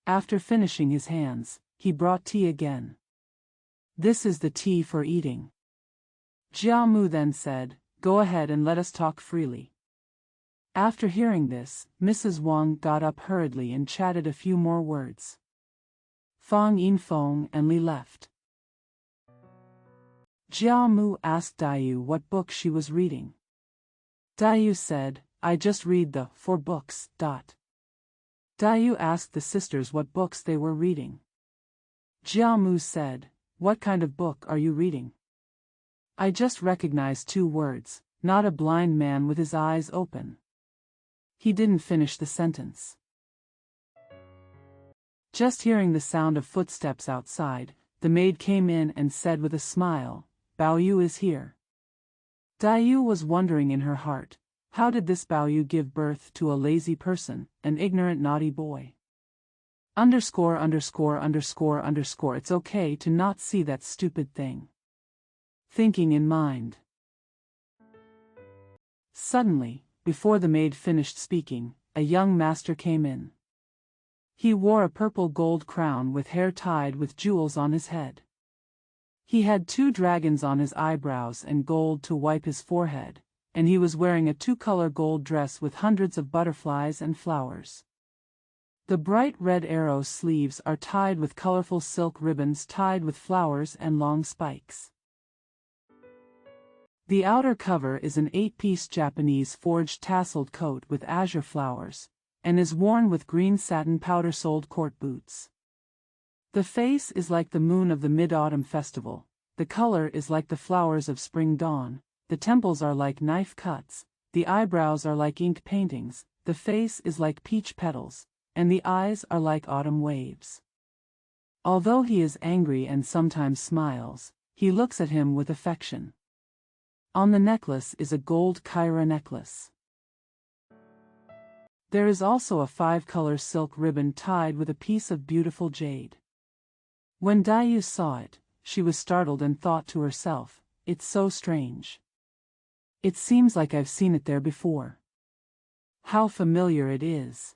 After finishing his hands, he brought tea again. "This is the tea for eating." Jia Mu then said, "Go ahead and let us talk freely." After hearing this, Mrs. Wang got up hurriedly and chatted a few more words. Fang Yinfeng and Li left. Jia Mu asked Dayu what book she was reading. Dayu said, "I just read the 4 books." Dayu asked the sisters what books they were reading. Jia Mu said, "What kind of book are you reading?" "I just recognized 2 words, not a blind man with his eyes open." He didn't finish the sentence. Just hearing the sound of footsteps outside, the maid came in and said with a smile, "Bao Yu is here." Diu was wondering in her heart, how did this Bao Yu give birth to a lazy person, an ignorant naughty boy? It's okay to not see that stupid thing. Thinking in mind. Suddenly, before the maid finished speaking, a young master came in. He wore a purple gold crown with hair tied with jewels on his head. He had 2 dragons on his eyebrows and gold to wipe his forehead, and he was wearing a 2-color gold dress with hundreds of butterflies and flowers. The bright red arrow sleeves are tied with colorful silk ribbons tied with flowers and long spikes. The outer cover is an 8-piece Japanese forged tasseled coat with azure flowers, and is worn with green satin powder-soled court boots. The face is like the moon of the Mid-Autumn Festival, the color is like the flowers of spring dawn, the temples are like knife cuts, the eyebrows are like ink paintings, the face is like peach petals, and the eyes are like autumn waves. Although he is angry and sometimes smiles, he looks at him with affection. On the necklace is a gold Kyra necklace. There is also a 5-color silk ribbon tied with a piece of beautiful jade. When Diu saw it, she was startled and thought to herself, "It's so strange. It seems like I've seen it there before. How familiar it is."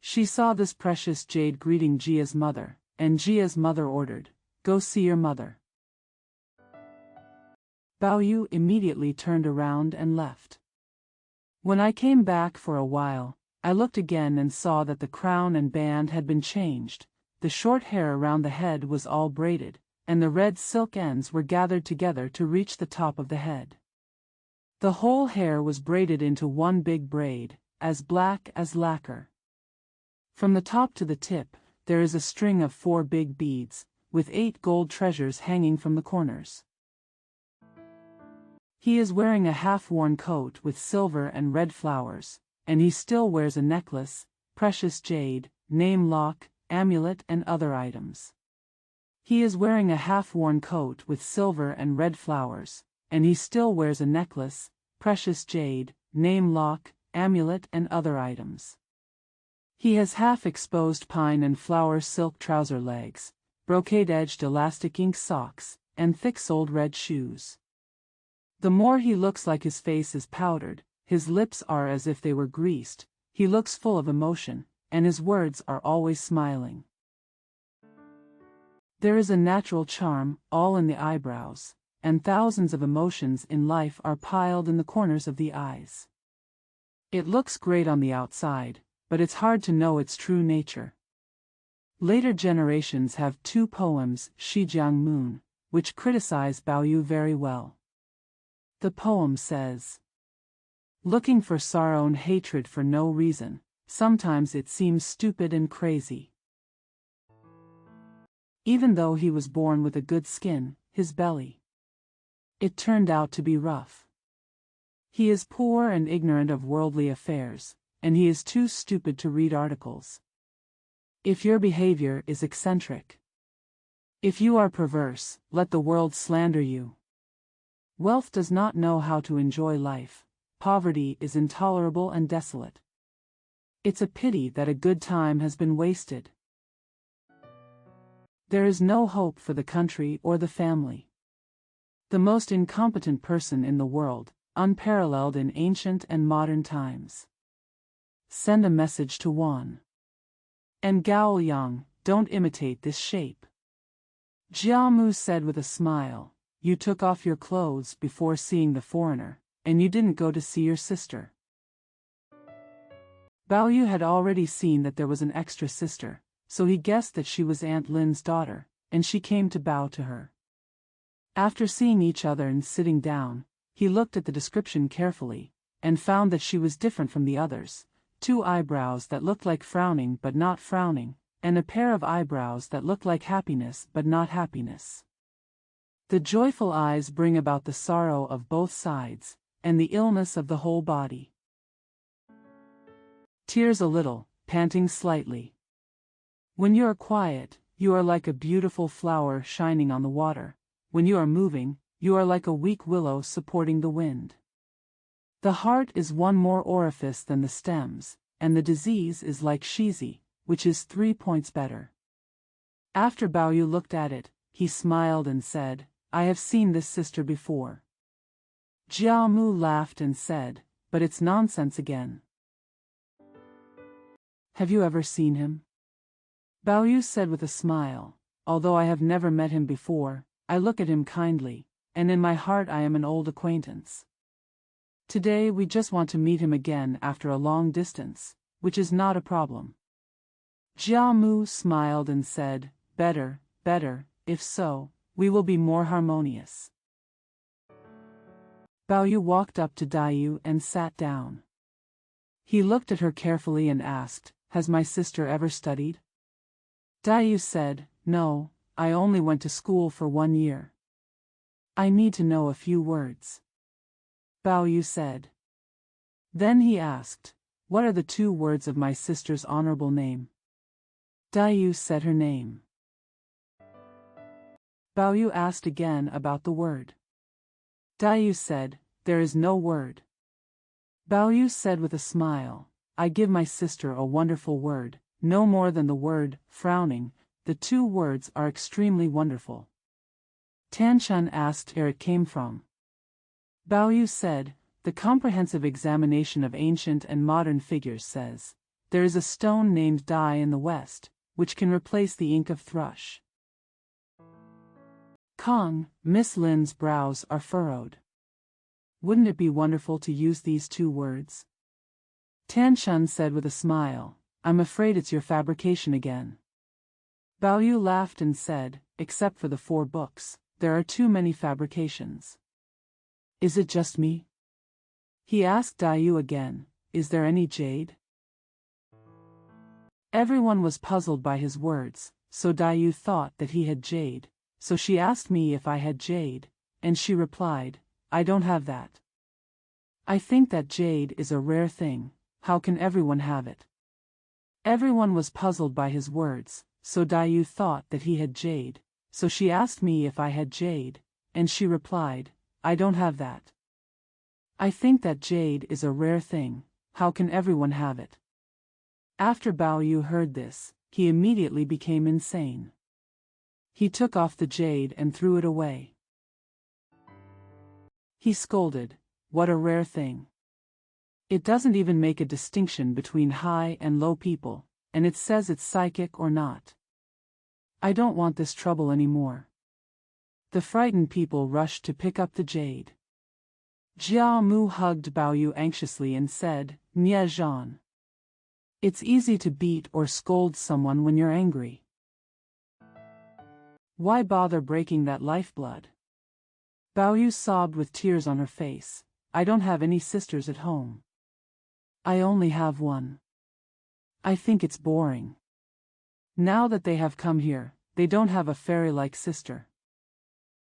She saw this precious jade greeting Jia's mother, and Jia's mother ordered, "Go see your mother." Bao Yu immediately turned around and left. When I came back for a while, I looked again and saw that the crown and band had been changed, the short hair around the head was all braided, and the red silk ends were gathered together to reach the top of the head. The whole hair was braided into one big braid, as black as lacquer. From the top to the tip, there is a string of 4 big beads, with 8 gold treasures hanging from the corners. He is wearing a half-worn coat with silver and red flowers, and he still wears a necklace, precious jade, name lock, amulet and other items. He is wearing a half-worn coat with silver and red flowers, and he still wears a necklace, precious jade, name lock, amulet and other items. He has half-exposed pine and flower silk trouser legs, brocade-edged elastic ink socks, and thick-soled red shoes. The more he looks like his face is powdered, his lips are as if they were greased, he looks full of emotion, and his words are always smiling. There is a natural charm, all in the eyebrows, and thousands of emotions in life are piled in the corners of the eyes. It looks great on the outside, but it's hard to know its true nature. Later generations have 2 poems, Shijiang Moon, which criticize Bao Yu very well. The poem says, "Looking for sorrow and hatred for no reason, sometimes it seems stupid and crazy." Even though he was born with a good skin, his belly, it turned out to be rough. He is poor and ignorant of worldly affairs, and he is too stupid to read articles. If your behavior is eccentric, if you are perverse, let the world slander you. Wealth does not know how to enjoy life, poverty is intolerable and desolate. It's a pity that a good time has been wasted. There is no hope for the country or the family. The most incompetent person in the world, unparalleled in ancient and modern times. Send a message to Wan. And Gao Yang, don't imitate this shape. Jiamu said with a smile, "You took off your clothes before seeing the foreigner, and you didn't go to see your sister." Bao Yu had already seen that there was an extra sister, so he guessed that she was Aunt Lin's daughter, and she came to bow to her. After seeing each other and sitting down, he looked at the description carefully, and found that she was different from the others, 2 eyebrows that looked like frowning but not frowning, and a pair of eyebrows that looked like happiness but not happiness. The joyful eyes bring about the sorrow of both sides, and the illness of the whole body. Tears a little, panting slightly. When you are quiet, you are like a beautiful flower shining on the water. When you are moving, you are like a weak willow supporting the wind. The heart is one more orifice than the stems, and the disease is like shizi, which is 3 points better. After Bao Yu looked at it, he smiled and said, I have seen this sister before. Jia Mu laughed and said, but it's nonsense again. Have you ever seen him? Bao Yu said with a smile, although I have never met him before, I look at him kindly, and in my heart I am an old acquaintance. Today we just want to meet him again after a long distance, which is not a problem. Jia Mu smiled and said, better, if so, we will be more harmonious. Bao Yu walked up to Dai and sat down. He looked at her carefully and asked, has my sister ever studied? Dai said, no, I only went to school for 1 year. I need to know a few words. Bao Yu said. Then he asked, what are the 2 words of my sister's honorable name? Dai said her name. Bao Yu asked again about the word. Dai said, there is no word. Bao Yu said with a smile, I give my sister a wonderful word, no more than the word, frowning, the 2 words are extremely wonderful. Tanshan asked where it came from. Bao Yu said, the comprehensive examination of ancient and modern figures says, there is a stone named Dai in the West, which can replace the ink of thrush. Kong, Miss Lin's brows are furrowed. Wouldn't it be wonderful to use these 2 words? Tanshan said with a smile, I'm afraid it's your fabrication again. Bao Yu laughed and said, except for the 4 books, there are too many fabrications. Is it just me? He asked Dai again, is there any jade? Everyone was puzzled by his words, so Dai thought that he had jade, so she asked me if I had jade, and she replied, I don't have that. I think that jade is a rare thing, how can everyone have it? Everyone was puzzled by his words, so Dai thought that he had jade, so she asked me if I had jade, and she replied, I don't have that. I think that jade is a rare thing, how can everyone have it? After Bao Yu heard this, he immediately became insane. He took off the jade and threw it away. He scolded, what a rare thing. It doesn't even make a distinction between high and low people, and it says it's psychic or not. I don't want this trouble anymore. The frightened people rushed to pick up the jade. Jia Mu hugged Bao Yu anxiously and said, Nia Zhan. It's easy to beat or scold someone when you're angry. Why bother breaking that lifeblood? Bao Yu sobbed with tears on her face, I don't have any sisters at home. I only have one. I think it's boring. Now that they have come here, they don't have a fairy-like sister.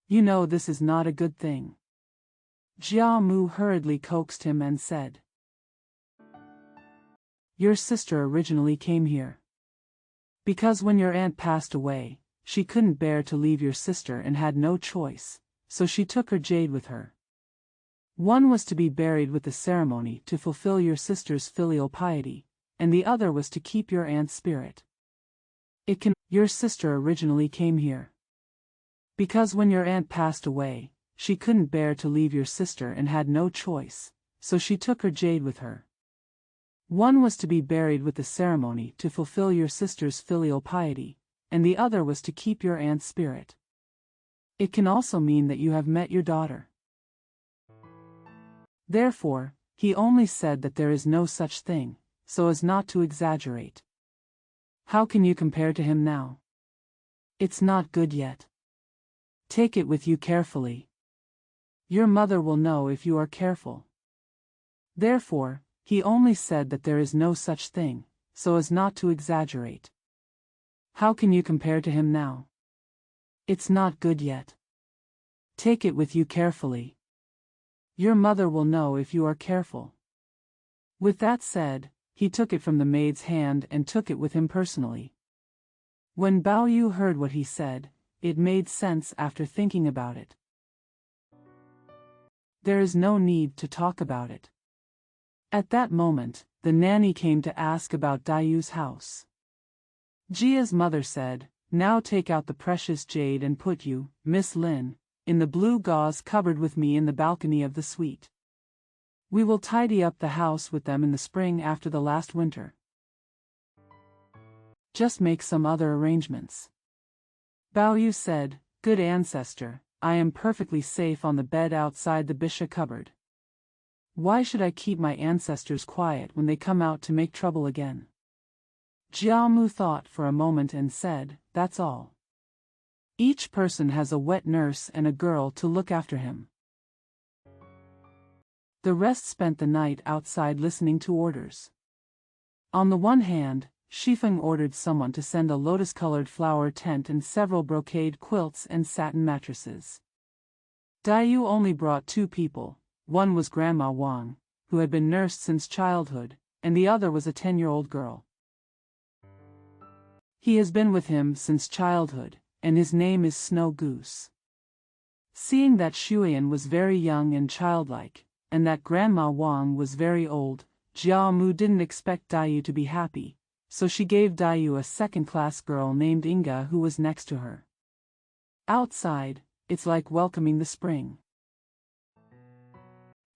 You know this is not a good thing. Jia Mu hurriedly coaxed him and said, your sister originally came here. Because when your aunt passed away, she couldn't bear to leave your sister and had no choice, so she took her jade with her. One was to be buried with the ceremony to fulfill your sister's filial piety, and the other was to keep your aunt's spirit. Your sister originally came here. Because when your aunt passed away, she couldn't bear to leave your sister and had no choice, so she took her jade with her. One was to be buried with the ceremony to fulfill your sister's filial piety, and the other was to keep your aunt's spirit. It can also mean that you have met your daughter. Therefore, he only said that there is no such thing, so as not to exaggerate. How can you compare to him now? It's not good yet. Take it with you carefully. Your mother will know if you are careful. Therefore, he only said that there is no such thing, so as not to exaggerate. How can you compare to him now? It's not good yet. Take it with you carefully. Your mother will know if you are careful. With that said, he took it from the maid's hand and took it with him personally. When Bao Yu heard what he said, it made sense after thinking about it. There is no need to talk about it. At that moment, the nanny came to ask about Dayu's house. Jia's mother said, "Now take out the precious jade and put you, Miss Lin, in the blue gauze cupboard with me in the balcony of the suite. We will tidy up the house with them in the spring after the last winter. Just make some other arrangements." Bao Yu said, "Good ancestor, I am perfectly safe on the bed outside the Bisha cupboard. Why should I keep my ancestors quiet when they come out to make trouble again?" Jiamu thought for a moment and said, "That's all. Each person has a wet nurse and a girl to look after him." The rest spent the night outside listening to orders. On the one hand, Shifeng ordered someone to send a lotus-colored flower tent and several brocade quilts and satin mattresses. Dayu only brought 2 people. One was Grandma Wang, who had been nursed since childhood, and the other was a 10-year-old girl. He has been with him since childhood, and his name is Snow Goose. Seeing that Shuyan was very young and childlike, and that Grandma Wang was very old, Jiamu didn't expect Dayu to be happy, so she gave Dayu a second-class girl named Inga who was next to her. Outside, it's like welcoming the spring.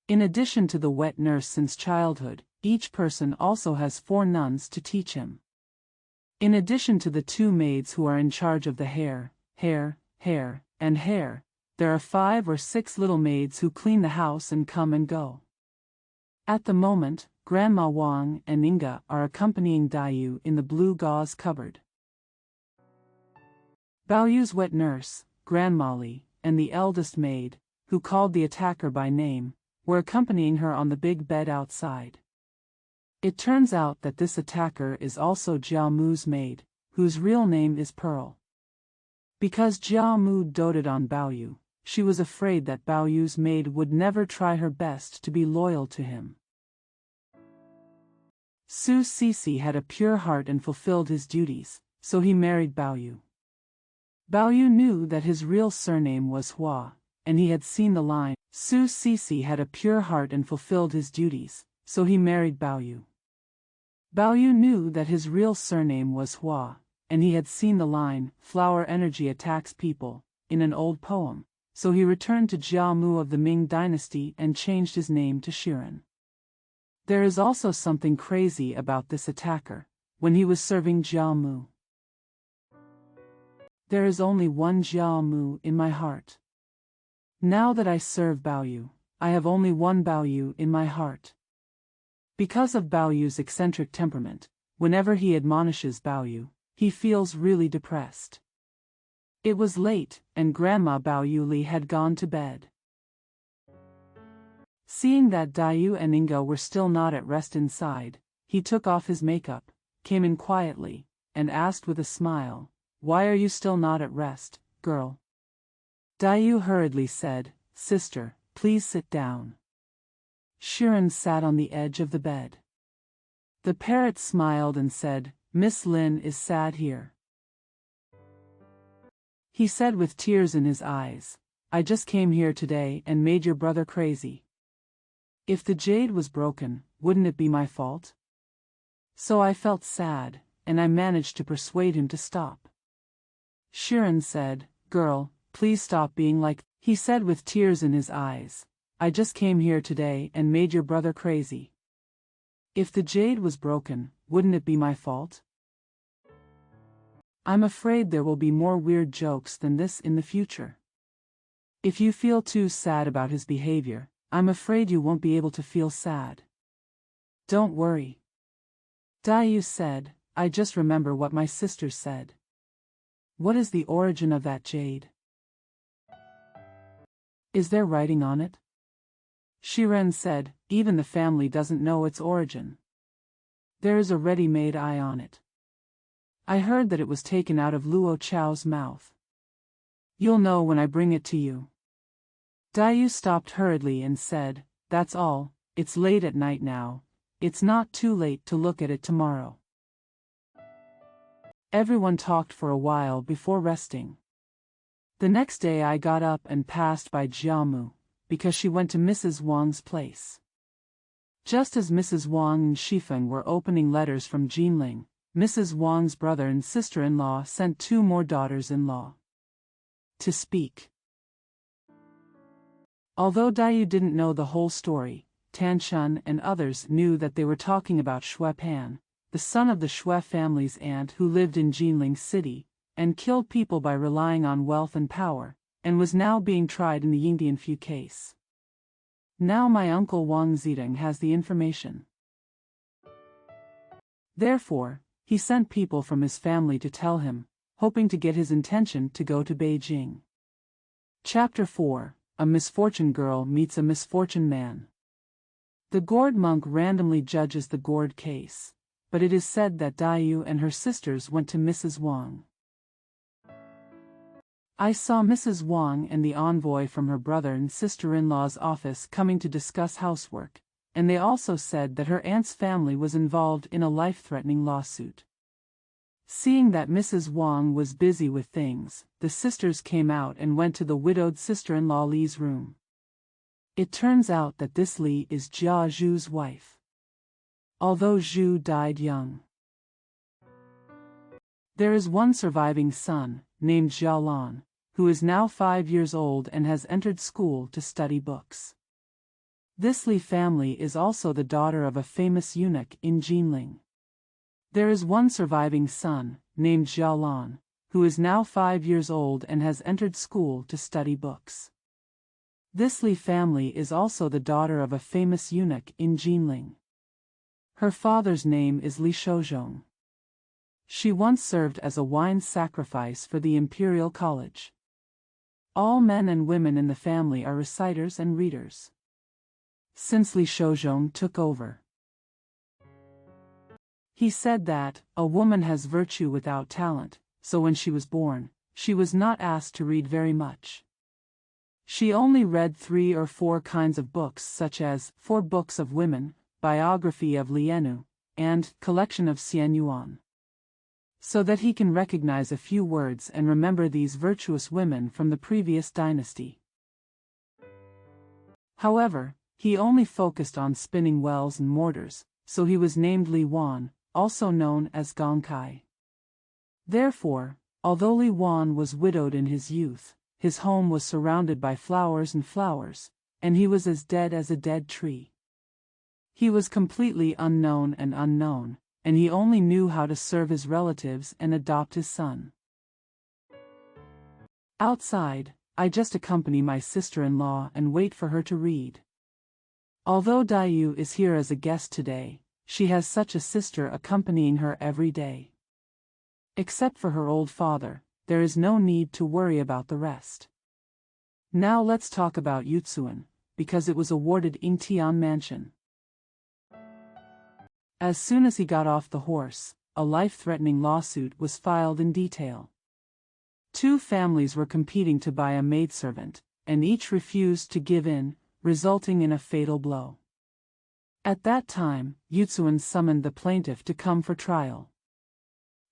In addition to the wet nurse since childhood, each person also has 4 nuns to teach him. In addition to the 2 maids who are in charge of the hair, and hair, there are 5 or 6 little maids who clean the house and come and go. At the moment, Grandma Wang and Inga are accompanying Dayu in the blue gauze cupboard. Bao Yu's wet nurse, Grandma Li, and the eldest maid, who called the attacker by name, were accompanying her on the big bed outside. It turns out that this attacker is also Jiamu's maid, whose real name is Pearl. Because Jiamu doted on Bao Yu, she was afraid that Bao Yu's maid would never try her best to be loyal to him. Su Sisi had a pure heart and fulfilled his duties, so he married Bao Yu. Bao Yu knew that his real surname was Hua, and he had seen the line, "Su Sisi had a pure heart and fulfilled his duties, so he married Bao Yu." Bao Yu knew that his real surname was Hua, and he had seen the line, "Flower energy attacks people," in an old poem, so he returned to Jiamu of the Ming dynasty and changed his name to Shiren. There is also something crazy about this attacker. When he was serving Jiamu, "There is only one Jiamu in my heart. Now that I serve Bao Yu, I have only one Bao Yu in my heart." Because of Bao Yu's eccentric temperament, whenever he admonishes Bao Yu, he feels really depressed. It was late, and Grandma Bao Yu Li had gone to bed. Seeing that Dayu and Inga were still not at rest inside, he took off his makeup, came in quietly, and asked with a smile, "Why are you still not at rest, girl?" Dayu hurriedly said, "Sister, please sit down." Shiren sat on the edge of the bed. The parrot smiled and said, "Miss Lin is sad here." He said with tears in his eyes, "I just came here today and made your brother crazy. If the jade was broken, wouldn't it be my fault? So I felt sad, and I managed to persuade him to stop." Shiren said, "Girl, please stop being like," he said with tears in his eyes, "I just came here today and made your brother crazy. If the jade was broken, wouldn't it be my fault? I'm afraid there will be more weird jokes than this in the future. If you feel too sad about his behavior, I'm afraid you won't be able to feel sad. Don't worry." Dayu said, "I just remember what my sister said. What is the origin of that jade? Is there writing on it?" Shiren said, "Even the family doesn't know its origin. There is a ready-made eye on it. I heard that it was taken out of Luo Chao's mouth. You'll know when I bring it to you." Dayu stopped hurriedly and said, "That's all, it's late at night now. It's not too late to look at it tomorrow. Everyone talked for a while before resting. The next day I got up and passed by Jiamu, because she went to Mrs. Wang's place. Just as Mrs. Wang and Shifeng were opening letters from Jinling, Mrs. Wang's brother and sister-in-law sent 2 more daughters-in-law to speak. Although Daiyu didn't know the whole story, Tan Shun and others knew that they were talking about Shui Pan, the son of the Shui family's aunt who lived in Jinling City, and killed people by relying on wealth and power, and was now being tried in the Yingdian Fu case. Now my uncle Wang Zidong has the information. Therefore, he sent people from his family to tell him, hoping to get his intention to go to Beijing. Chapter 4: A Misfortune Girl Meets a Misfortune Man. The gourd monk randomly judges the gourd case, but it is said that Daiyu and her sisters went to Mrs. Wang. I saw Mrs. Wang and the envoy from her brother and sister-in-law's office coming to discuss housework, and they also said that her aunt's family was involved in a life-threatening lawsuit. Seeing that Mrs. Wang was busy with things, the sisters came out and went to the widowed sister-in-law Li's room. It turns out that this Li is Jia Zhu's wife, although Zhu died young. There is one surviving son, named Xiaolan, who is now 5 years old and has entered school to study books. This Li family is also the daughter of a famous eunuch in Jinling. There is one surviving son, named Xiaolan, who is now 5 years old and has entered school to study books. This Li family is also the daughter of a famous eunuch in Jinling. Her father's name is Li Shouzhong. She once served as a wine sacrifice for the Imperial College. All men and women in the family are reciters and readers. Since Li Shouzhong took over, he said that a woman has virtue without talent, so when she was born, she was not asked to read very much. She only read 3 or 4 kinds of books, such as 4 Books of Women, Biography of Lienu, and Collection of Xian Yuan, so that he can recognize a few words and remember these virtuous women from the previous dynasty. However, he only focused on spinning wells and mortars, so he was named Li Wan, also known as Gong Kai. Therefore, although Li Wan was widowed in his youth, his home was surrounded by flowers, and he was as dead as a dead tree. He was completely unknown, and he only knew how to serve his relatives and adopt his son. Outside, I just accompany my sister-in-law and wait for her to read. Although Daiyu is here as a guest today, she has such a sister accompanying her every day. Except for her old father, there is no need to worry about the rest. Now let's talk about Yutsuan, because it was awarded Yingtian Mansion. As soon as he got off the horse, a life-threatening lawsuit was filed in detail. 2 families were competing to buy a maidservant, and each refused to give in, resulting in a fatal blow. At that time, Yutsuan summoned the plaintiff to come for trial.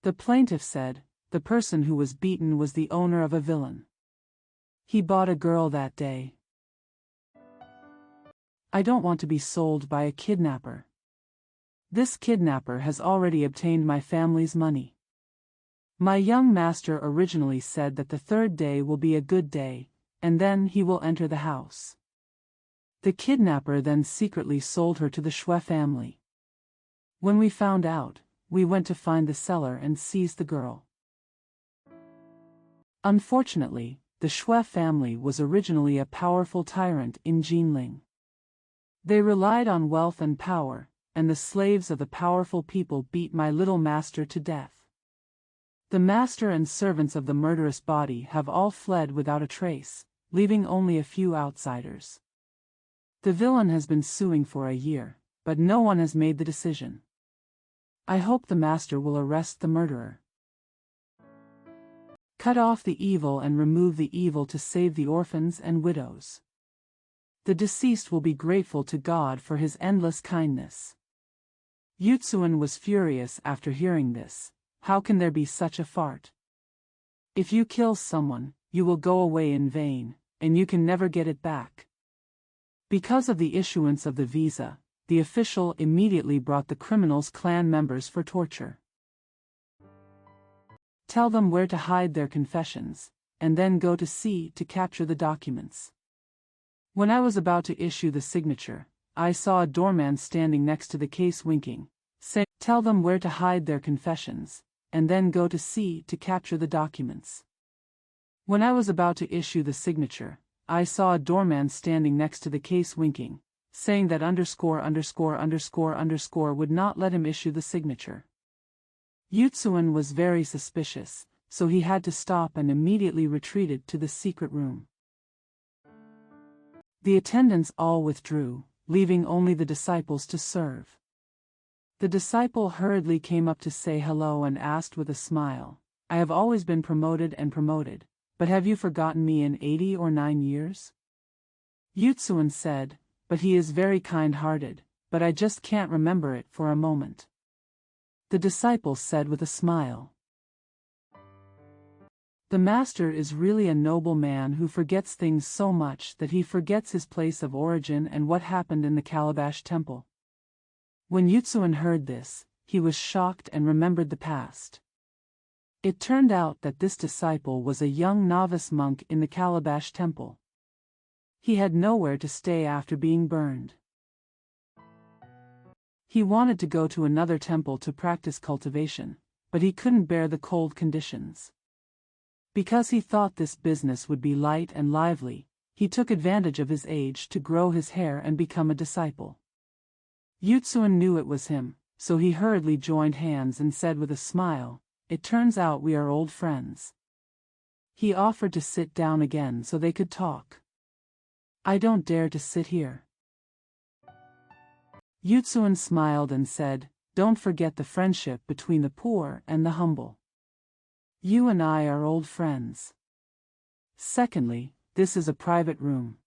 The plaintiff said, the person who was beaten was the owner of a villain. He bought a girl that day. I don't want to be sold by a kidnapper. This kidnapper has already obtained my family's money. My young master originally said that the 3rd day will be a good day, and then he will enter the house. The kidnapper then secretly sold her to the Shui family. When we found out, we went to find the seller and seized the girl. Unfortunately, the Shui family was originally a powerful tyrant in Jinling. They relied on wealth and power, and the slaves of the powerful people beat my little master to death. The master and servants of the murderous body have all fled without a trace, leaving only a few outsiders. The villain has been suing for a year, but no one has made the decision. I hope the master will arrest the murderer. Cut off the evil and remove the evil to save the orphans and widows. The deceased will be grateful to God for his endless kindness. Yutsuan was furious after hearing this. How can there be such a fart? If you kill someone, you will go away in vain, and you can never get it back. Because of the issuance of the visa, the official immediately brought the criminals' clan members for torture. Tell them where to hide their confessions, and then go to sea to capture the documents. When I was about to issue the signature, I saw a doorman standing next to the case winking, saying, "Tell them where to hide their confessions, and then go to sea to capture the documents." When I was about to issue the signature, I saw a doorman standing next to the case winking, saying that .. would not let him issue the signature. Yutsuan was very suspicious, so he had to stop and immediately retreated to the secret room. The attendants all withdrew, leaving only the disciples to serve. The disciple hurriedly came up to say hello and asked with a smile, "I have always been promoted and promoted, but have you forgotten me in 80 or 9 years?" Yutsuan said, "But he is very kind-hearted, but I just can't remember it for a moment." The disciple said with a smile, "The master is really a noble man who forgets things so much that he forgets his place of origin and what happened in the Calabash temple." When Yutsuan heard this, he was shocked and remembered the past. It turned out that this disciple was a young novice monk in the Calabash temple. He had nowhere to stay after being burned. He wanted to go to another temple to practice cultivation, but he couldn't bear the cold conditions. Because he thought this business would be light and lively, he took advantage of his age to grow his hair and become a disciple. Yutsuan knew it was him, so he hurriedly joined hands and said with a smile, "It turns out we are old friends." He offered to sit down again so they could talk. "I don't dare to sit here." Yutsuan smiled and said, "Don't forget the friendship between the poor and the humble. You and I are old friends. Secondly, this is a private room.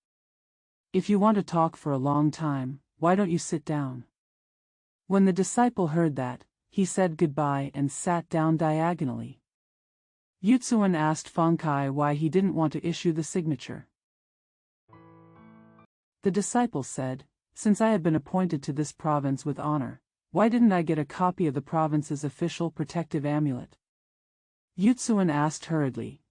If you want to talk for a long time, why don't you sit down?" When the disciple heard that, he said goodbye and sat down diagonally. Yutsuan asked Fengkai why he didn't want to issue the signature. The disciple said, "Since I have been appointed to this province with honor, why didn't I get a copy of the province's official protective amulet?" Yutsuan asked hurriedly,